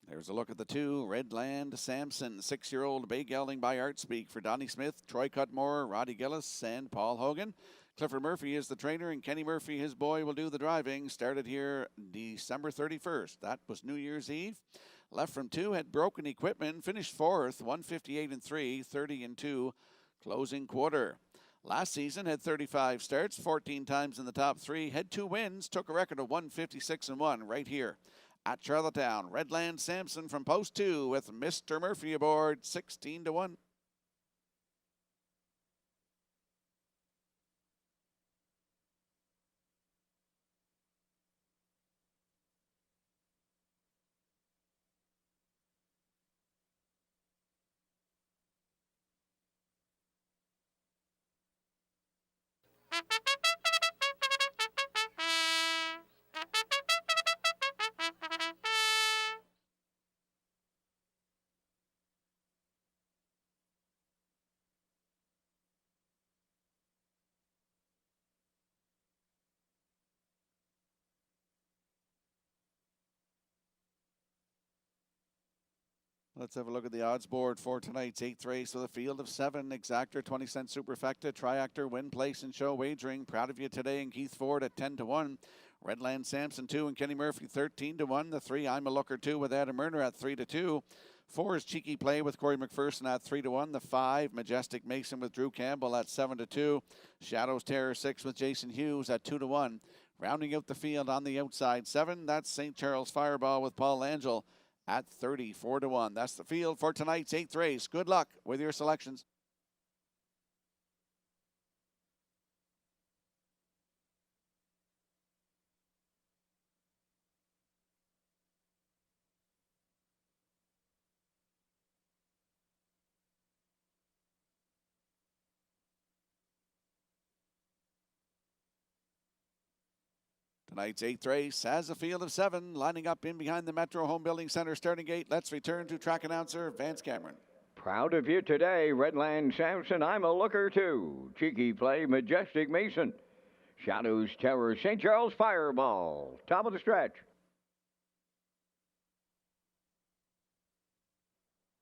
Speaker 3: There's a look at the 2, Redland Sampson, 6-year-old bay gelding by Artspeak for Donnie Smith, Troy Cudmore, Roddy Gillis, and Paul Hogan. Clifford Murphy is the trainer, and Kenny Murphy, his boy, will do the driving. Started here December 31st. That was New Year's Eve. Left from 2, had broken equipment, finished 4th, 158-3, 30-2, closing quarter. Last season had 35 starts, 14 times in the top 3, had 2 wins, took a record of 156-1 right here at Charlottetown. Redland Sampson from post 2 with Mr. Murphy aboard, 16-1. Let's have a look at the odds board for tonight's 8th race with a field of 7. Exactor, 20-cent Superfecta, Triactor, Win Place and Show Wagering. Proud of You Today and Keith Ford at 10-1. Redland Sampson 2 and Kenny Murphy 13-1. The 3, I'm a Looker 2 with Adam Murner at 3-2. 4 is Cheeky Play with Corey McPherson at 3-1. The 5, Majestic Mason with Drew Campbell at 7-2. Shadows Terror 6 with Jason Hughes at 2-1. Rounding out the field on the outside 7, that's St. Charles Fireball with Paul Angel at 34-1. That's the field for tonight's 8th race. Good luck with your selections. Tonight's 8th race has a field of 7 lining up in behind the Metro Home Building Center starting gate. Let's return to track announcer Vance Cameron.
Speaker 1: Proud of You Today, Redland Sampson, I'm a Looker 2. Cheeky Play, Majestic Mason. Shadows Terror, St. Charles Fireball. Top of the stretch.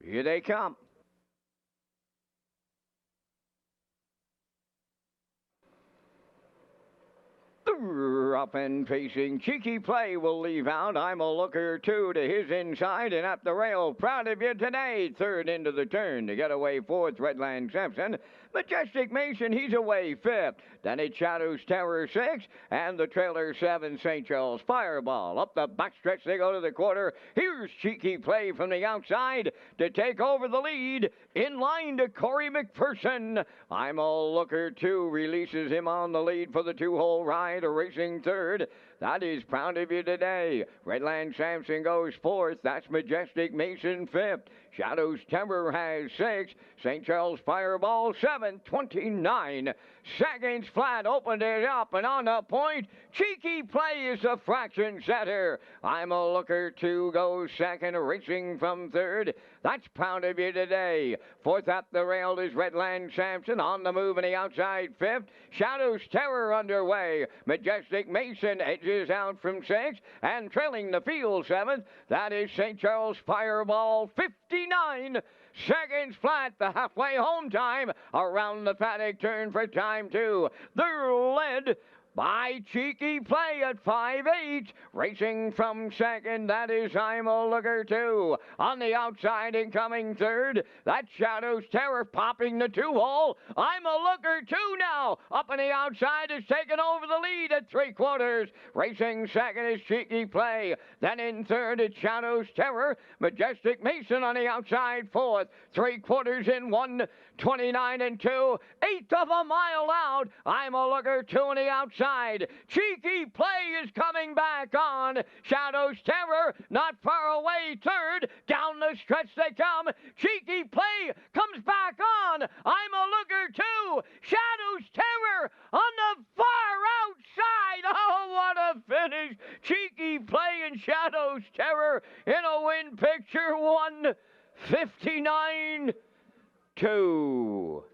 Speaker 1: Here they come. Up and facing Cheeky Play will leave out. I'm a Looker 2 to his inside and up the rail. Proud of You Today. Third into the turn to get away fourth. Redland Sampson. Majestic Mason, he's away fifth. Then it's Shadows Terror 6 and the trailer 7, St. Charles Fireball. Up the backstretch they go to the quarter. Here's Cheeky Play from the outside to take over the lead. In line to Corey McPherson. I'm a Looker 2 releases him on the lead for the 2-hole ride. A racing third. That is Proud of You Today. Redland Sampson goes fourth. That's Majestic Mason fifth. Shadows Terror has 6. St. Charles Fireball 7. 29 seconds flat. Opened it up and on the point. Cheeky Play is the fraction setter. I'm a Looker 2 goes second. Racing from third. That's Proud of You Today. Fourth up the rail is Redland Sampson on the move in the outside fifth. Shadows Terror underway. Majestic Mason edges out from 6 and trailing the field 7th. That is St. Charles Fireball 59 seconds flat. The halfway home time around the paddock turn for time 2. They're led by Cheeky Play at 5-8. Racing from second, that is I'm a Looker 2. On the outside and coming third, that's Shadows Terror popping the 2-hole. I'm a Looker 2 now. Up on the outside is taken over the lead at 3/4. Racing second is Cheeky Play. Then in third, it's Shadows Terror. Majestic Mason on the outside fourth. 3/4 in 1:29 and 2. Eighth of a mile out. I'm a Looker 2 on the outside. Cheeky Play is coming back on. Shadows Terror not far away third. Down the stretch they come. Cheeky Play comes back on. I'm a Looker 2. Shadows Terror on the far outside. Oh, what a finish. Cheeky Play and Shadows Terror in a win picture. 1:59.2.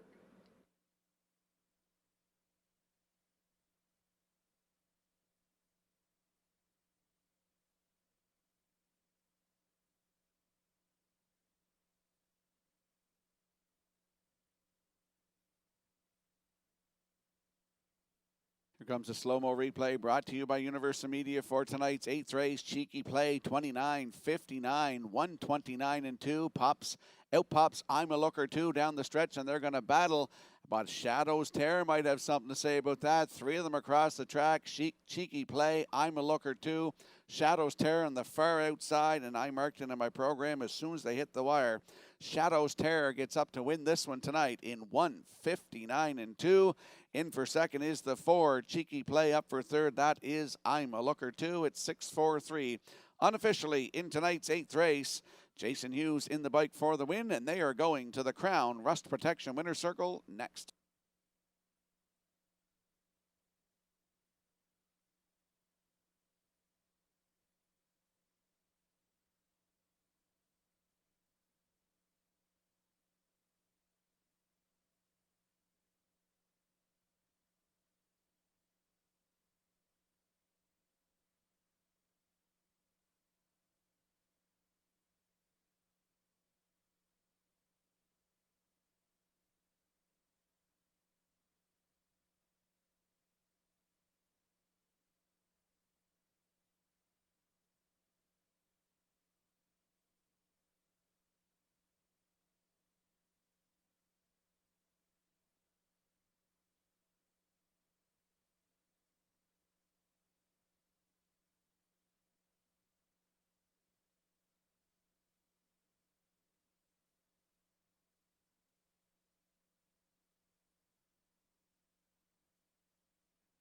Speaker 3: Here comes a slow-mo replay brought to you by Universal Media for tonight's 8th race. Cheeky Play, 29-59, 129 and 2. Out pops I'm a Looker 2 down the stretch, and they're going to battle. But Shadows Terror might have something to say about that. 3 of them across the track. Cheeky Play, I'm a Looker 2. Shadows Terror on the far outside, and I marked it in my program as soon as they hit the wire. Shadows Terror gets up to win this one tonight in 1:59 and 2. In for second is the 4. Cheeky Play up for third. That is I'm a Looker 2 at 6:43. Unofficially in tonight's 8th race, Jason Hughes in the bike for the win, and they are going to the Crown Rust Protection Winner's Circle next.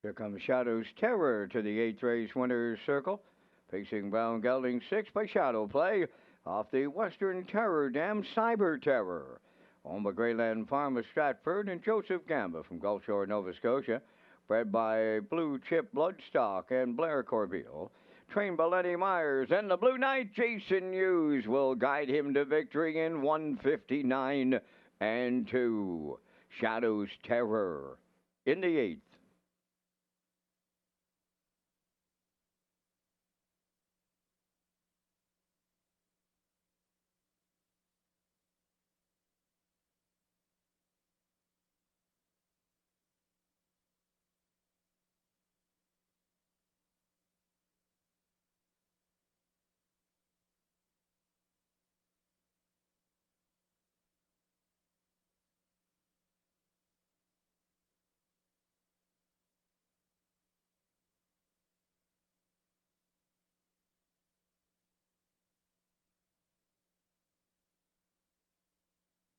Speaker 1: Here comes Shadow's Terror to the 8th race winner's circle. Facing Brown Gelding 6 by Shadow Play off the Western Terror Dam Cyber Terror. Owned by Greyland Farm of Stratford and Joseph Gamba from Gulf Shore, Nova Scotia. Bred by Blue Chip Bloodstock and Blair Corbeil. Trained by Lenny Myers, and the Blue Knight Jason Hughes will guide him to victory in 159 and 2. Shadow's Terror in the 8th.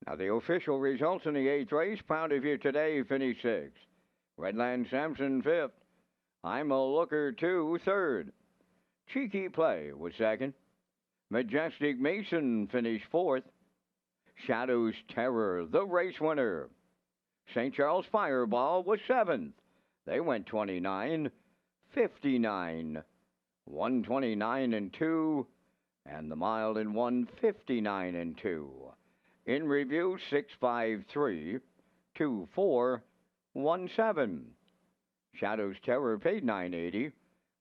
Speaker 1: Now the official results in the 8th race. Proud of you today, finished 6th. Redland Sampson 5th. I'm a Looker 2 3rd. Cheeky Play was 2nd. Majestic Mason finished 4th. Shadow's Terror, the race winner. St. Charles Fireball was 7th. They went 29, 59, 129 and 2, and the mile in 159 and 2. In review, 653, 2417. Shadow's Terror paid $9.80.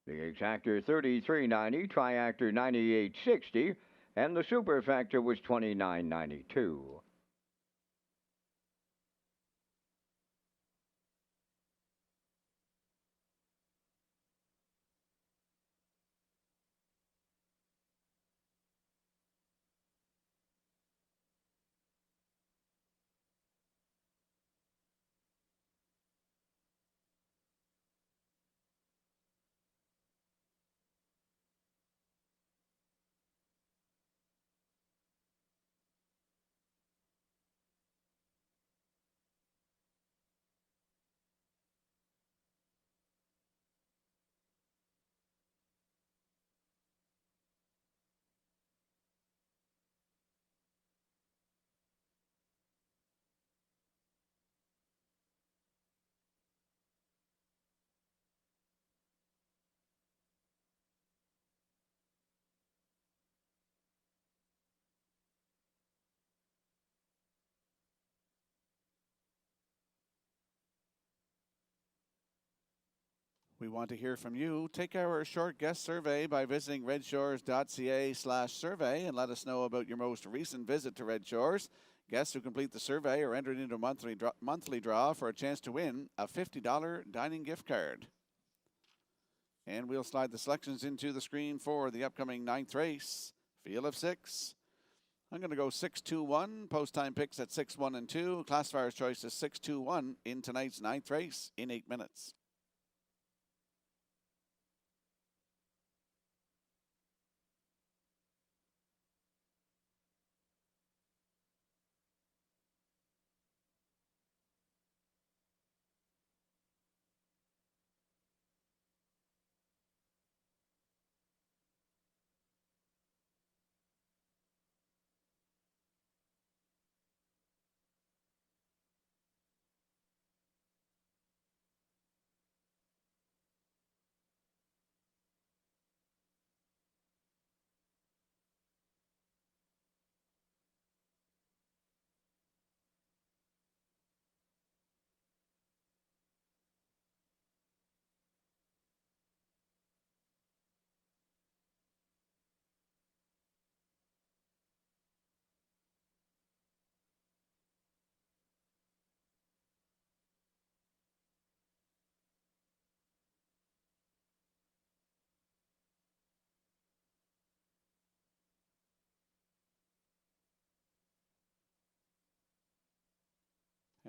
Speaker 1: The Exactor $33.90, Triactor $98.60, and the Superfactor was $29.92.
Speaker 3: We want to hear from you. Take our short guest survey by visiting Redshores.ca/survey and let us know about your most recent visit to Red Shores. Guests who complete the survey are entered into a monthly draw for a chance to win a $50 dining gift card. And we'll slide the selections into the screen for the upcoming 9th race. Field of 6. I'm going to go 6-2-1. Post time picks at 6-1 and 2. Classifier's choice is 6-2-1 in tonight's 9th race in 8 minutes.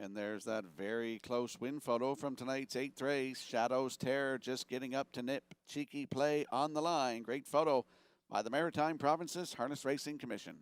Speaker 3: And there's that very close win photo from tonight's 8th race. Shadow's Terror just getting up to nip. Cheeky Play on the line. Great photo by the Maritime Provinces Harness Racing Commission.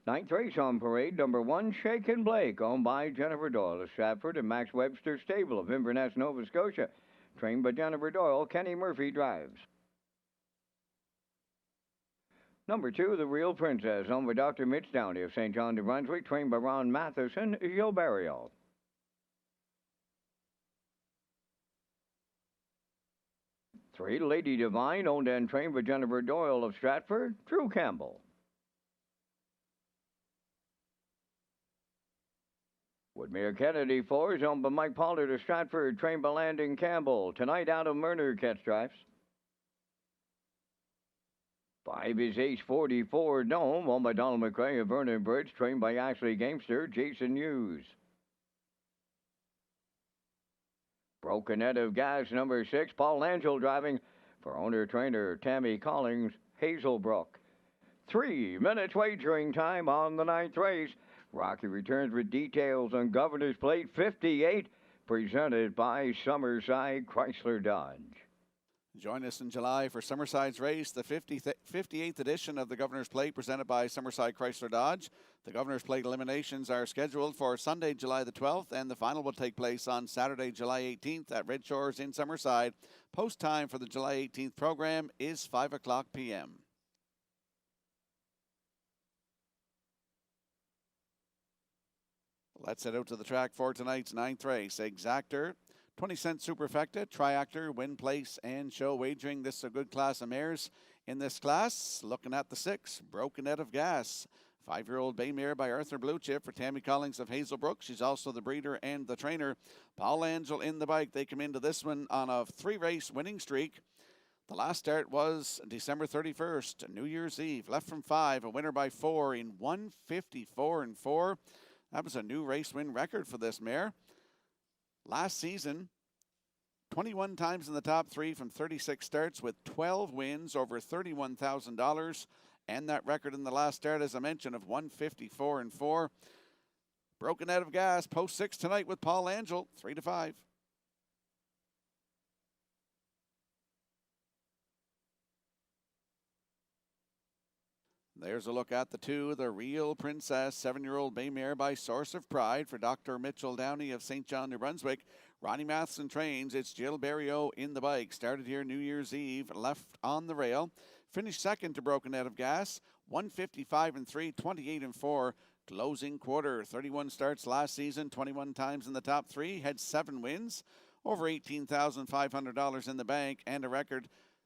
Speaker 1: Ninth race on parade, number 1, Shake and Blake, owned by Jennifer Doyle of Stratford and Max Webster Stable of Inverness, Nova Scotia. Trained by Jennifer Doyle, Kenny Murphy drives. Number 2, The Real Princess, owned by Dr. Mitch Downey of St. John, New Brunswick, trained by Ron Matheson, Gilberto. 3, Lady Divine, owned and trained by Jennifer Doyle of Stratford, Drew Campbell. Woodmere Kennedy 4 is owned by Mike Pollard of Stratford, trained by Landon Campbell. Tonight, Adam Murner catch drives. 5 is Ace 44 Dome, owned by Donald McRae of Vernon Bridge, trained by Ashley Gamester, Jason Hughes. Broken Head of Gas, number 6, Paul Angel driving for owner-trainer Tammy Collins, Hazelbrook. 3 minutes wagering time on the 9th race. Rocky returns with details on Governor's Plate 58, presented by Summerside Chrysler Dodge.
Speaker 3: Join us in July for Summerside's race, the 58th edition of the Governor's Plate, presented by Summerside Chrysler Dodge. The Governor's Plate eliminations are scheduled for Sunday, July the 12th, and the final will take place on Saturday, July 18th at Red Shores in Summerside. Post time for the July 18th program is 5 o'clock p.m. Let's head out to the track for tonight's 9th race. Exactor, 20-cent Superfecta, Triactor, Win Place, and Show Wagering. This is a good class of mares in this class. Looking at the 6, Broken Head of Gas. 5-year-old bay mare by Arthur Bluechip for Tammy Collins of Hazelbrook. She's also the breeder and the trainer. Paul Angel in the bike. They come into this one on a 3-race winning streak. The last start was December 31st, New Year's Eve. Left from 5, a winner by 4 in 154-4. That was a new race win record for this mare. Last season, 21 times in the top 3 from 36 starts with 12 wins over $31,000. And that record in the last start, as I mentioned, of 154-4. Broken Out of Gas, post 6 tonight with Paul Angel, 3-5. There's a look at the 2, The Real Princess, 7-year-old bay mare by Source of Pride for Dr. Mitchell Downey of St. John, New Brunswick. Ronnie Matheson trains. It's Gilberto in the bike. Started here New Year's Eve, left on the rail. Finished second to Broken Out of Gas, 155-3, 28-4. Closing quarter, 31 starts last season, 21 times in the top 3, had 7 wins, over $18,500 in the bank, and a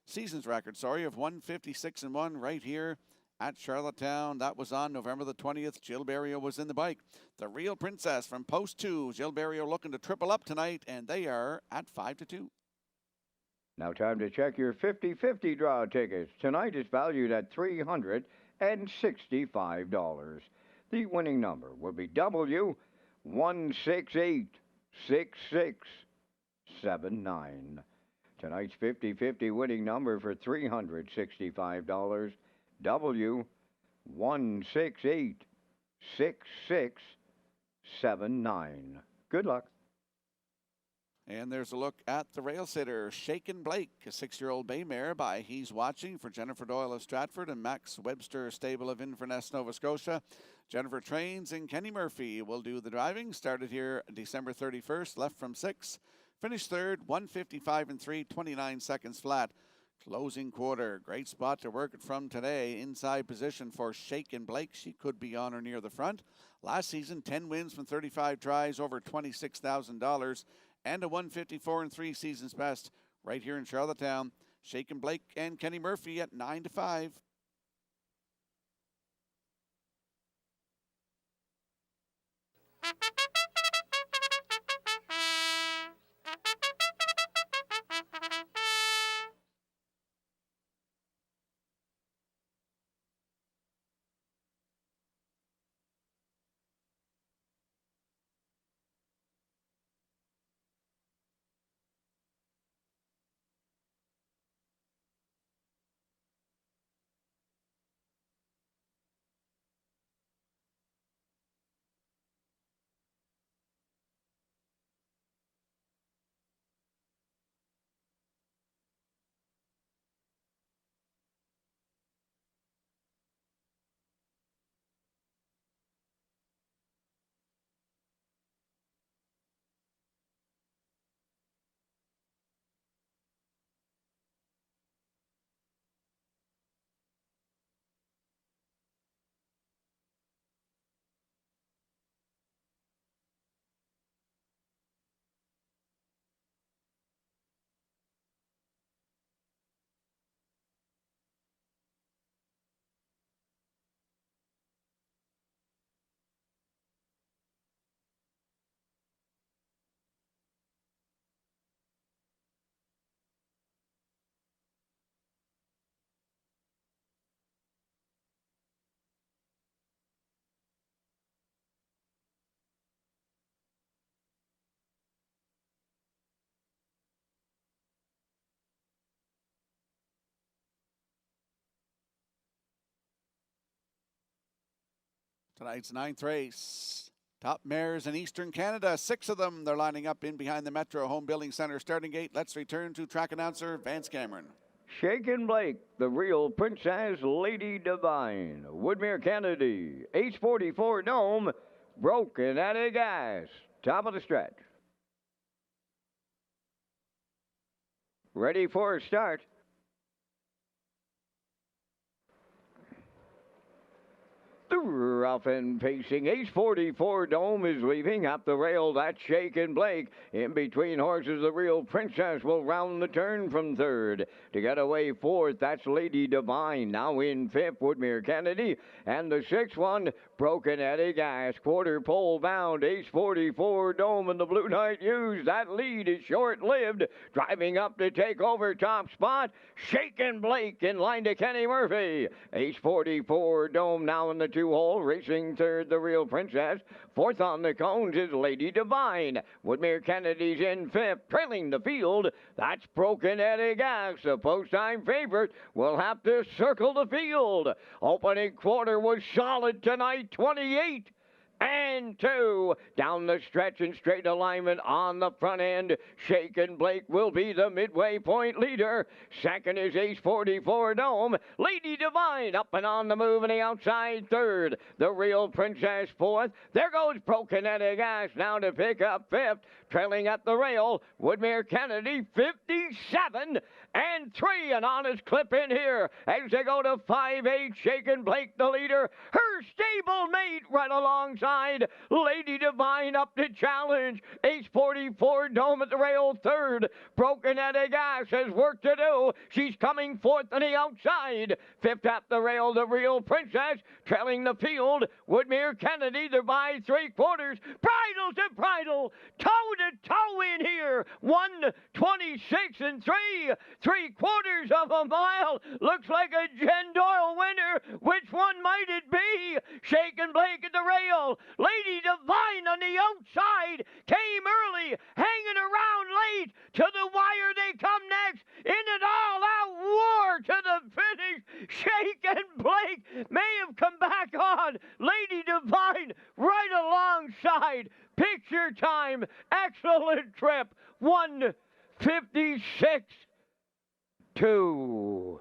Speaker 3: season's record, of 156-1 right here at Charlottetown. That was on November the 20th. Gilberto was in the bike. The Real Princess from post 2. Gilberto looking to triple up tonight, and they are at 5-2.
Speaker 1: Now time to check your 50-50 draw tickets. Tonight is valued at $365. The winning number will be W1686679. Tonight's 50-50 winning number for $365. W1686679. Good luck.
Speaker 3: And there's a look at the rail sitter, Shaken Blake, a 6-year-old bay mare by He's Watching for Jennifer Doyle of Stratford and Max Webster Stable of Inverness, Nova Scotia. Jennifer trains and Kenny Murphy will do the driving. Started here December 31st, left from 6. Finished third, 155-3, 29 seconds flat. Closing quarter, great spot to work it from today. Inside position for Shaken Blake. She could be on or near the front. Last season, 10 wins from 35 tries, over $26,000. And a 154-3 season's best right here in Charlottetown. Shaken Blake and Kenny Murphy at 9-5. Tonight's 9th race. Top mares in Eastern Canada, 6 of them. They're lining up in behind the Metro Home Building Center starting gate. Let's return to track announcer Vance Cameron.
Speaker 1: Shaken Blake, the real Princess Lady Divine. Woodmere Kennedy, H44 Dome, Broken at a Gas. Top of the stretch. Ready for a start. The rough and pacing H44 Dome is leaving up the rail. That's Shaken Blake. In between horses, the real Princess will round the turn from third. To get away fourth, that's Lady Divine. Now in fifth, Woodmere Kennedy. And the sixth one, Broken Eddie Gas. Quarter pole bound, H44 Dome and the Blue Knight News. That lead is short-lived. Driving up to take over top spot, Shaken Blake in line to Kenny Murphy. H44 Dome now in the two-hole, racing third, the real Princess. Fourth on the cones is Lady Divine. Woodmere Kennedy's in fifth, trailing the field. That's Broken Eddie Gas. The post-time favorite will have to circle the field. Opening quarter was solid tonight, 28 and 2. Down the stretch in straight alignment on the front end. Shaken Blake will be the midway point leader. Second is H44 Dome. Lady Divine up and on the move in the outside third. The real Princess fourth. There goes Broken Eddie Gas now to pick up fifth. Trailing at the rail, Woodmere Kennedy 57 and 3. An honest clip in here as they go to 5-8. Shaken Blake the leader. Her stable mate right alongside. Lady Divine up to challenge. H44 Dome at the rail third. Broken Eddie Gas has work to do. She's coming fourth on the outside. Fifth at the rail, the real Princess. Trailing the field, Woodmere Kennedy. They're by 3/4. Bridle to bridle. Toe to toe in here. 1:26 and 3/4 of a mile. Looks like a Jen Doyle winner. Which one might it be? Shaken Blake at the rail. Lady Divine on the outside. Came early, hanging around late. To the wire they come next. In an all-out war to the finish. Shaken Blake may have come back on. Lady Divine right alongside. Picture time. Excellent trip. 1:56. 2.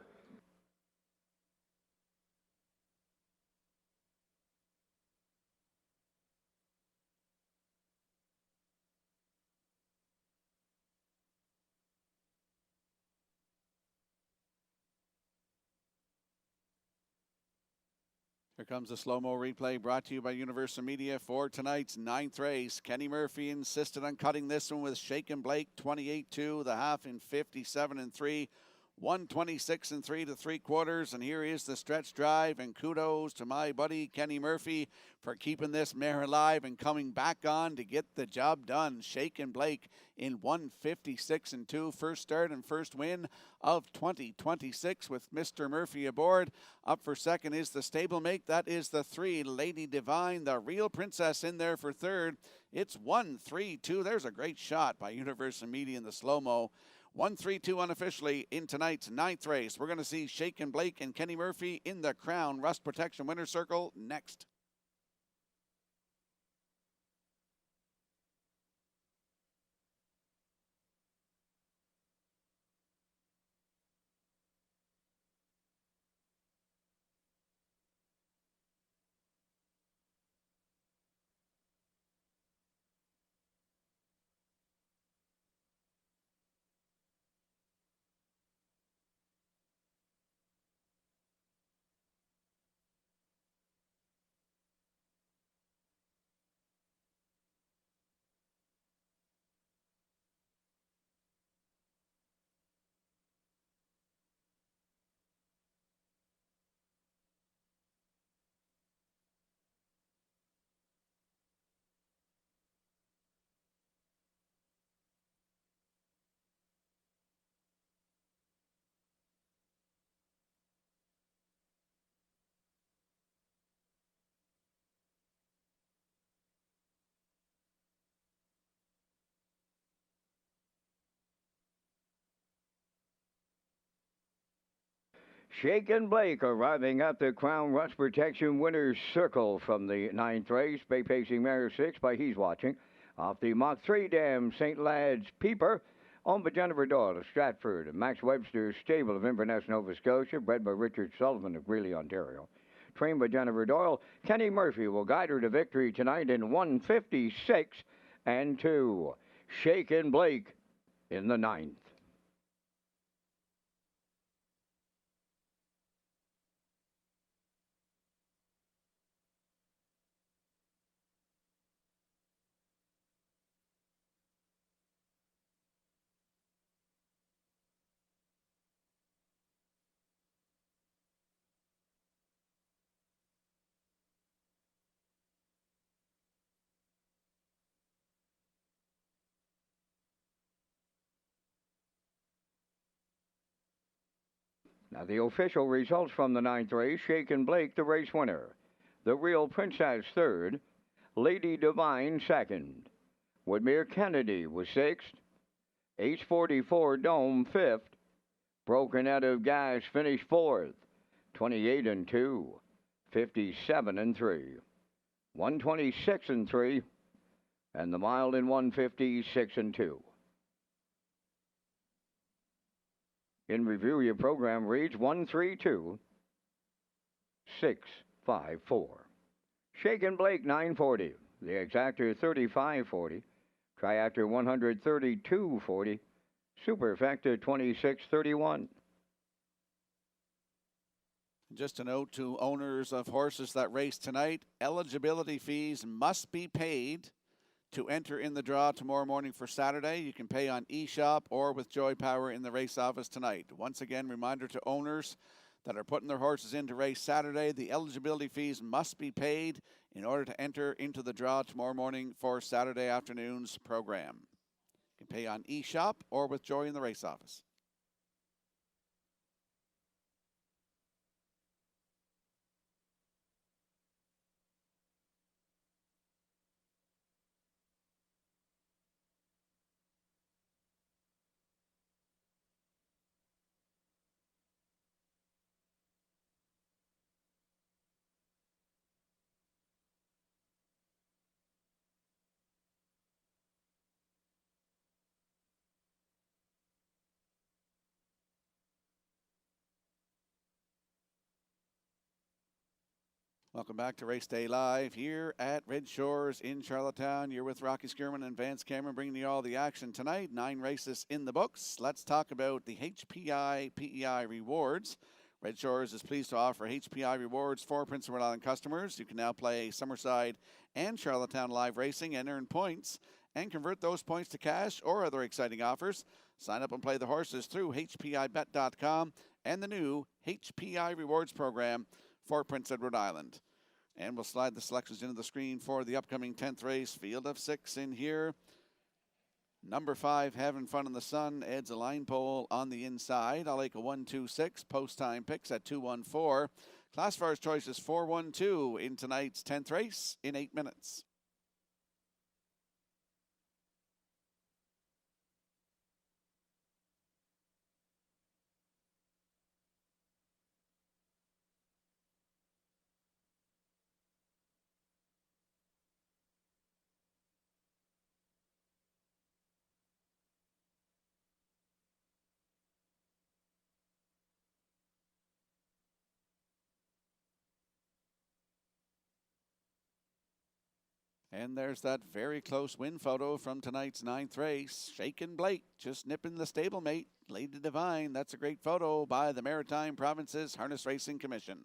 Speaker 3: Here comes a slow-mo replay brought to you by Universal Media for tonight's 9th race. Kenny Murphy insisted on cutting this one with Shaken Blake, 28-2, the half in 57 and 3. 1:26 and 3 3/4, and here is the stretch drive, and kudos to my buddy Kenny Murphy for keeping this mare alive and coming back on to get the job done. Shaken Blake in 1:56 and 2, first start and first win of 2026 with Mr. Murphy aboard. Up for second is the stablemate, that is the 3, Lady Divine, the real Princess in there for third. It's 1-3-2, there's a great shot by Universal Media in the slow-mo. 1-3-2 unofficially in tonight's 9th race. We're going to see Shaken Blake and Kenny Murphy in the Crown Rust Protection Winner's Circle next.
Speaker 1: Shaken Blake arriving at the Crown Rust Protection Winners Circle from the ninth race. Bay Pacing Mare 6 by He's Watching. Off the Mach 3 Dam, St. Lad's Peeper. Owned by Jennifer Doyle of Stratford. Max Webster's Stable of Inverness, Nova Scotia. Bred by Richard Sullivan of Greeley, Ontario. Trained by Jennifer Doyle. Kenny Murphy will guide her to victory tonight in 156 and 2. Shaken Blake in the ninth. Now, the official results from the ninth race, Shaken Blake, the race winner. The Real Princess, third. Lady Divine, second. Woodmere Kennedy was sixth. Ace 44 Dome, fifth. Broken Out of Gas finished fourth. 28 and 2. 57 and 3. 126 and 3. And the Mild in 156 and 2. In review, your program reads 132 654. Shaken Blake 940. The Exactor 3540. Triactor 13240. Superfecta 2631.
Speaker 3: Just a note to owners of horses that race tonight, eligibility fees must be paid to enter in the draw tomorrow morning for Saturday. You can pay on eShop or with Joy Power in the race office tonight. Once again, reminder to owners that are putting their horses in to race Saturday, the eligibility fees must be paid in order to enter into the draw tomorrow morning for Saturday afternoon's program. You can pay on eShop or with Joy in the race office. Welcome back to Race Day Live here at Red Shores in Charlottetown. You're with Rocky Skirman and Vance Cameron bringing you all the action tonight. 9 races in the books. Let's talk about the HPI PEI rewards. Red Shores is pleased to offer HPI rewards for Prince Edward Island customers. You can now play Summerside and Charlottetown live racing and earn points and convert those points to cash or other exciting offers. Sign up and play the horses through HPIBet.com and the new HPI rewards program for Prince Edward Island. And we'll slide the selections into the screen for the upcoming 10th race. Field of 6 in here. Number 5, Having Fun in the Sun, adds a line pole on the inside. I'll make a 1-2-6. Post time picks at 2-1-4. Classifiers choice is 4-1-2 in tonight's 10th race in 8 minutes. And there's that very close win photo from tonight's 9th race. Shaken Blake just nipping the stablemate. Lady Divine, that's a great photo by the Maritime Provinces Harness Racing Commission.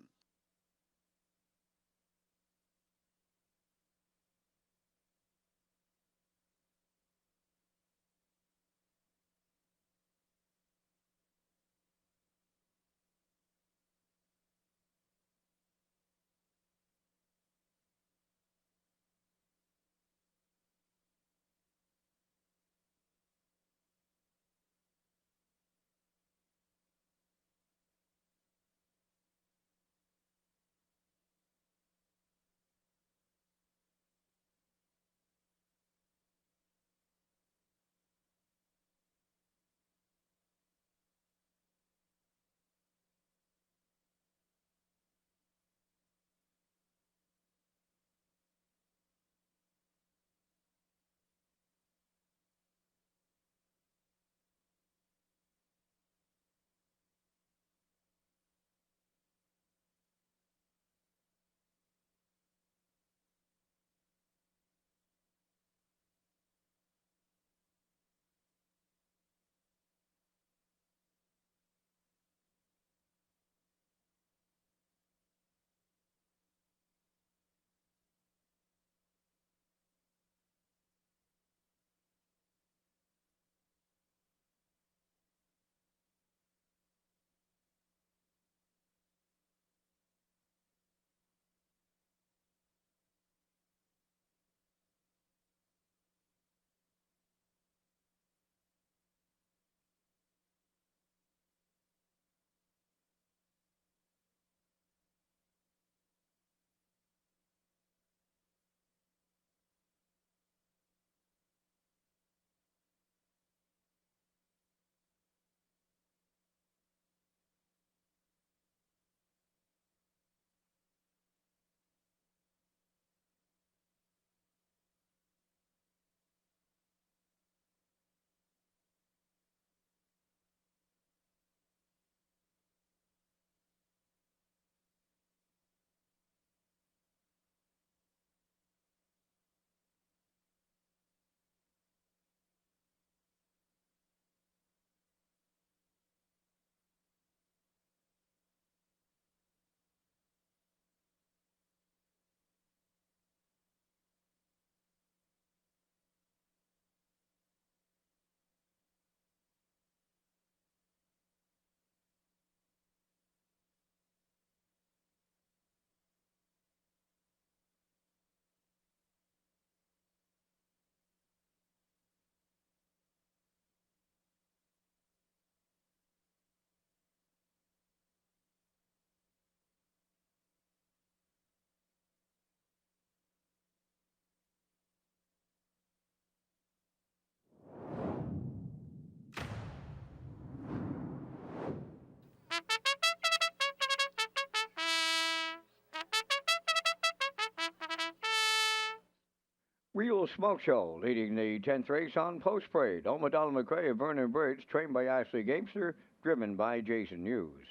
Speaker 1: Real Smoke Show leading the 10th race on Post Parade. Donald McRae of Vernon Bridge, trained by Ashley Gamester, driven by Jason Hughes.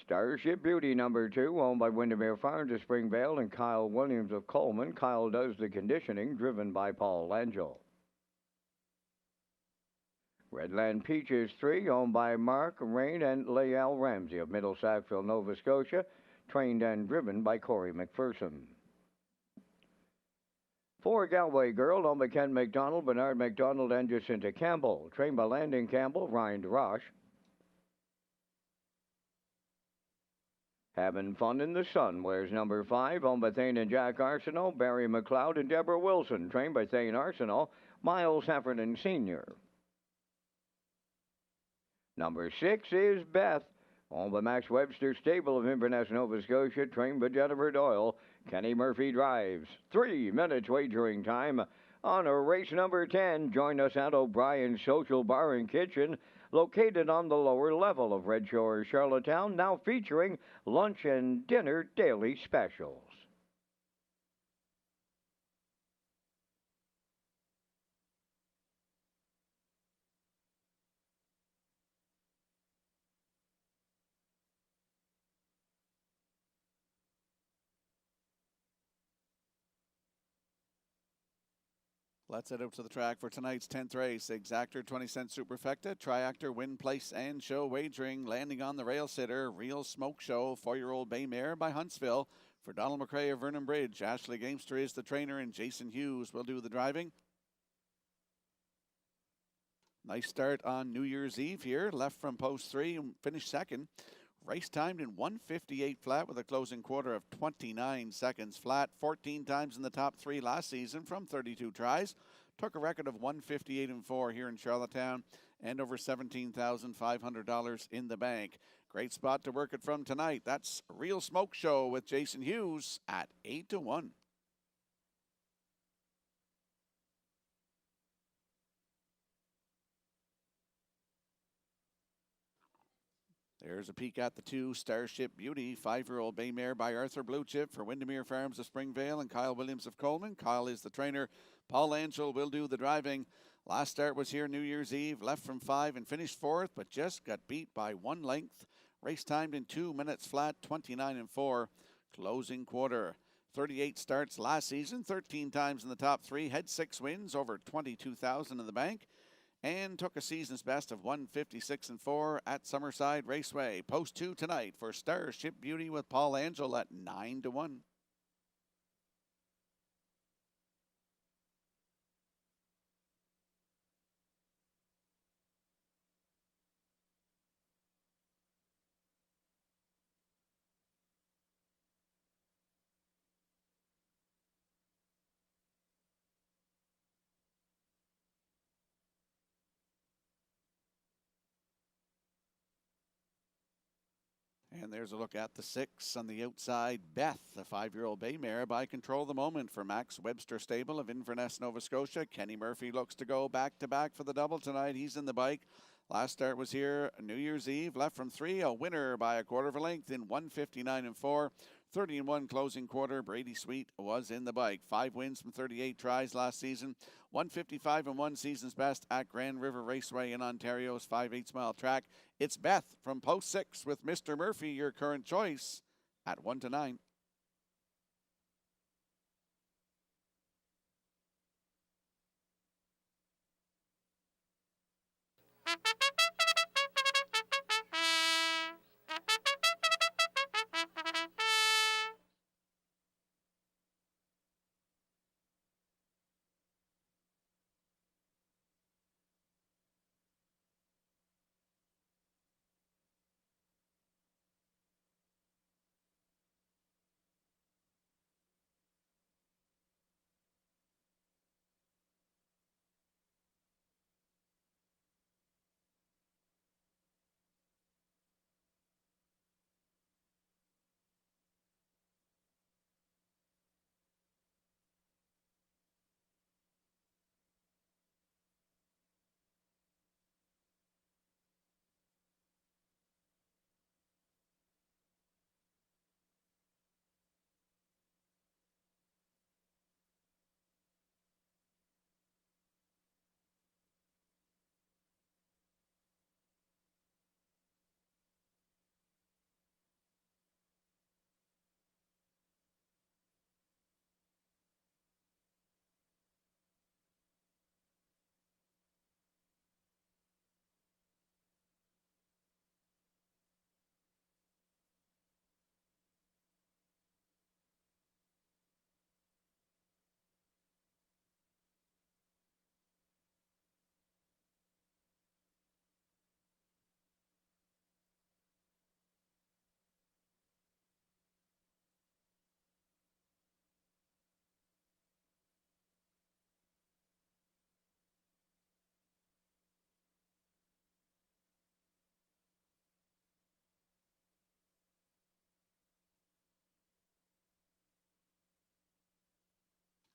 Speaker 1: Starship Beauty number 2, owned by Windermere Farms of Springvale and Kyle Williams of Coleman. Kyle does the conditioning, driven by Paul Langell. Redland Peaches 3, owned by Mark Rain and Lael Ramsey of Middle Sackville, Nova Scotia, trained and driven by Corey McPherson. 4 Galway Girl, owned by Ken McDonald, Bernard McDonald, and Jacinta Campbell, trained by Landon Campbell, Ryan DeRoche. Having Fun in the Sun wears number 5, owned by Thane and Jack Arsenault, Barry McLeod, and Deborah Wilson, trained by Thane Arsenault, Miles Heffernan Sr. Number 6 is Beth, owned by Max Webster Stable of Inverness, Nova Scotia, trained by Jennifer Doyle. Kenny Murphy drives. 3 minutes wagering time on race number 10. Join us at O'Brien's Social Bar and Kitchen, located on the lower level of Red Shores, Charlottetown, now featuring lunch and dinner daily specials.
Speaker 3: Let's head out to the track for tonight's 10th race. Exactor 20-cent Superfecta, Triactor, Win, Place, and Show Wagering. Landing on the rail sitter, Real Smoke Show, 4-year-old Bay Mare by Huntsville. For Donald McRae of Vernon Bridge, Ashley Gamester is the trainer, and Jason Hughes will do the driving. Nice start on New Year's Eve here. Left from post 3 and finished second. Race timed in 1:58 flat with a closing quarter of 29 seconds flat. 14 times in the top 3 last season from 32 tries. Took a record of 1:58 and 4 here in Charlottetown, and over $17,500 in the bank. Great spot to work it from tonight. That's Real Smoke Show with Jason Hughes at 8-1. There's a peek at the 2, Starship Beauty, 5-year-old Bay Mare by Arthur Bluechip for Windermere Farms of Springvale and Kyle Williams of Coleman. Kyle is the trainer. Paul Angel will do the driving. Last start was here New Year's Eve, left from 5 and finished 4th, but just got beat by 1 length. Race timed in 2 minutes flat, 29 and 4. Closing quarter. 38 starts last season, 13 times in the top 3, had 6 wins, over $22,000 in the bank, and took a season's best of 1:56 and 4 at Summerside Raceway. Post 2 tonight for Starship Beauty with Paul Angel at 9-1. And there's a look at the 6 on the outside, Beth, the 5-year-old Bay Mare by Control the Moment for Max Webster Stable of Inverness, Nova Scotia. Kenny Murphy looks to go back-to-back for the double tonight. He's in the bike. Last start was here New Year's Eve, left from 3, a winner by a quarter of a length in 1:59 and 4. 30 and 1 closing quarter. Brady Sweet was in the bike. 5 wins from 38 tries last season. 1:55 and 1 season's best at Grand River Raceway in Ontario's 5/8 mile track. It's Beth from post 6 with Mr. Murphy, your current choice, at 1-9.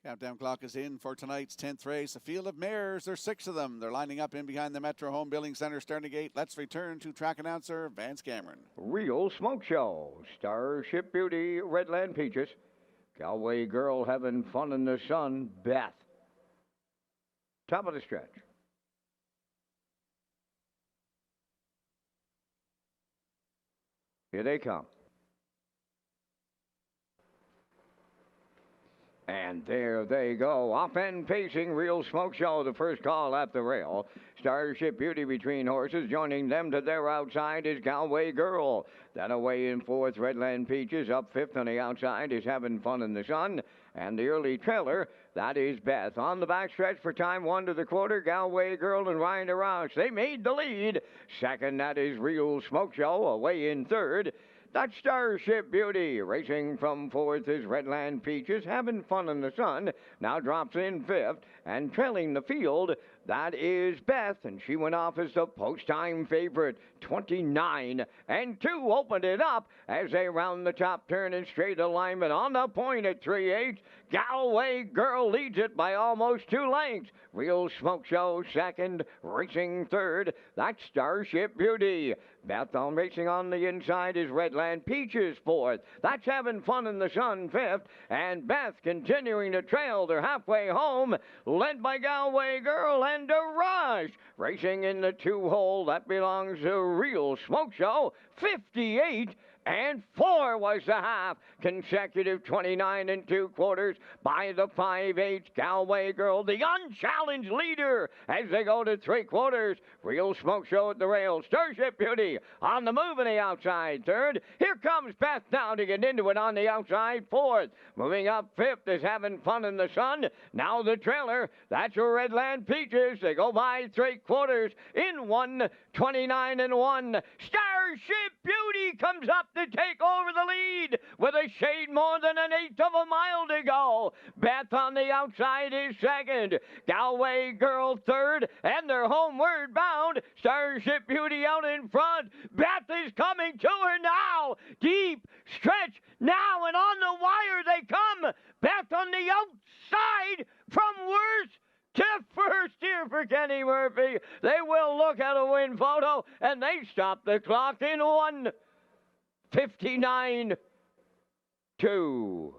Speaker 3: Countdown clock is in for tonight's 10th race. A field of mares. There's 6 of them. They're lining up in behind the Metro Home Building Center starting gate. Let's return to track announcer Vance Cameron.
Speaker 1: Real Smoke Show, Starship Beauty, Redland Peaches, Galway Girl having fun in the sun, Beth. Top of the stretch. Here they come. And there they go, off and pacing, Real Smoke Show, the first call at the rail. Starship Beauty between horses, joining them to their outside is Galway Girl. Then away in fourth, Redland Peaches, up fifth on the outside is Having Fun in the Sun. And the early trailer, that is Beth. On the backstretch for time 1 to the quarter, Galway Girl and Ryan Roush. They made the lead. Second, that is Real Smoke Show, away in third. That's Starship Beauty. Racing from fourth is Redland Peaches, Having Fun in the Sun. Now drops in fifth. And trailing the field, that is Beth. And she went off as the post-time favorite. 29 and 2 opened it up as they round the top turn in straight alignment. On the point at 3/8. Galway Girl leads it by almost 2 lengths. Real Smoke Show second, racing third. That's Starship Beauty. Beth on racing on the inside is Redland Peaches fourth. That's Having Fun in the Sun fifth. And Beth continuing to trail. They're halfway home, led by Galway Girl and a Rush. Racing in the 2-hole, that belongs to Real Smoke Show. 58 and 4 was the half. Consecutive 29 and 2 quarters by the 5/8 Galway Girl, the unchallenged leader as they go to 3 quarters. Real Smoke Show at the rail. Starship Beauty on the move in the outside third. Here comes Beth now to get into it on the outside fourth. Moving up fifth is Having Fun in the Sun. Now the trailer, that's your Redland Peaches. They go by 3 quarters in 1:29 and 1. Starship Beauty comes up to take over the lead with a shade more than an eighth of a mile to go. Beth on the outside is second. Galway Girl third, and they're homeward bound. Starship Beauty out in front. Beth is coming to her now. Deep stretch now, and on the wire they come. Beth on the outside from worst to first here for Kenny Murphy. They will look at a win photo, and they stop the clock in 1:59.2.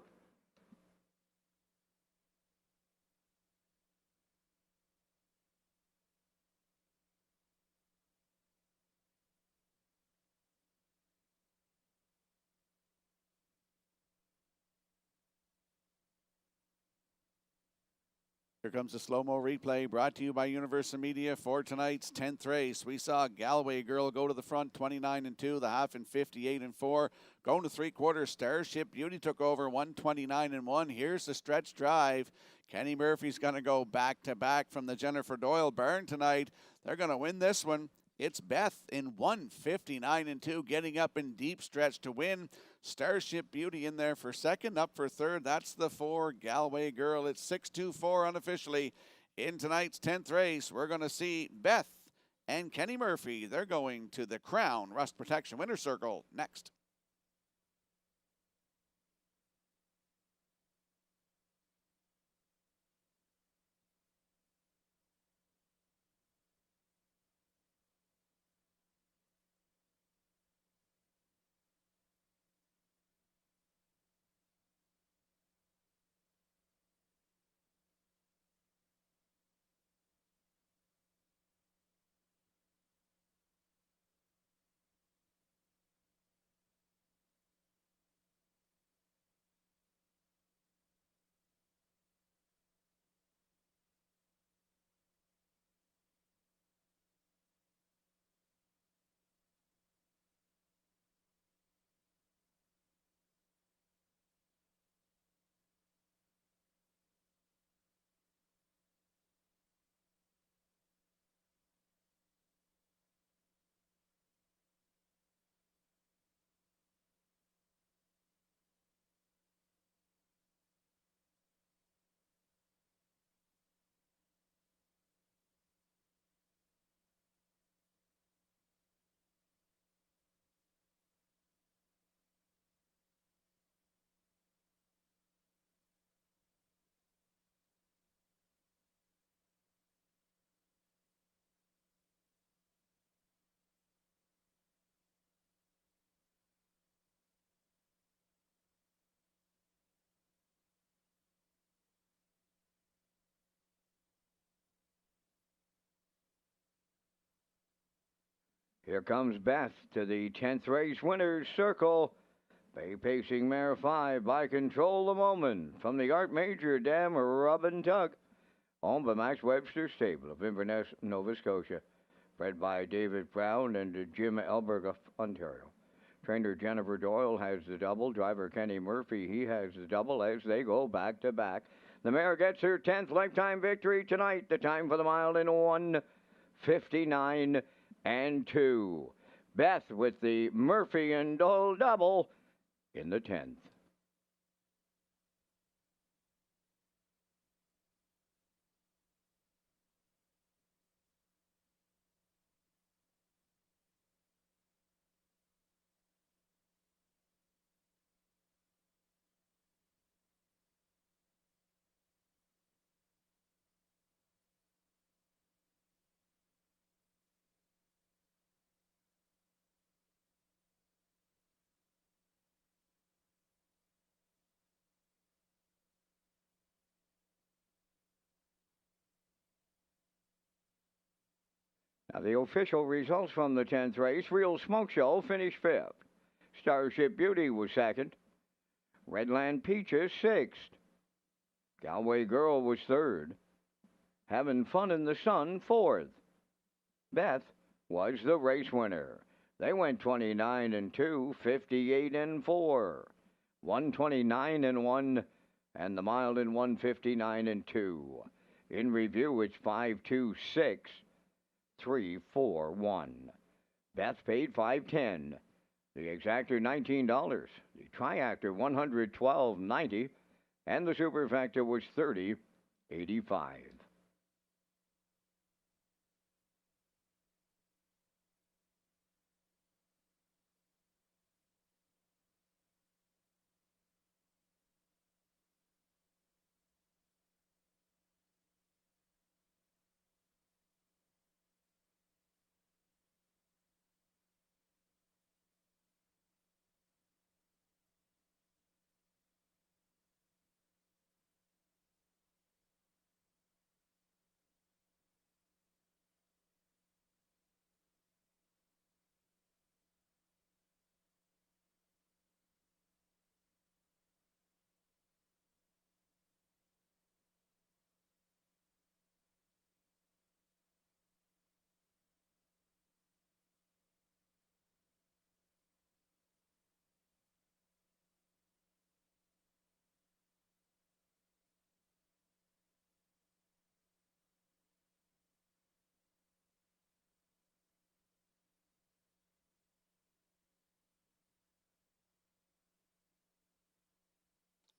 Speaker 3: Here comes the slow-mo replay brought to you by Universal Media for tonight's 10th race. We saw Galway Girl go to the front 29 and 2, the half in 58 and 4. Going to 3 quarters, Starship Beauty took over 129 and 1. Here's the stretch drive. Kenny Murphy's going to go back-to-back from the Jennifer Doyle barn tonight. They're going to win this one. It's Beth in 159 and 2, getting up in deep stretch to win. Starship Beauty in there for second, up for third. That's the 4 Galway Girl. It's 6-2-4 unofficially in tonight's 10th race. We're going to see Beth and Kenny Murphy. They're going to the Crown Rust Protection Winner's Circle next.
Speaker 1: Here comes Beth to the 10th race winner's circle. Bay Pacing Mare 5 by Control the Moment from the Art Major Dam Rub and Tug. Owned by Max Webster Stable of Inverness, Nova Scotia. Bred by David Brown and Jim Elberg of Ontario. Trainer Jennifer Doyle has the double. Driver Kenny Murphy, he has the double as they go back to back. The mare gets her 10th lifetime victory tonight. The time for the mile in 1:59 and 2. Beth with the Murphy and Doyle double in the 10th. Now, the official results from the 10th race. Real Smoke Show finished 5th. Starship Beauty was 2nd. Redland Peaches 6th. Galway Girl was 3rd. Having Fun in the Sun 4th. Beth was the race winner. They went 29 and 2, 58 and 4, 129 and 1, and the mile in 159 and 2. In review, it's 526. 341. Beth paid $510. The exactor $19. The triactor $112.90, and the superfactor was $30.85.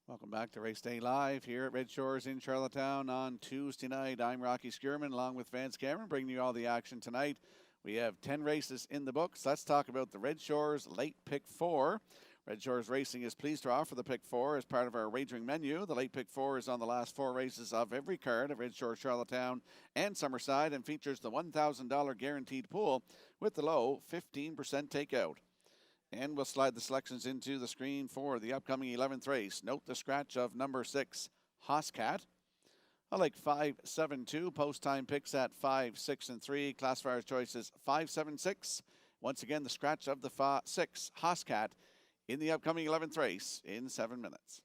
Speaker 3: Welcome back to Race Day Live here at Red Shores in Charlottetown on Tuesday night. I'm Rocky Skierman along with Vance Cameron bringing you all the action tonight. We have 10 races in the books. Let's talk about the Red Shores Late Pick 4. Red Shores Racing is pleased to offer the Pick 4 as part of our wagering menu. The Late Pick 4 is on the last 4 races of every card at Red Shores, Charlottetown and Summerside and features the $1,000 guaranteed pool with the low 15% takeout. And we'll slide the selections into the screen for the upcoming 11th race. Note the scratch of number 6, Hoscat. I like 572. Post time picks at 5, 6, and 3. Classifier's choices 5, 7, 6. Once again, the scratch of the 6, Hoscat, in the upcoming 11th race in 7 minutes.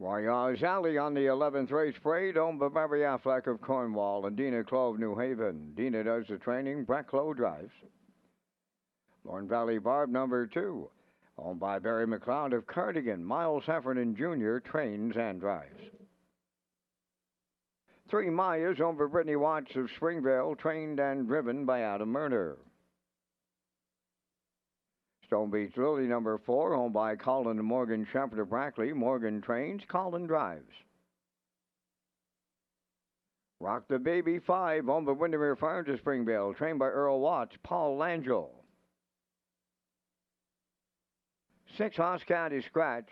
Speaker 1: Voyage Alley on the 11th race parade, owned by Barry Affleck of Cornwall and Dina Clove, New Haven. Dina does the training, Brett Clough drives. Lorne Valley Barb number 2, owned by Barry McLeod of Cardigan. Miles Heffernan Jr. trains and drives. 3 Mayas, owned by Brittany Watts of Springvale, trained and driven by Adam Murner. Stone Beach Lily number 4, owned by Colin and Morgan Shepherd of Brackley. Morgan trains, Colin drives. Rock the Baby 5, owned by Windermere Farms of Springvale, trained by Earl Watts, Paul Langell. 6 Hoscat is scratched.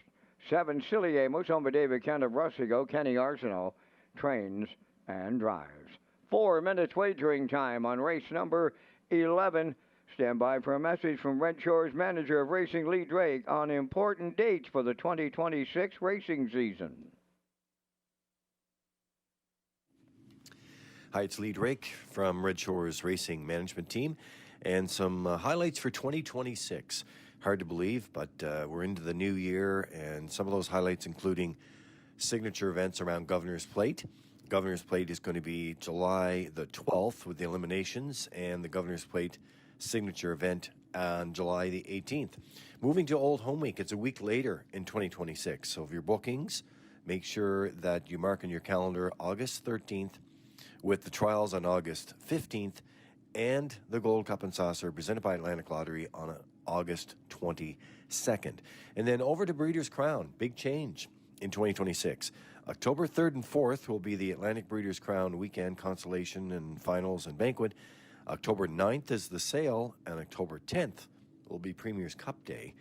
Speaker 1: 7 Silly Amos, owned by David Kent of Rustigo. Kenny Arsenault trains and drives. 4 minutes wagering time on race number 11. Stand by for a message from Redshores manager of racing Lee Drake on important dates for the 2026 racing season.
Speaker 5: Hi, it's Lee Drake from Redshores Racing Management Team, and some highlights for 2026. Hard to believe, but we're into the new year, and some of those highlights including signature events around Governor's Plate. Governor's Plate is going to be July the 12th with the eliminations, and the Governor's Plate signature event on July the 18th. Moving to Old Home Week, it's a week later in 2026. So if your bookings, make sure that you mark on your calendar August 13th with the trials on August 15th and the Gold Cup and Saucer presented by Atlantic Lottery on August 22nd. And then over to Breeders' Crown, big change in 2026. October 3rd and 4th will be the Atlantic Breeders' Crown weekend consolation and finals and banquet. October 9th is the sale, and October 10th will be Premier's Cup Day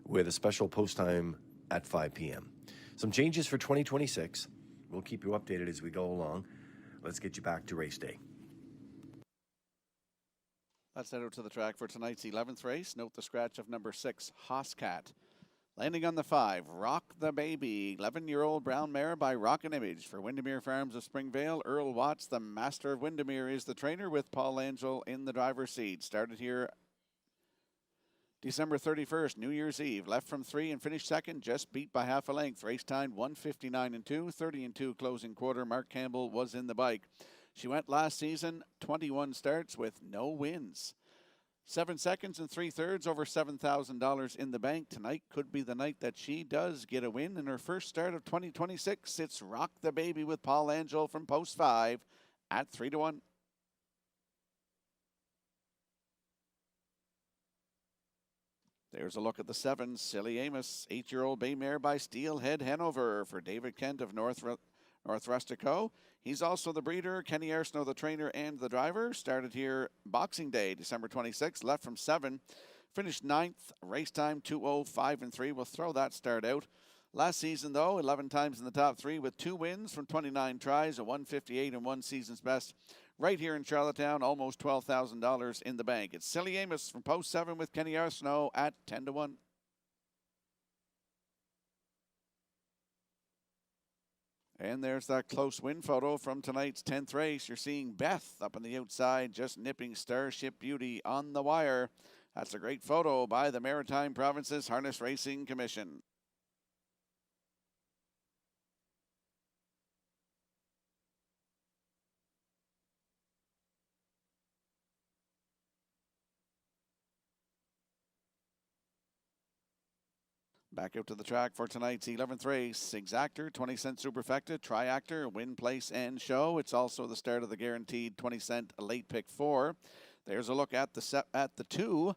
Speaker 5: with a special post time at 5 p.m. Some changes for 2026. We'll keep you updated as we go along. Let's get you back to race day.
Speaker 3: Let's head out to the track for tonight's 11th race. Note the scratch of number 6, Hoscat. Landing on the 5, Rock the Baby, 11-year-old brown mare by Rockin' Image for Windermere Farms of Springvale. Earl Watts, the master of Windermere, is the trainer with Paul Langell in the driver's seat. Started here December 31st, New Year's Eve. Left from 3 and finished second, just beat by half a length. Race time 1:59.2, 30-2 closing quarter. Mark Campbell was in the bike. She went last season 21 starts with no wins. 7 seconds and 3/3, over $7,000 in the bank. Tonight could be the night that she does get a win in her first start of 2026. It's Rock the Baby with Paul Langell from post 5 at 3-1. There's a look at the 7, Silly Amos, 8-year-old bay mare by Steelhead Hanover for David Kent of North Rustico. He's also the breeder. Kenny Arsenault, the trainer and the driver. Started here Boxing Day, December 26th. Left from 7. Finished 9th. Race time 2:05.3. We'll throw that start out. Last season, though, 11 times in the top 3 with 2 wins from 29 tries, a 158 and 1 season's best. Right here in Charlottetown, almost $12,000 in the bank. It's Silly Amos from post 7 with Kenny Arsenault at 10-1. And there's that close win photo from tonight's 10th race. You're seeing Beth up on the outside, just nipping Starship Beauty on the wire. That's a great photo by the Maritime Provinces Harness Racing Commission. Back out to the track for tonight's 11th race. Exactor, 20-cent Superfecta, Triactor, Win, Place, and Show. It's also the start of the guaranteed 20-cent late pick 4. There's a look at the 2.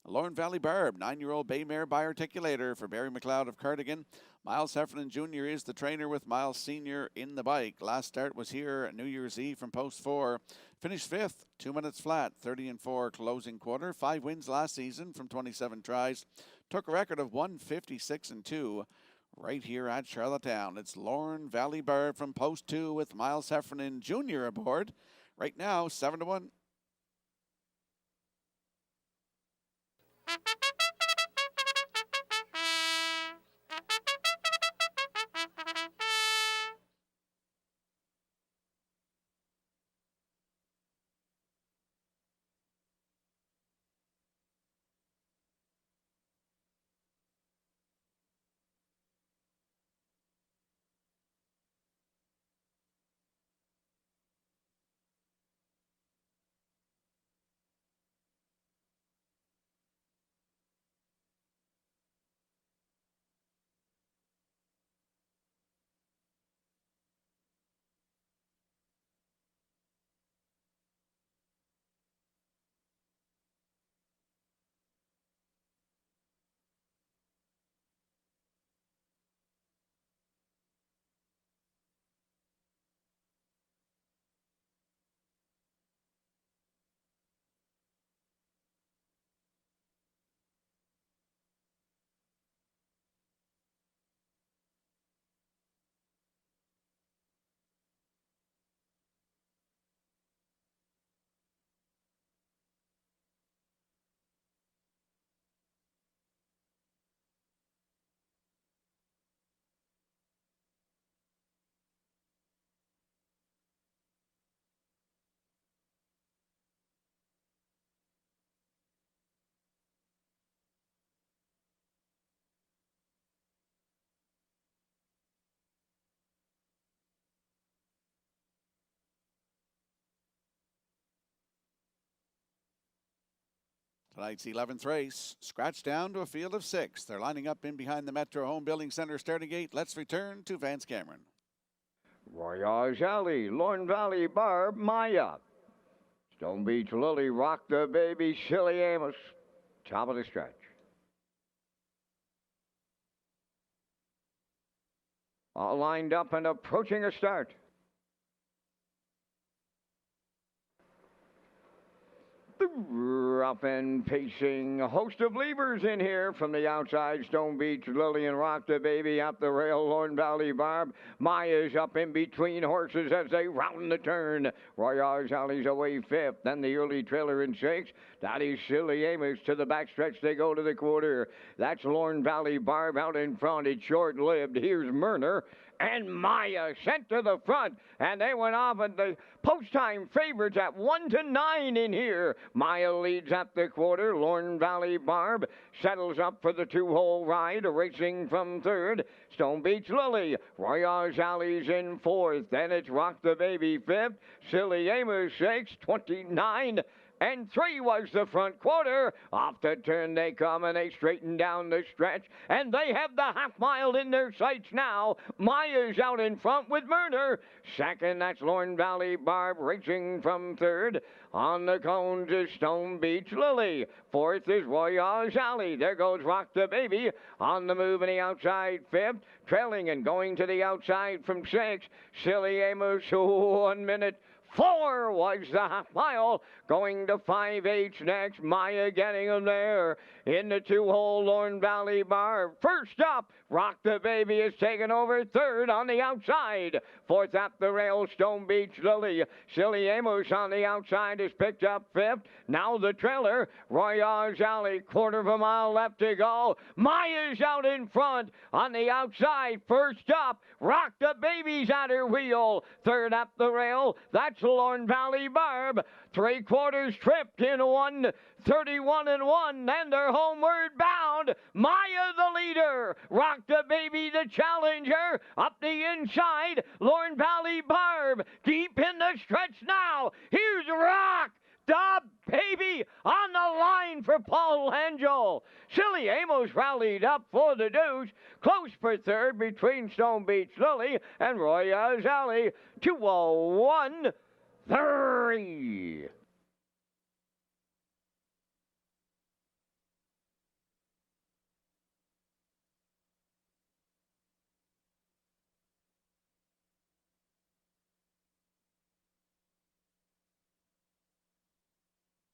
Speaker 3: Lorne Valley Barb, 9-year-old bay mare by Articulator for Barry McLeod of Cardigan. Miles Heffernan Jr. is the trainer with Miles Sr. in the bike. Last start was here New Year's Eve from post 4. Finished 5th, 2 minutes flat, 30-4 closing quarter. 5 wins last season from 27 tries. Took a record of 156-2 right here at Charlottetown. It's Lorne Valley Barb from post 2 with Miles Heffernan Jr. aboard. Right now, 7-1. Tonight's 11th race, scratched down to a field of 6. They're lining up in behind the Metro Home Building Center starting gate. Let's return to Vance Cameron.
Speaker 1: Royage Alley, Lorne Valley Barb, Maya. Stone Beach Lily, Rock the Baby, Silly Amos. Top of the stretch. All lined up and approaching a start. Rough and pacing, a host of levers in here from the outside. Stone Beach Lily and Rock the Baby up the rail. Lorne Valley Barb. Maya's up in between horses as they round the turn. Royage Alley's away fifth. Then the early trailer in sixth. That is Silly Amos to the backstretch. They go to the quarter. That's Lorne Valley Barb out in front. It's short-lived. Here's Murner. And Maya sent to the front, and they went off at the post-time favorites at 1-9 in here. Maya leads at the quarter. Lorne Valley Barb settles up for the two-hole ride, racing from third. Stone Beach Lily, Royage Alley's in fourth. Then it's Rock the Baby fifth. Silly Amos sixth, 29. And 3 was the front quarter. Off the turn they come, and they straighten down the stretch. And they have the half mile in their sights now. Maya's out in front with Murner. Second, that's Lorne Valley Barb racing from third. On the cones is Stone Beach Lily. Fourth is Royage Alley. There goes Rock the Baby. On the move in the outside fifth. Trailing and going to the outside from sixth. Silly Amos, 1 minute. 4 was the half mile, going to 5/8 next. Maya getting them there in the two-hole Lorne Valley Barb. First up, Rock the Baby is taken over third on the outside. Fourth up the rail, Stone Beach Lily. Silly Amos on the outside is picked up fifth. Now the trailer, Royage Alley, quarter of a mile left to go. Maya's out in front on the outside. First up, Rock the Baby's at her wheel. Third up the rail, that's Lorne Valley Barb. 3/4 tripped in 1:31-1, and they're homeward bound. Maya the leader, Rock the Baby the challenger. Up the inside, Lorne Valley Barb deep in the stretch now. Here's Rock the Baby on the line for Paul Angel. Silly Amos rallied up for the deuce. Close for third between Stone Beach Lily and Royage Alley. 2:01:3.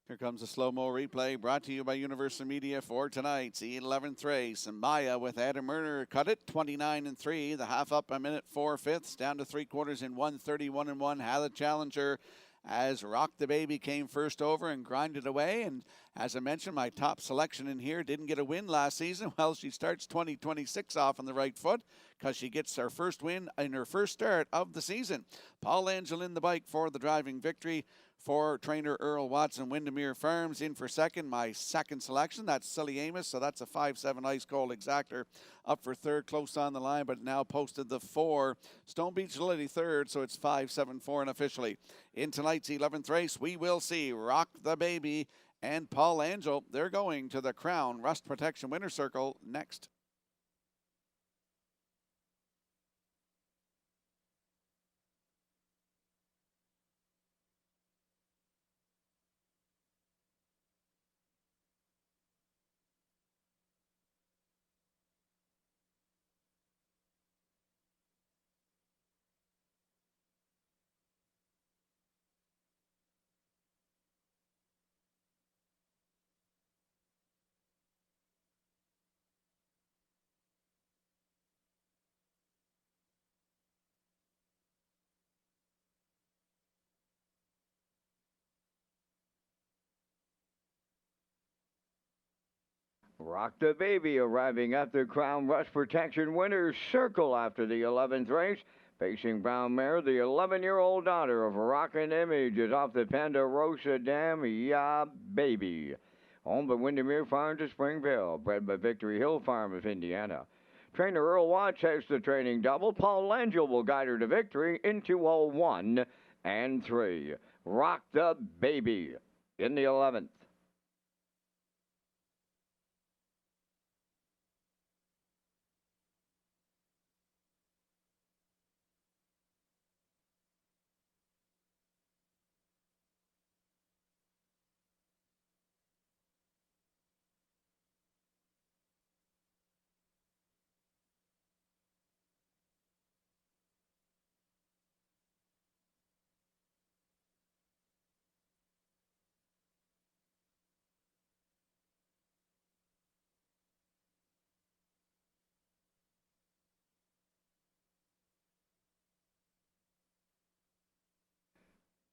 Speaker 3: Here comes a slow-mo replay brought to you by Universal Media for tonight's 11th race. And Maya with Adam Murner cut it 29-3. The half up a minute 4/5 down to 3/4 in 1:31-1. Had the challenger as Rock the Baby came first over and grinded away. And as I mentioned, my top selection in here didn't get a win last season. Well, she starts 2026 off on the right foot because she gets her first win in her first start of the season. Paul Angel in the bike for the driving victory. For trainer Earl Watson, Windermere Farms in for second. My second selection, that's Silly Amos, so that's a 5-7 ice cold exactor. Up for third, close on the line, but now posted the 4. Stone Beach Lily third, so it's 5-7-4 unofficially. In tonight's 11th race, we will see Rock the Baby and Paul Angel. They're going to the Crown Rust Protection Winner Circle next.
Speaker 1: Rock the Baby arriving at the Crown Rust Protection Winners Circle after the 11th race. Facing Brown Mare, the 11-year-old daughter of Rockin' Image is off the Ponderosa Dam, Yeah Baby. Owned by Windermere Farms of Springville, bred by Victory Hill Farm of Indiana. Trainer Earl Watts has the training double. Paul Angel will guide her to victory in 2:01:3. Rock the Baby in the 11th.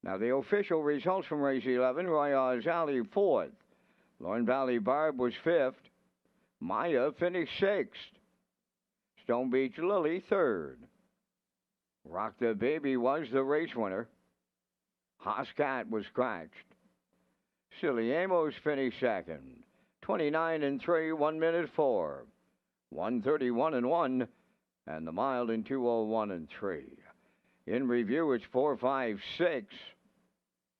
Speaker 1: Now the official results from race 11, Royals Alley 4th. Lorne Valley Barb was 5th. Maya finished 6th. Stone Beach Lily 3rd. Rock the Baby was the race winner. Hoscat was scratched. Silly Amos finished 2nd. 29 and 3, 1 minute 4. 131 and 1, and the Mild in 201 and 3. In review, it's 4, 5, 6,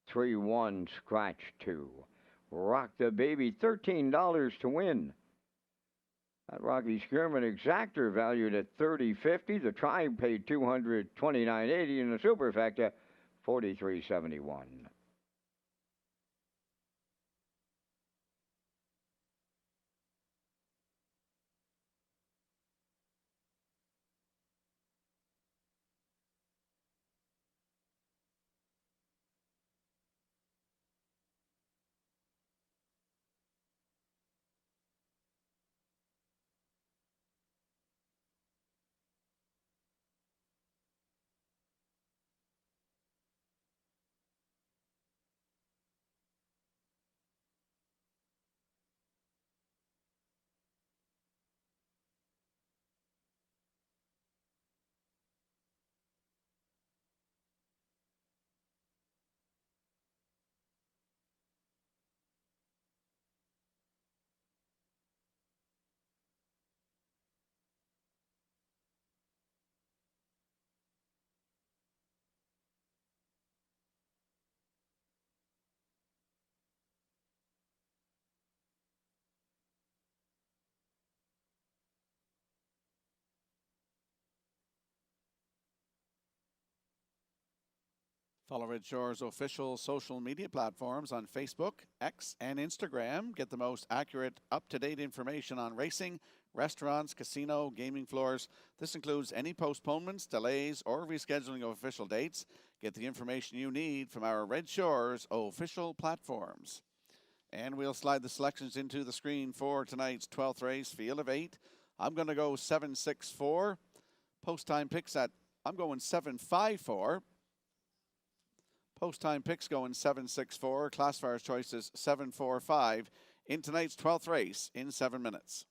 Speaker 1: 3, 1, scratch 2. Rock the Baby, $13 to win. That Rocky Skierman exactor valued at $30.50. The Tribe paid $229.80, and the Superfecta $43.71.
Speaker 3: Follow Red Shores' official social media platforms on Facebook, X, and Instagram. Get the most accurate, up-to-date information on racing, restaurants, casino, gaming floors. This includes any postponements, delays, or rescheduling of official dates. Get the information you need from our Red Shores official platforms. And we'll slide the selections into the screen for tonight's 12th race, field of 8. I'm going to go 7-6-4. Post time picks I'm going 7-5-4. Post time picks going 7-6-4. Classifier's choices 7-4-5 in tonight's 12th race in 7 minutes.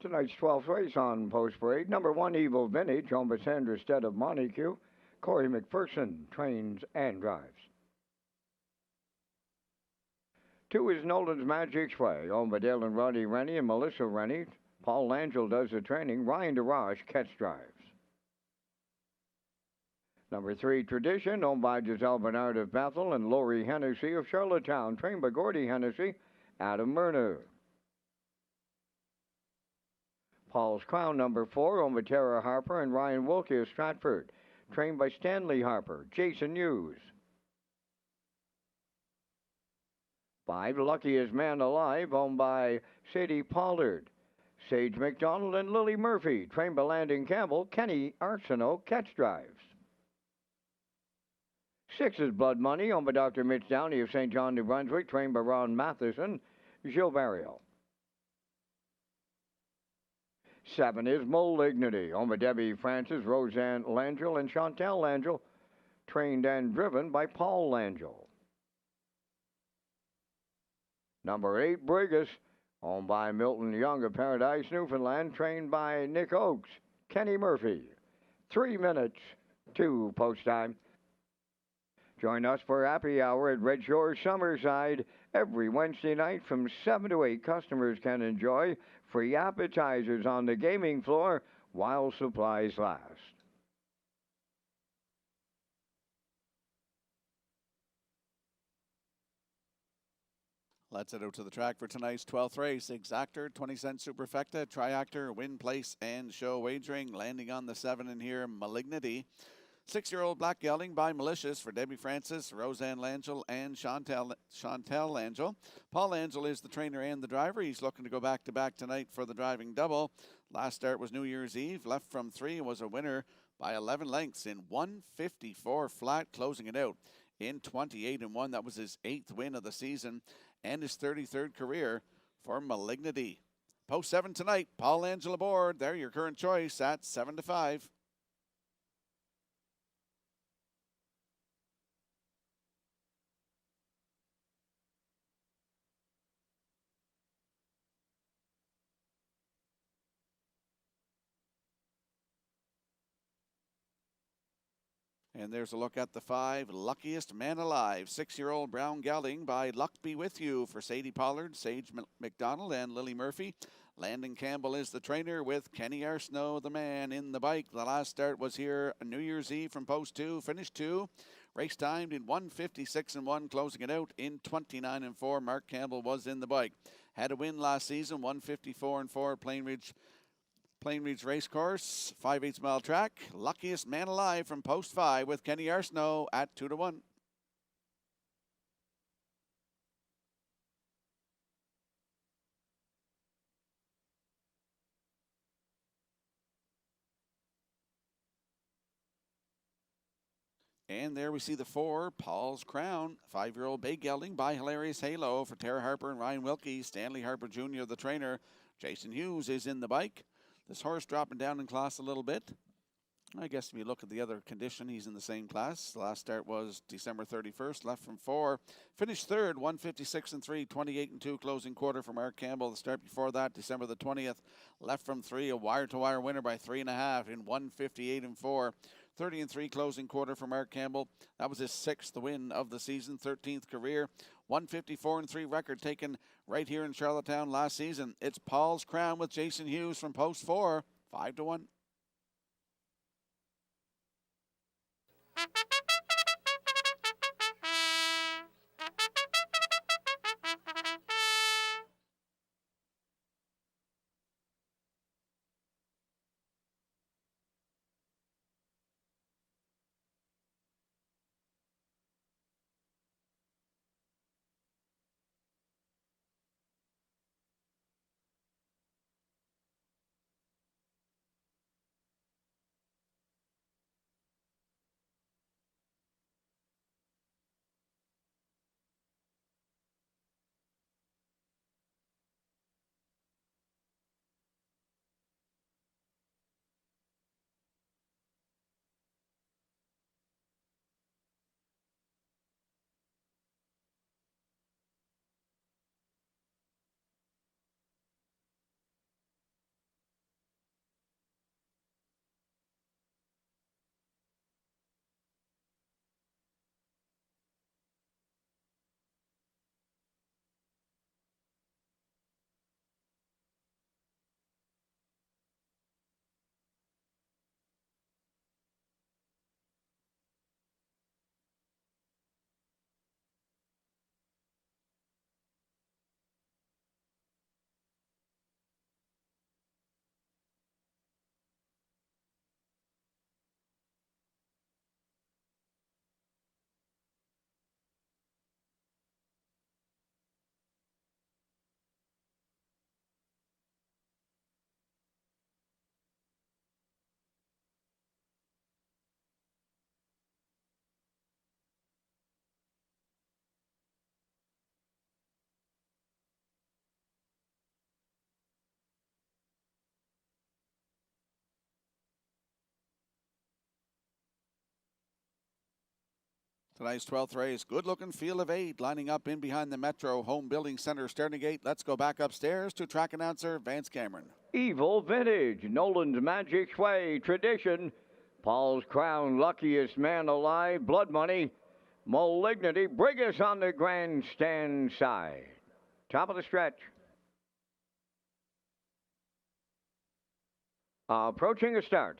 Speaker 1: Tonight's 12th race on Post Parade. Number 1, Evil Vintage, owned by Sandra Stead of Montague. Corey McPherson trains and drives. 2 is Nolan's Magic's Way, owned by Dale and Roddy Rennie and Melissa Rennie. Paul Langell does the training. Ryan DeRoche catch drives. Number 3, Tradition, owned by Giselle Bernard of Bethel and Lori Hennessy of Charlottetown, trained by Gordy Hennessy, Adam Myrna. Paul's Crown, number 4, owned by Tara Harper and Ryan Wilkie of Stratford, trained by Stanley Harper, Jason Hughes. 5, Luckiest Man Alive, owned by Sadie Pollard, Sage McDonald and Lily Murphy, trained by Landon Campbell, Kenny Arsenault, catch drives. 6 is Blood Money, owned by Dr. Mitch Downey of St. John, New Brunswick, trained by Ron Matheson, Gilles Barrio. 7 is Malignity, owned by Debbie Francis, Roseanne Langell, and Chantel Langell, trained and driven by Paul Langell. Number 8, Brigus, owned by Milton Young of Paradise, Newfoundland, trained by Nick Oakes, Kenny Murphy. 3 minutes to post time. Join us for happy hour at Red Shores Summerside every Wednesday night from 7 to 8. Customers can enjoy free appetizers on the gaming floor while supplies last.
Speaker 3: Let's head out to the track for tonight's 12th race. Exactor, 20-cent Superfecta, Triactor, Win Place, and Show Wagering. Landing on the 7 in here, Malignity. 6-year-old Black Gelding by Malicious for Debbie Francis, Roseanne Langell, and Chantel Langell. Paul Langell is the trainer and the driver. He's looking to go back-to-back tonight for the driving double. Last start was New Year's Eve. Left from 3, was a winner by 11 lengths in 154 flat, closing it out in 28-1. That was his 8th win of the season and his 33rd career for Malignity. Post 7 tonight. Paul Langell aboard. They're your current choice at 7 to 5. And there's a look at the 5, Luckiest Man Alive. 6-year-old Brown Gelding by Luck Be With You for Sadie Pollard, Sage McDonald, and Lily Murphy. Landon Campbell is the trainer with Kenny Arsenault, the man, in the bike. The last start was here New Year's Eve from post 2, finished 2. Race timed in 156-1, closing it out in 29-4. Mark Campbell was in the bike. Had a win last season, 154-4, Plain Ridge Racecourse, 5/8 mile track. Luckiest Man Alive from post 5 with Kenny Arsenault at 2 to 1. And there we see the 4, Paul's Crown. 5-year-old Bay Gelding by Hilarious Halo for Tara Harper and Ryan Wilkie. Stanley Harper Jr., the trainer. Jason Hughes is in the bike. This horse dropping down in class a little bit. I guess if you look at the other condition, he's in the same class. The last start was December 31st, left from 4. Finished 3rd, 156-3, 28-2, closing quarter for Mark Campbell. The start before that, December the 20th, left from 3, a wire-to-wire winner by 3.5 in 158-4. 30-3 closing quarter for Mark Campbell. That was his 6th win of the season, 13th career. 154-3 record taken right here in Charlottetown last season. It's Paul's Crown with Jason Hughes from post 4, 5 to 1. Tonight's 12th race, good-looking field of 8 lining up in behind the Metro Home Building Center starting gate. Let's go back upstairs to track announcer Vance Cameron.
Speaker 1: Evil Vintage, Nolan's Magic Way, Tradition, Paul's Crown, Luckiest Man Alive, Blood Money, Malignity, Brigus on the grandstand side. Top of the stretch. Approaching a start.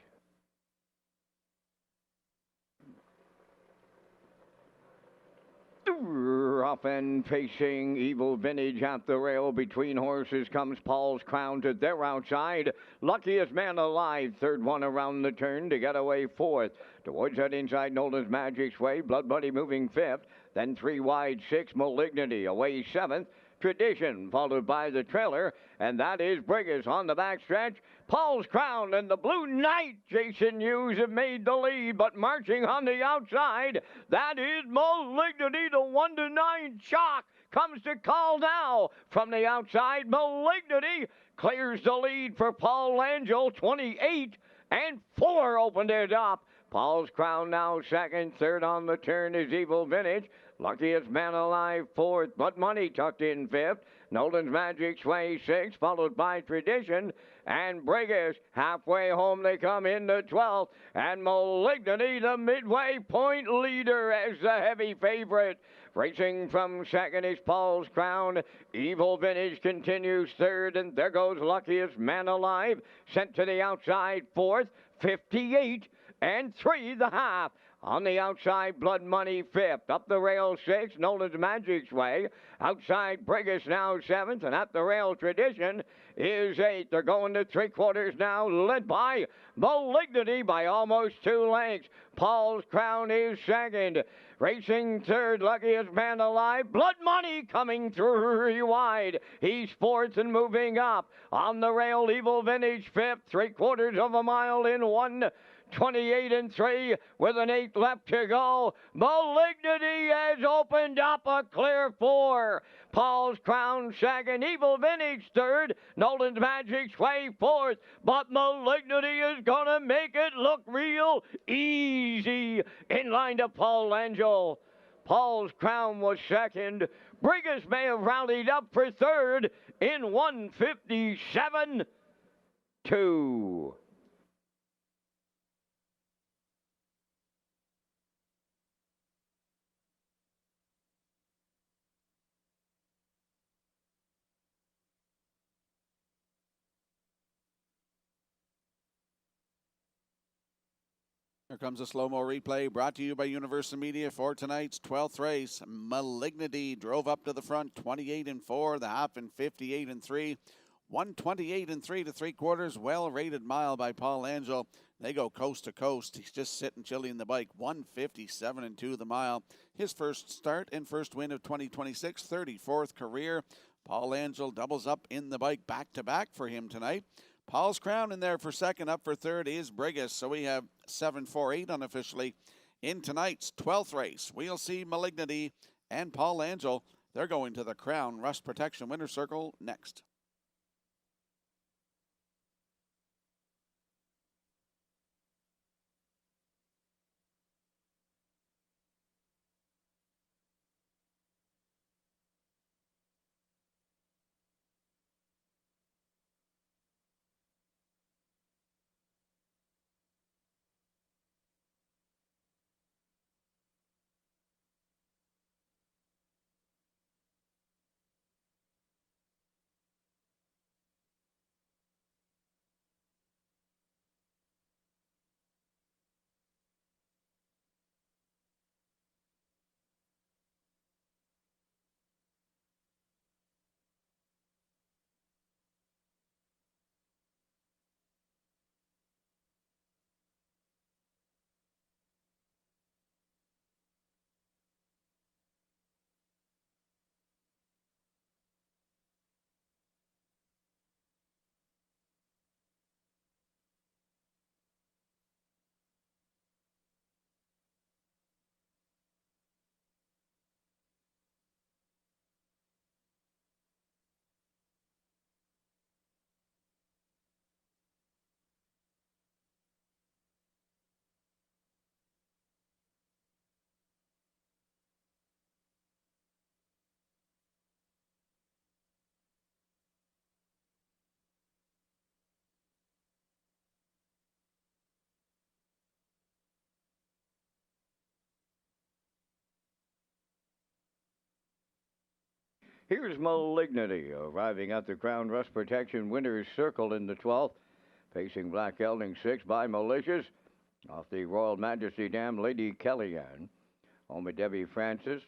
Speaker 1: Rough and pacing, Evil Vintage at the rail. Between horses comes Paul's Crown to their outside. Luckiest Man Alive, third one around the turn to get away fourth. Towards that inside, Nolan's Magic's Way. Blood Buddy moving fifth. Then 3 wide, 6, Malignity away seventh. Tradition, followed by the trailer, and that is Brigus on the backstretch. Paul's Crown and the Blue Knight, Jason Hughes, have made the lead, but marching on the outside, that is Malignity, the 1-9 shock. Comes to call now from the outside. Malignity clears the lead for Paul Angel, 28 and 4 opened it up. Paul's Crown now second. Third on the turn is Evil Vintage. Luckiest Man Alive fourth, but Money tucked in fifth. Nolan's Magic Sway sixth, followed by Tradition. And Brigus, halfway home they come in the 12th. And Malignity, the midway point leader, as the heavy favorite. Racing from second is Paul's Crown. Evil Vintage continues third, and there goes Luckiest Man Alive. Sent to the outside fourth, 58 and 3 the half. On the outside, Blood Money fifth. Up the rail sixth, Nolan's Magic's Way. Outside, Brigus now seventh, and at the rail, Tradition is eighth. They're going to 3/4 now, led by Malignity by almost 2 lengths. Paul's Crown is second. Racing third, Luckiest Man Alive. Blood Money coming 3 wide. He's fourth and moving up. On the rail, Evil Vintage fifth. 3/4 of a mile in 1:28 and 3 with an 8 left to go. Malignity has opened up a clear 4. Paul's Crown second, Evil Vintage third, Nolan's Magic's Way fourth, but Malignity is gonna make it look real easy in line to Paul Angel. Paul's Crown was second. Brigus may have rallied up for third in 1:57.2.
Speaker 3: Here comes a slow-mo replay brought to you by Universal Media for tonight's 12th race. Malignity drove up to the front, 28 and 4, the half and 58 and 3. 128 and 3 to 3/4, well-rated mile by Paul Angel. They go coast to coast. He's just sitting chilly in the bike. 157 and 2 the mile. His first start and first win of 2026, 34th career. Paul Angel doubles up in the bike back-to-back for him tonight. Paul's Crown in there for second. Up for third is Brigus. So we have 7-4-8 unofficially in tonight's 12th race. We'll see Malignity and Paul Angel. They're going to the Crown Rust Protection Winner's Circle next.
Speaker 1: Here's Malignity arriving at the Crown Rust Protection Winner's Circle in the 12th, facing Black Gelding 6 by Malicious off the Royal Majesty Dam Lady Kellyanne. Home with Debbie Francis,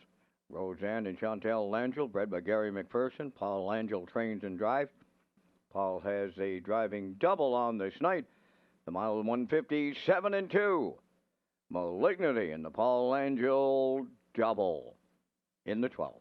Speaker 1: Roseanne and Chantel Langell, bred by Gary McPherson. Paul Langell trains and drives. Paul has a driving double on this night. The mile 157 and 2. Malignity in the Paul Langell double in the 12th.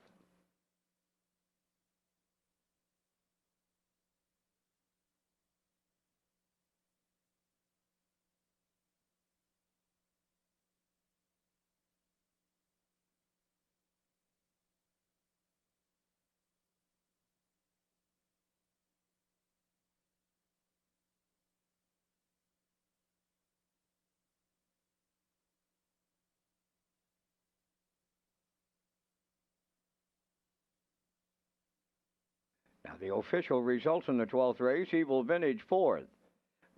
Speaker 1: Now the official results in the 12th race: Evil Vintage 4th.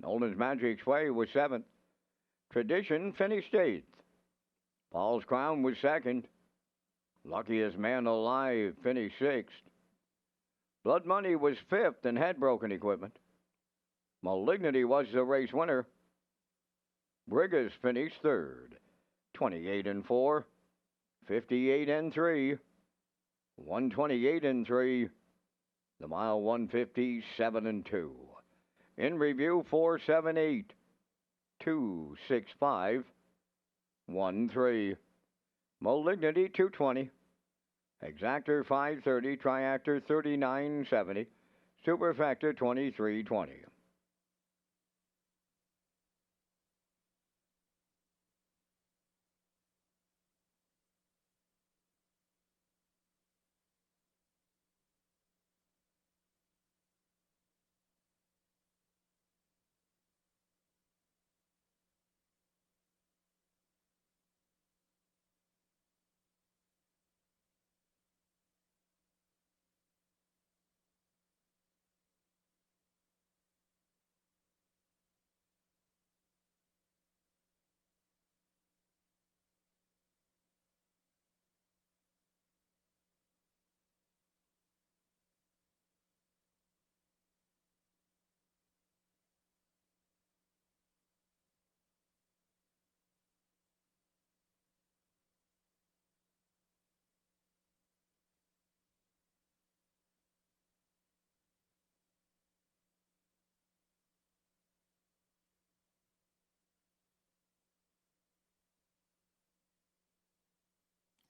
Speaker 1: Nolan's Magic Sway was 7th. Tradition finished 8th. Paul's Crown was 2nd. Luckiest Man Alive finished 6th. Blood Money was 5th and had broken equipment. Malignity was the race winner. Brigas finished 3rd. 28 and 4. 58 and 3. 128 and 3. The mile 157 and 2. In review 478. 265. 13. Malignity 220. Exactor 530. Triactor 3970. Superfactor 2320.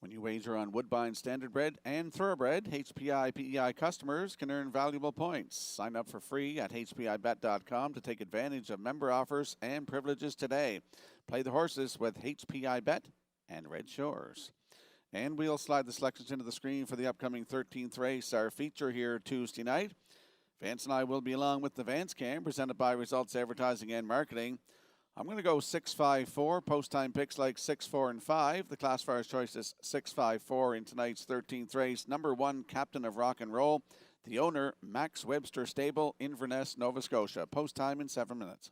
Speaker 3: When you wager on Woodbine Standardbred and Thoroughbred, HPI PEI customers can earn valuable points. Sign up for free at hpibet.com to take advantage of member offers and privileges today. Play the horses with HPI Bet and Red Shores. And we'll slide the selections into the screen for the upcoming 13th race, our feature here Tuesday night. Vance and I will be along with the Vance Cam, presented by Results Advertising and Marketing. I'm going to go 6-5-4. Post time picks like 6, 4, and 5. The classifier's choice is 6-5-4 in tonight's 13th race. Number 1, Captain of Rock and Roll. The owner, Max Webster Stable, Inverness, Nova Scotia. Post time in 7 minutes.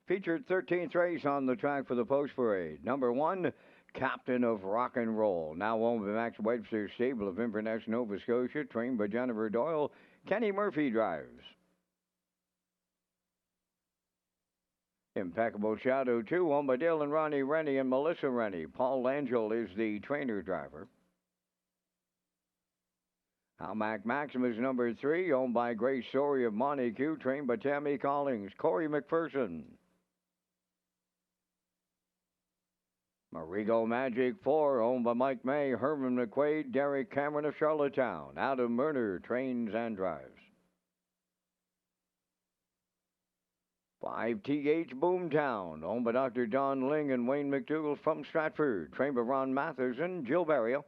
Speaker 1: Featured 13th race on the track for the post parade. Number 1, Captain of Rock and Roll. Now owned by Max Webster's stable of Inverness, Nova Scotia, trained by Jennifer Doyle. Kenny Murphy drives. Impeccable Shadow 2, owned by Dale and Ronnie Rennie and Melissa Rennie. Paul Angel is the trainer driver. Almac Maximus number 3, owned by Grace Story of Montague, trained by Tammy Collins. Corey McPherson. Marigo Magic 4, owned by Mike May, Herman McQuaid, Derek Cameron of Charlottetown. Adam Murner trains and drives. 5TH Boomtown, owned by Dr. Don Ling and Wayne McDougall from Stratford, trained by Ron Mathers and Jill Barrio.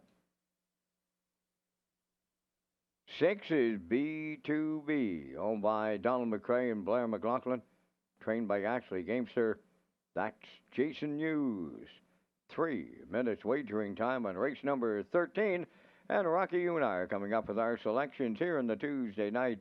Speaker 1: 6 is B2B, owned by Donald McCrae and Blair McLaughlin, trained by Ashley Gamester. That's Jason Hughes. 3 minutes wagering time on race number 13. And Rocky, you and I are coming up with our selections here in the Tuesday night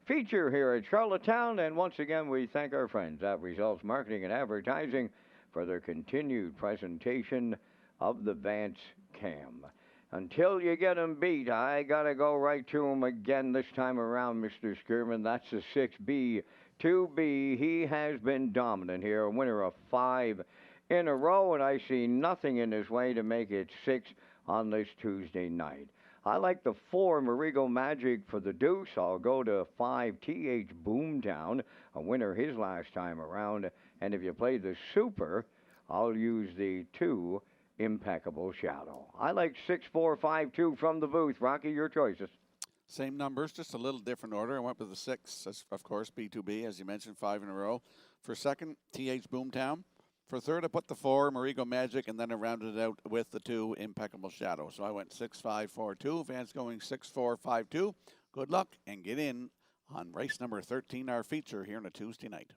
Speaker 1: feature here at Charlottetown. And once again, we thank our friends at Results Marketing and Advertising for their continued presentation of the Vance Cam. Until you get him beat, I got to go right to him again this time around, Mr. Skirman. That's the 6B. 2B, he has been dominant here, a winner of 5 in a row, and I see nothing in his way to make it 6 on this Tuesday night. I like the 4, Marigo Magic for the deuce. I'll go to 5, TH Boomtown, a winner his last time around. And if you play the super, I'll use the 2, Impeccable Shadow. I like 6, 4, 5, 2 from the booth. Rocky, your choices.
Speaker 3: Same numbers, just a little different order. I went with the 6, of course, B2B, as you mentioned, 5 in a row. For second, TH Boomtown. For third, I put the 4, Marigo Magic, and then I rounded it out with the 2, Impeccable Shadow. So I went 6, 5, 4, 2. Vance going 6, 4, 5, 2. Good luck and get in on race number 13, our feature here on a Tuesday night.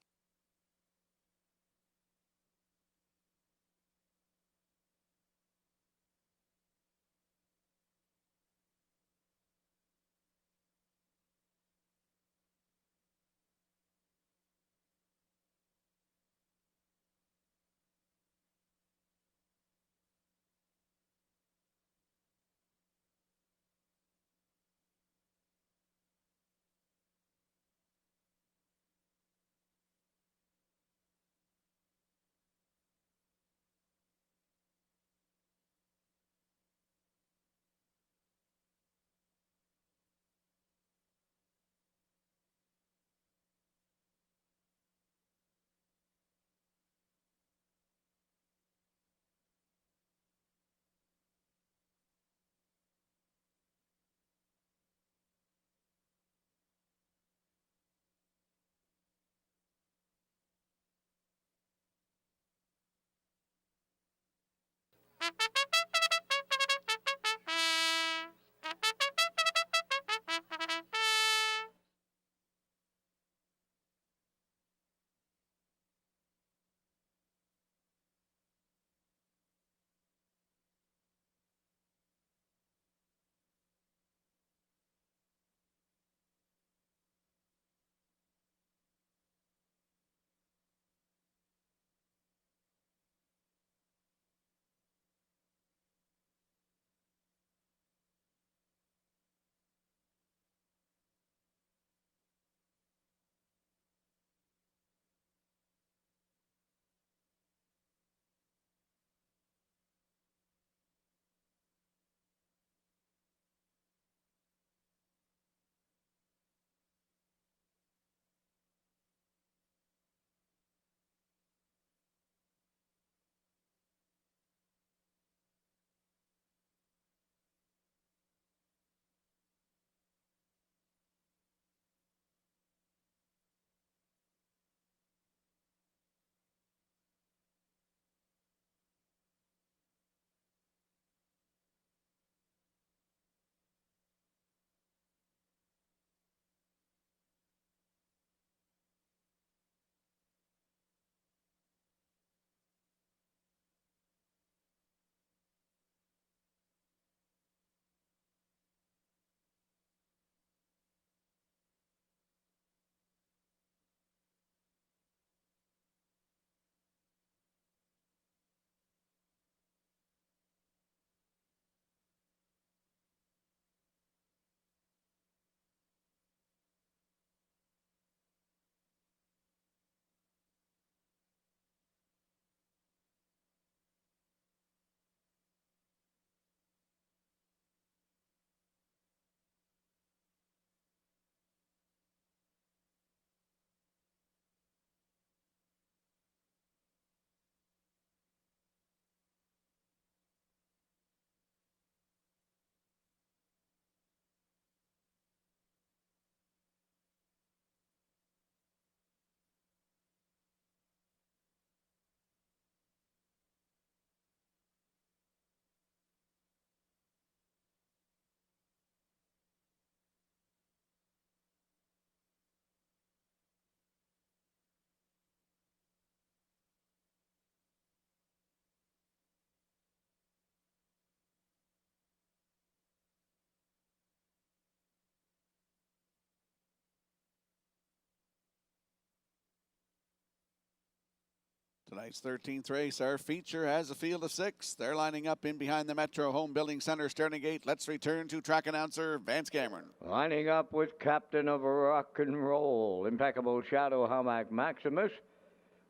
Speaker 3: Tonight's 13th race, our feature has a field of 6. They're lining up in behind the Metro Home Building Center starting gate. Let's return to track announcer Vance Cameron.
Speaker 1: Lining up with Captain of Rock and Roll, Impeccable Shadow, Hamac Maximus,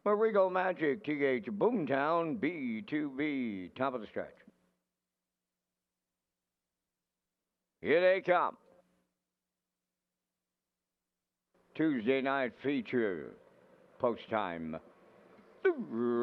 Speaker 1: Marigo Magic, TH Boomtown, B2B, top of the stretch. Here they come. Tuesday night feature, post time.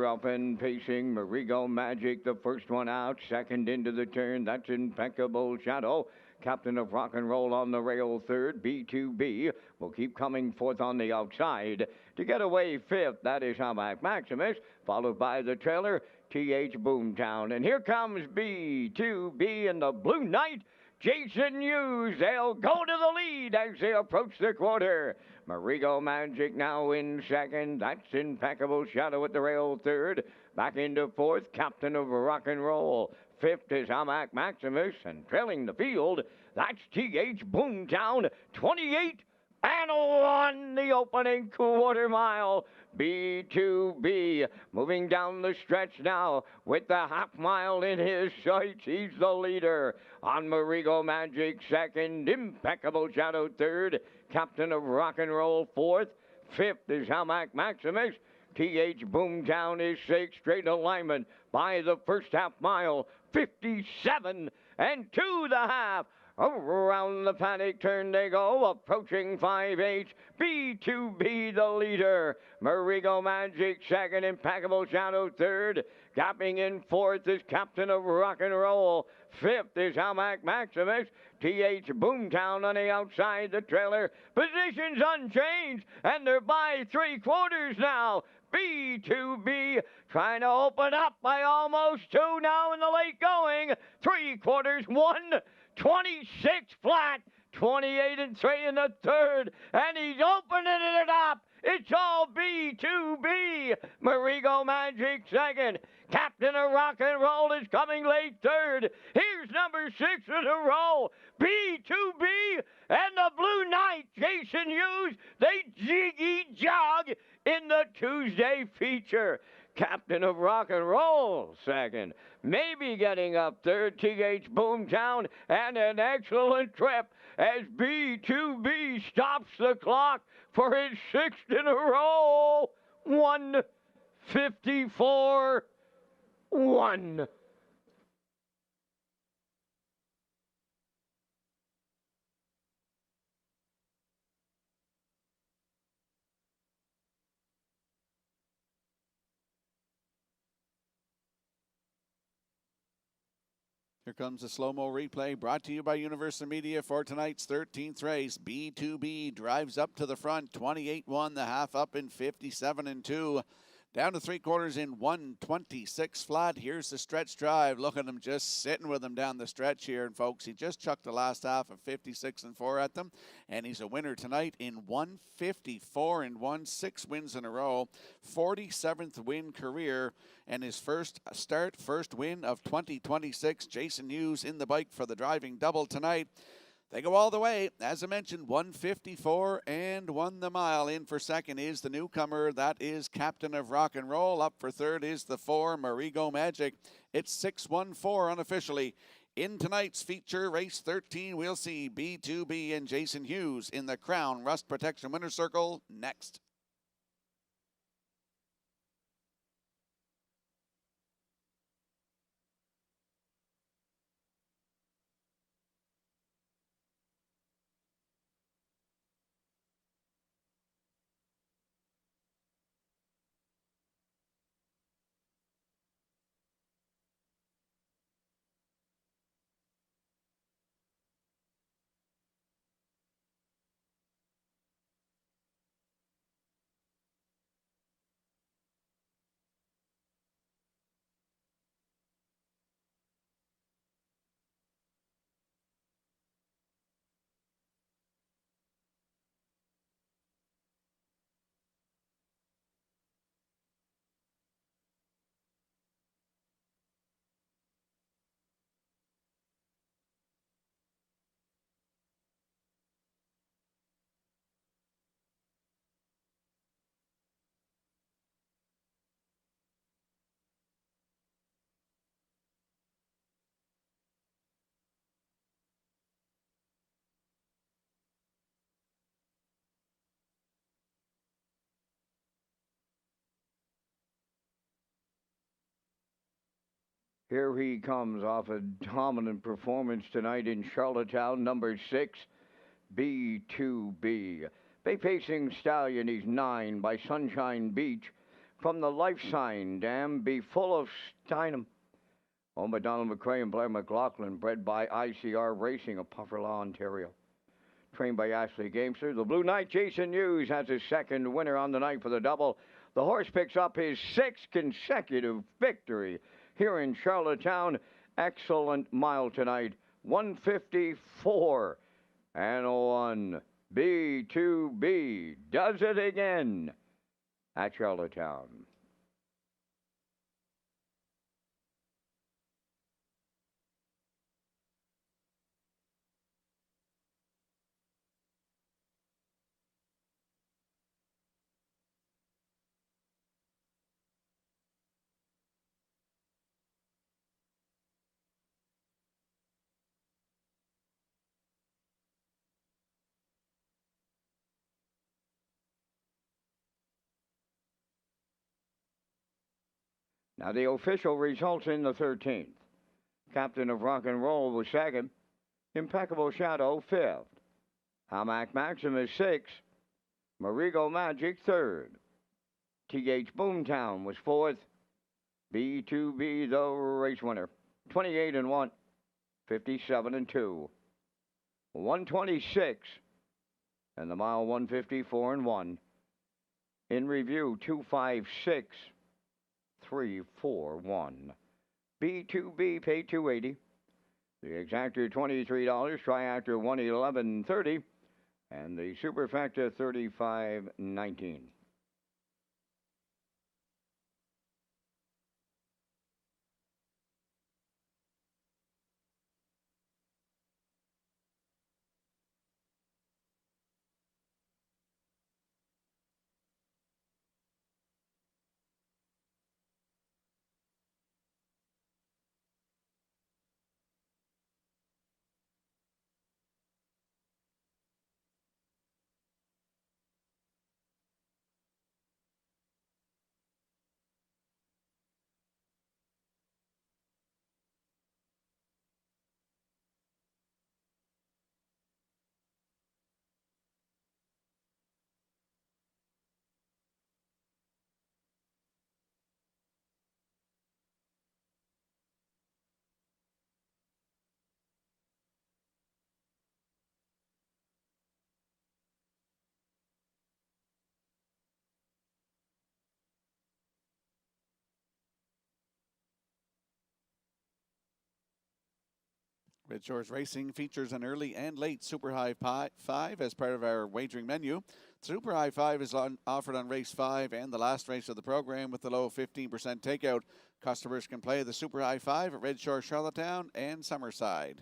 Speaker 1: Up and pacing, Marigo Magic, the first one out, second into the turn, that's Impeccable Shadow. Captain of Rock and Roll on the rail third, B2B will keep coming fourth on the outside. To get away fifth, that is Hamac Maximus, followed by the trailer, TH Boomtown. And here comes B2B in the Blue Knight, Jason Hughes. They'll go to the lead as they approach the quarter. Marigo Magic now in second. That's Impeccable Shadow at the rail third. Back into fourth, Captain of Rock and Roll. Fifth is Hamac Maximus, and trailing the field, that's TH Boomtown, 28 and 1 the opening quarter mile. B2B moving down the stretch now with the half mile in his sights. He's the leader. On Marigo Magic second, Impeccable Shadow third, Captain of Rock and Roll fourth. Fifth is Hamac Maximus. TH Boomtown is sixth. Straight alignment by the first half mile, 57 and 2 the half. Around the paddock turn they go, approaching 5/8. B2B the leader. Marigo Magic second, Impeccable Shadow third. Gapping in fourth is Captain of Rock and Roll. Fifth is Hamac Maximus. TH Boomtown on the outside, the trailer. Positions unchanged, and they're by 3/4 now. B2B trying to open up by almost 2 now in the late going. 3/4, 1:26 flat, 28 and 3 in the third, and he's opening it up. It's all B2B. Marigo Magic second. Captain of Rock and Roll is coming late third. Here's number 6 in a row. B2B and the Blue Knight, Jason Hughes. They jiggy jog in the Tuesday feature. Captain of Rock and Roll second. Maybe getting up third, TH Boomtown, and an excellent trip as B2B stops the clock for his 6th in a row. 1:54.1.
Speaker 3: Here comes a slow-mo replay brought to you by Universal Media for tonight's 13th race. B2B drives up to the front, 28-1, the half up in 57 and 2. Down to 3/4 in 1:26 flat. Here's the stretch drive. Look at him just sitting with him down the stretch here. And folks, he just chucked the last half of 56 and 4 at them. And he's a winner tonight in 1:54 and 1, 6 wins in a row. 47th win career. And his first win of 2026. Jason Hughes in the bike for the driving double tonight. They go all the way. As I mentioned, 1:54 and 1 the mile. In for second is the newcomer. That is Captain of Rock and Roll. Up for third is the 4, Marigo Magic. It's 6:14 unofficially. In tonight's feature, race 13, we'll see B2B and Jason Hughes in the Crown Rust Protection Winner's Circle next.
Speaker 1: Here he comes off a dominant performance tonight in Charlottetown, number 6, B2B. Bay Pacing Stallion, he's 9 by Sunshine Beach. From the Life Sign Dam, Be Full of Steinem. Owned by Donald McCrae and Blair McLaughlin, bred by ICR Racing of Pufferlaw, Ontario. Trained by Ashley Gamester. The Blue Knight, Jason Hughes, has his second winner on the night for the double. The horse picks up his 6th consecutive victory here in Charlottetown. Excellent mile tonight. 154 and 1. B2B does it again at Charlottetown. Now the official results in the 13th. Captain of Rock and Roll was second. Impeccable Shadow, 5th. Hamac Maximus, 6th. Marigo Magic, 3rd. TH Boomtown was 4th. B2B, the race winner. 28 and 1. 57 and 2. 126. And the mile 154 and 1. In review, 256. 341. B2B paid $280. The exactor $23, triactor $111.30, and the superfecta $35.19.
Speaker 3: Red Shores Racing features an early and late Super High 5 as part of our wagering menu. Super High 5 is offered on race 5 and the last race of the program with the low 15% takeout. Customers can play the Super High 5 at Red Shore, Charlottetown, and Summerside.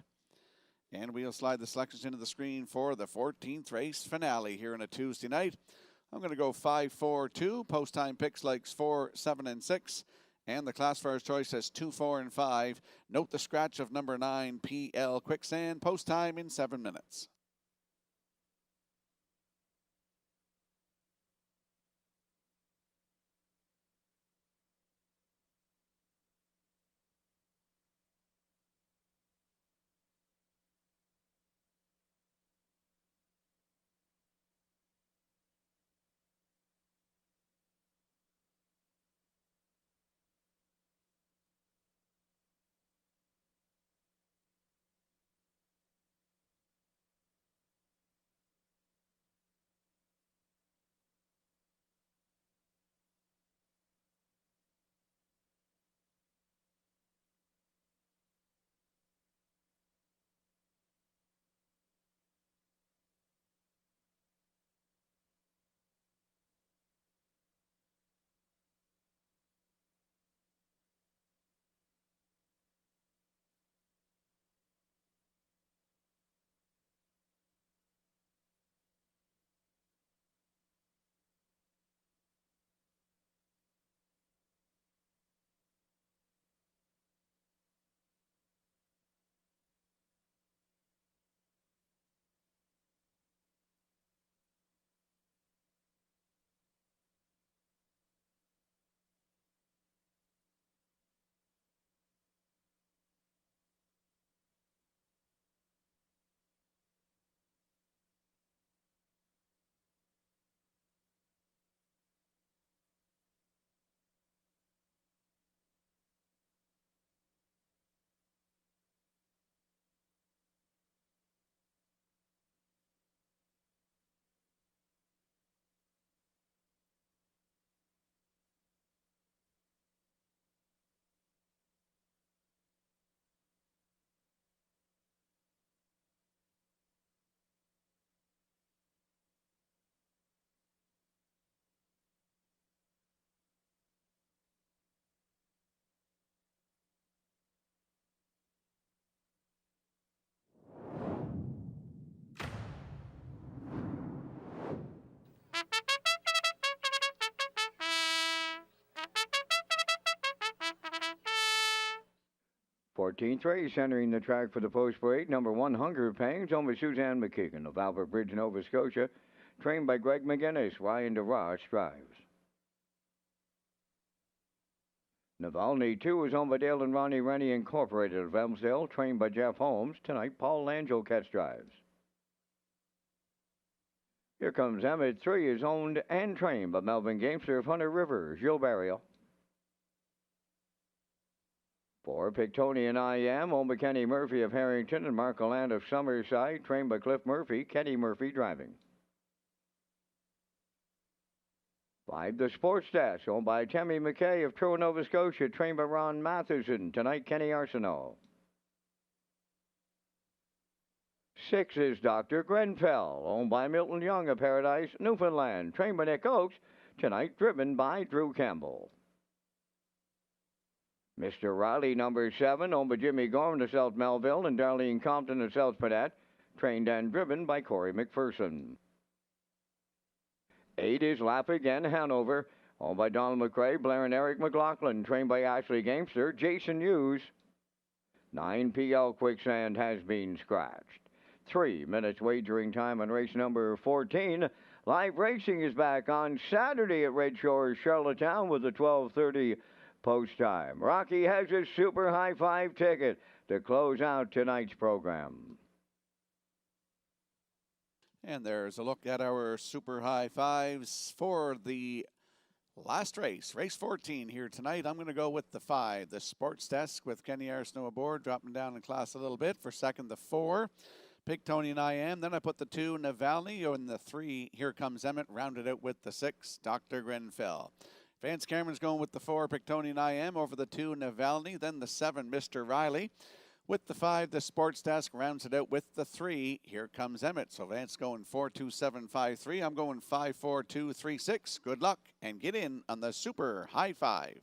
Speaker 3: And we'll slide the selections into the screen for the 14th race finale here on a Tuesday night. I'm going to go 5-4-2. Post time picks like 4, 7, and 6. And the classifiers choice has 2, 4, and 5. Note the scratch of number 9, PL Quicksand. Post time in 7 minutes.
Speaker 1: 14th race, entering the track for the post parade, number 1, Hunger Pangs, owned by Suzanne McKeegan of Albert Bridge, Nova Scotia, trained by Greg McGinnis. Ryan DeRoche drives. Navalny 2 is owned by Dale and Ronnie Rennie Incorporated of Elmsdale, trained by Jeff Holmes. Tonight, Paul Langell drives. Here Comes Emmett 3 is owned and trained by Melvin Gamester of Hunter River, Gilles Barrio. 4, Pictonian I Am, owned by Kenny Murphy of Harrington and Marco Land of Summerside, trained by Cliff Murphy. Kenny Murphy driving. 5, The Sports Desk, owned by Tammy McKay of Truro, Nova Scotia, trained by Ron Matheson. Tonight, Kenny Arsenault. 6 is Dr. Grenfell, owned by Milton Young of Paradise, Newfoundland, trained by Nick Oakes. Tonight, driven by Drew Campbell. Mr. Riley, number 7, owned by Jimmy Gorman of South Melville and Darlene Compton of South Pedette, trained and driven by Corey McPherson. 8 is Laugh Again, Hanover, owned by Donald McRae, Blair and Eric McLaughlin, trained by Ashley Gamester, Jason Hughes. 9, PL Quicksand has been scratched. 3 minutes wagering time on race number 14. Live racing is back on Saturday at Red Shores, Charlottetown with a 12:30 post time. Rocky has a super high five ticket to close out tonight's program.
Speaker 3: And there's a look at our super high fives for the last race, race 14 here tonight. I'm going to go with the 5, the Sports Desk with Kenny Arsenault aboard, dropping down in class a little bit. For second, the 4, Pictonian I Am. Then I put the 2, Navalny, and the 3, Here Comes Emmett, rounded out with the 6, Dr. Grenfell. Vance Cameron's going with the 4, Pictonian I Am, over the 2, Navalny, then the 7, Mr. Riley. With the 5, the Sports Desk rounds it out with the 3, Here Comes Emmett. So Vance going 4-2-7-5-3. I'm going 5-4-2-3-6. Good luck and get in on the super high 5.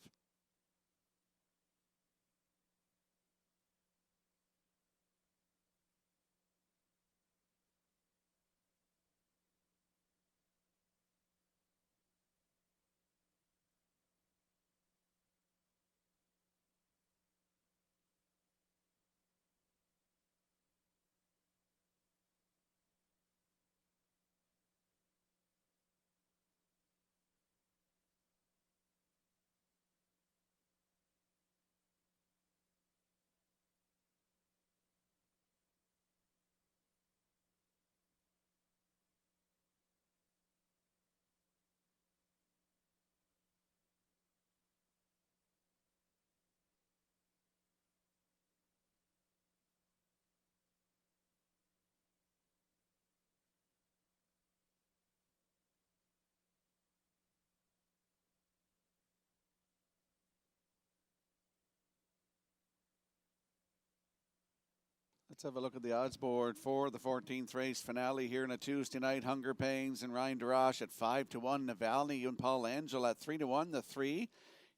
Speaker 3: Let's have a look at the odds board for the 14th race finale here on a Tuesday night. Hunger Pains and Ryan DeRoche at 5-1. Navalny and Paul Angel at 3-1. The 3,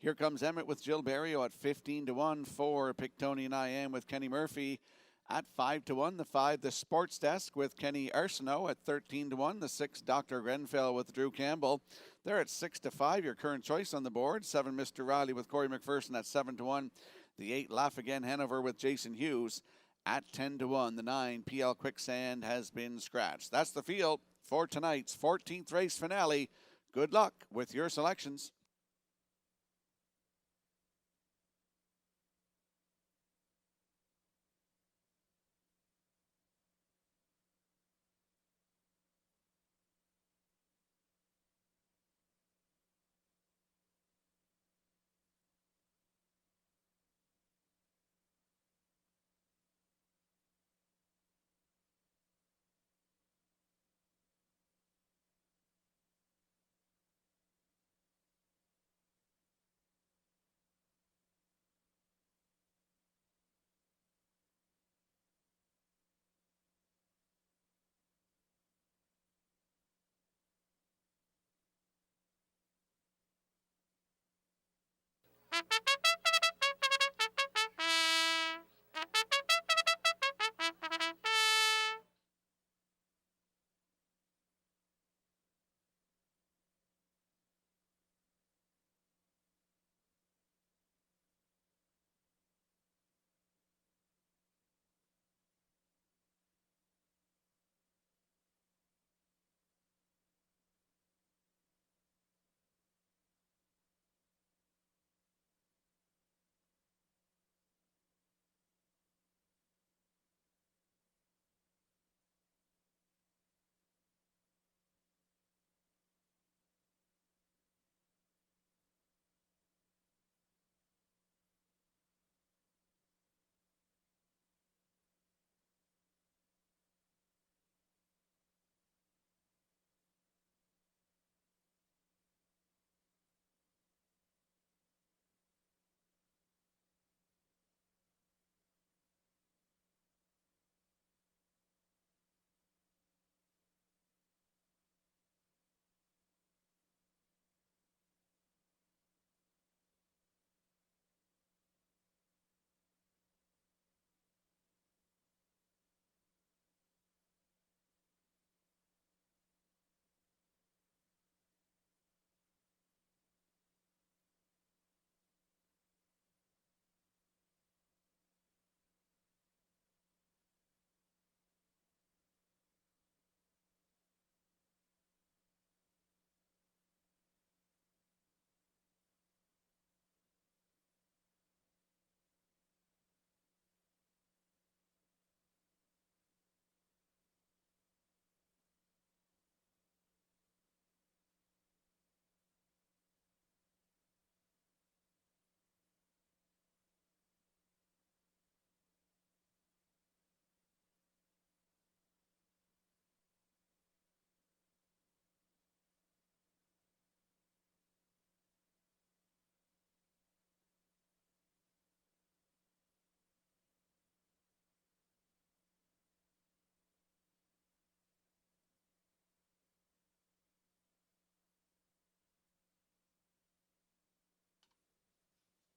Speaker 3: Here Comes Emmett with Jill Barrio at 15-1. 4, Pictonian I Am with Kenny Murphy at 5-1. The 5, The Sports Desk with Kenny Arsenault at 13-1. The 6, Dr. Grenfell with Drew Campbell. They're at 6-5. Your current choice on the board. 7, Mr. Riley with Corey McPherson at 7-1. The 8, Laugh Again, Hanover with Jason Hughes at 10-1. The 9, PL Quicksand has been scratched. That's the field for tonight's 14th race finale. Good luck with your selections.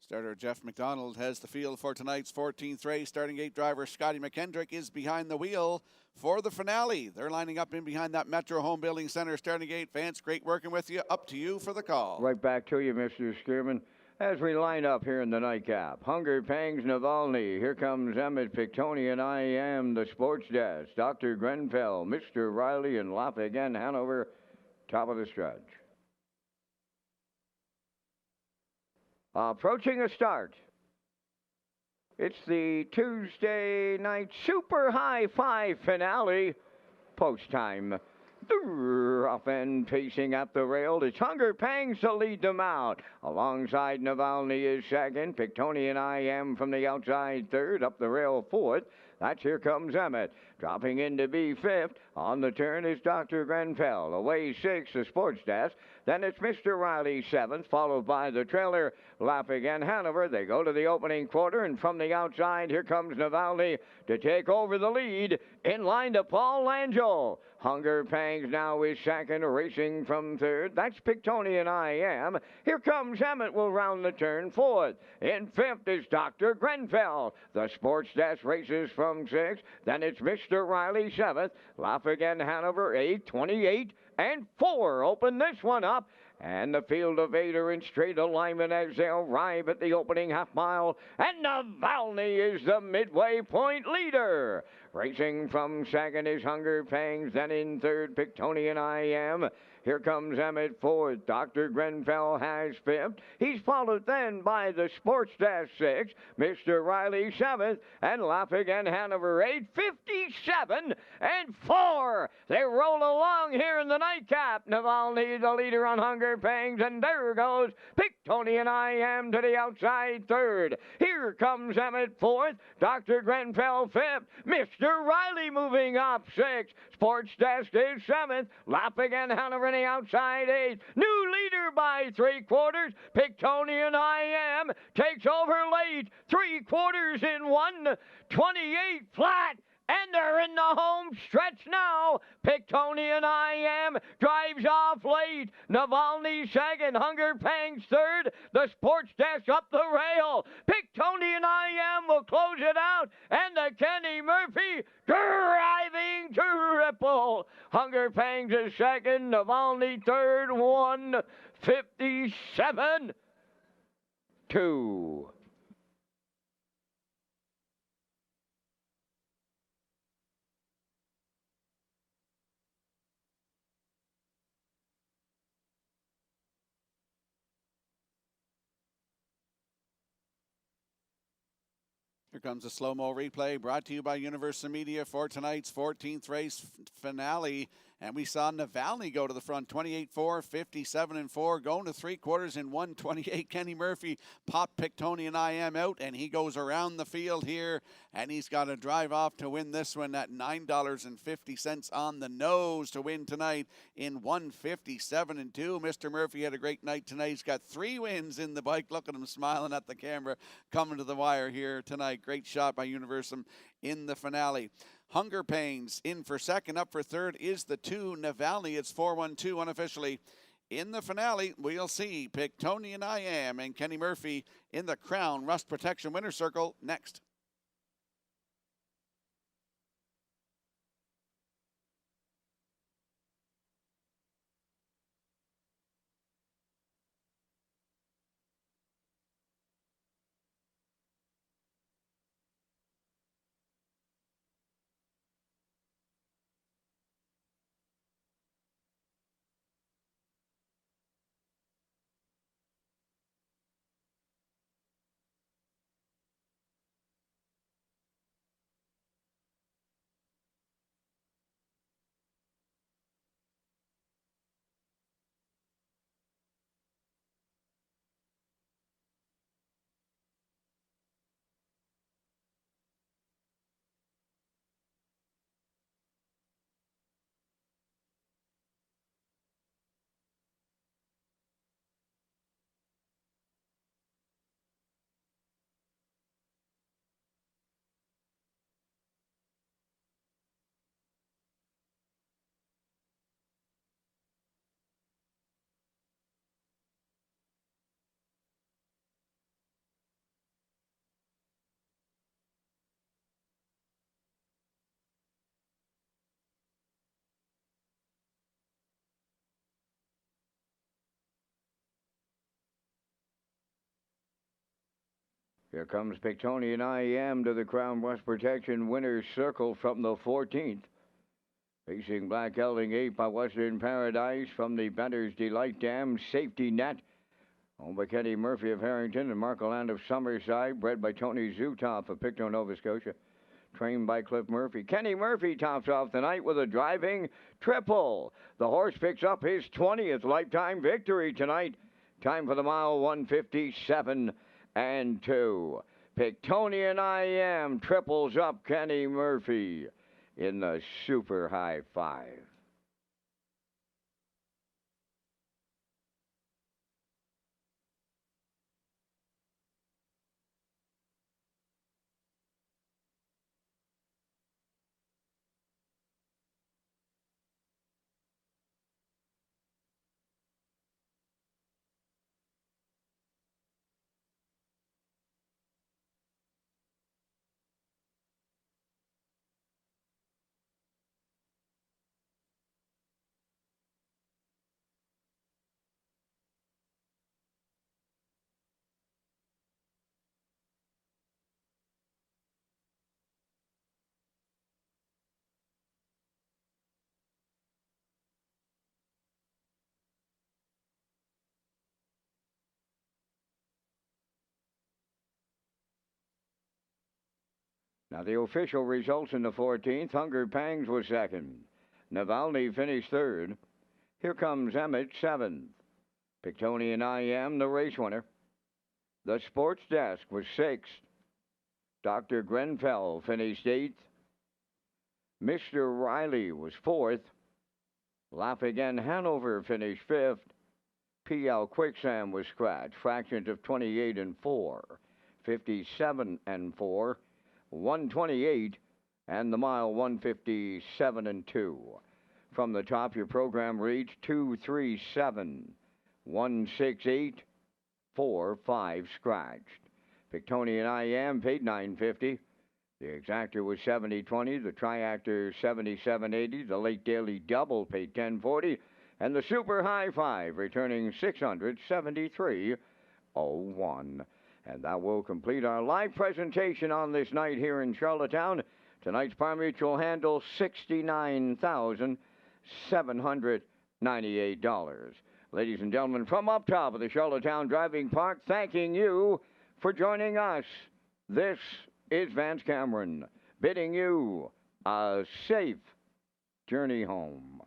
Speaker 3: Starter Jeff McDonald has the field for tonight's 14th race. Starting gate driver Scotty McKendrick is behind the wheel for the finale. They're lining up in behind that Metro Home Building Center starting gate. Vance, great working with you. Up to you for the call.
Speaker 1: Right back to you, Mr. Skierman. As we line up here in the nightcap, Hunger Pangs Navalny. Here comes Emmett Pictoni, and I am the sports desk. Dr. Grenfell, Mr. Riley, and Lafayette Hanover, top of the stretch. Approaching a start. It's the Tuesday night Super High Five finale. Post time. Off and pacing at the rail. It's Hunger Pangs to lead them out. Alongside Navalny is second. Pictoni and I am from the outside third. Up the rail fourth. That's Here Comes Emmett. Dropping in to be fifth. On the turn is Dr. Grenfell. Away sixth, the sports desk. Then it's Mr. Riley seventh, followed by the trailer, Laughing and Hanover. They go to the opening quarter, and from the outside, here comes Navalny to take over the lead. In line to Paul Langell. Hunger Pangs now is second, racing from third. That's Pictoni and I am. Here comes Emmett, will round the turn fourth. In fifth is Dr. Grenfell. The sports desk races from sixth. Then it's Mr. Riley seventh. Laughing Hanover eighth, 28 and 4. Open this one up. And the field of eight are in straight alignment as they arrive at the opening half mile. And Navalny is the midway point leader. Racing from second is Hunger Pangs. Then in third, Pictoni and I am. Here comes Emmett fourth. Dr. Grenfell has fifth. He's followed then by the sports desk sixth, Mr. Riley seventh, and Laughing and Hanover 8:57 and 4. They roll along here in the nightcap. Navalny the leader on Hunger Pangs, and there goes Pictoni and I am to the outside third. Here comes Emmett fourth, Dr. Grenfell fifth, Mr. Riley moving up sixth. Sports desk is seventh, Laughing and Hanover in the outside eighth. New leader by 3/4. Pictoni and I am takes over late. 3/4 in 1:28 flat. And they're in the home stretch now. Pictoni and I am drives off late. Navalny second, Hunger Pangs third. The sports desk up the rail. Pictoni and I am will close it out. And the Kenny Murphy driving triple. Hunger Pangs is second. Navalny third. 1:57-2.
Speaker 3: Here comes a slow-mo replay brought to you by Universal Media for tonight's 14th race finale. And we saw Navalny go to the front, 28-4, 57-4, going to 3/4 in 1:28. Kenny Murphy popped Pictoni and I am out, and he goes around the field here, and he's got to drive off to win this one at $9.50 on the nose to win tonight in 1:57-2. Mr. Murphy had a great night tonight. He's got 3 wins in the bike. Look at him smiling at the camera, coming to the wire here tonight. Great shot by Universum in the finale. Hunger Pangs in for second. Up for third is the 2, Navalny. It's 4-1-2 unofficially. In the finale, we'll see Pictoni and I am and Kenny Murphy in the Crown Rust Protection Winner's Circle next.
Speaker 1: Here comes Pictonian I Am to the Crown West Protection winner's circle from the 14th. Facing Black Elding 8 by Western Paradise from the Bender's Delight Dam Safety Net. Owned by Kenny Murphy of Harrington and Marco Land of Summerside. Bred by Tony Zutop of Pictou, Nova Scotia. Trained by Cliff Murphy. Kenny Murphy tops off the night with a driving triple. The horse picks up his 20th lifetime victory tonight. Time for the mile, 1:57 and 2. Pictonian I Am triples up Kenny Murphy in the super high 5. Now the official results in the 14th. Hunger Pangs was second. Navalny finished third. Here comes Emmett 7th. Pictonian I Am the race winner. The Sports Desk was 6th. Dr. Grenfell finished 8th. Mr. Riley was 4th. Laugh Again Hanover finished 5th. PL Quicksand was scratched. Fractions of 28 and 4. 57 and 4. 128, and the mile 1:57 and 2. From the top, your program reads 237, 168, 45 scratched. Pictonian I Am paid $9.50. The exactor was $70.20. The triactor $77.80. The late daily double paid $10.40, and the super high 5 returning $673.01. And that will complete our live presentation on this night here in Charlottetown. Tonight's Par Mutual handle, $69,798. Ladies and gentlemen, from up top of the Charlottetown Driving Park, thanking you for joining us. This is Vance Cameron, bidding you a safe journey home.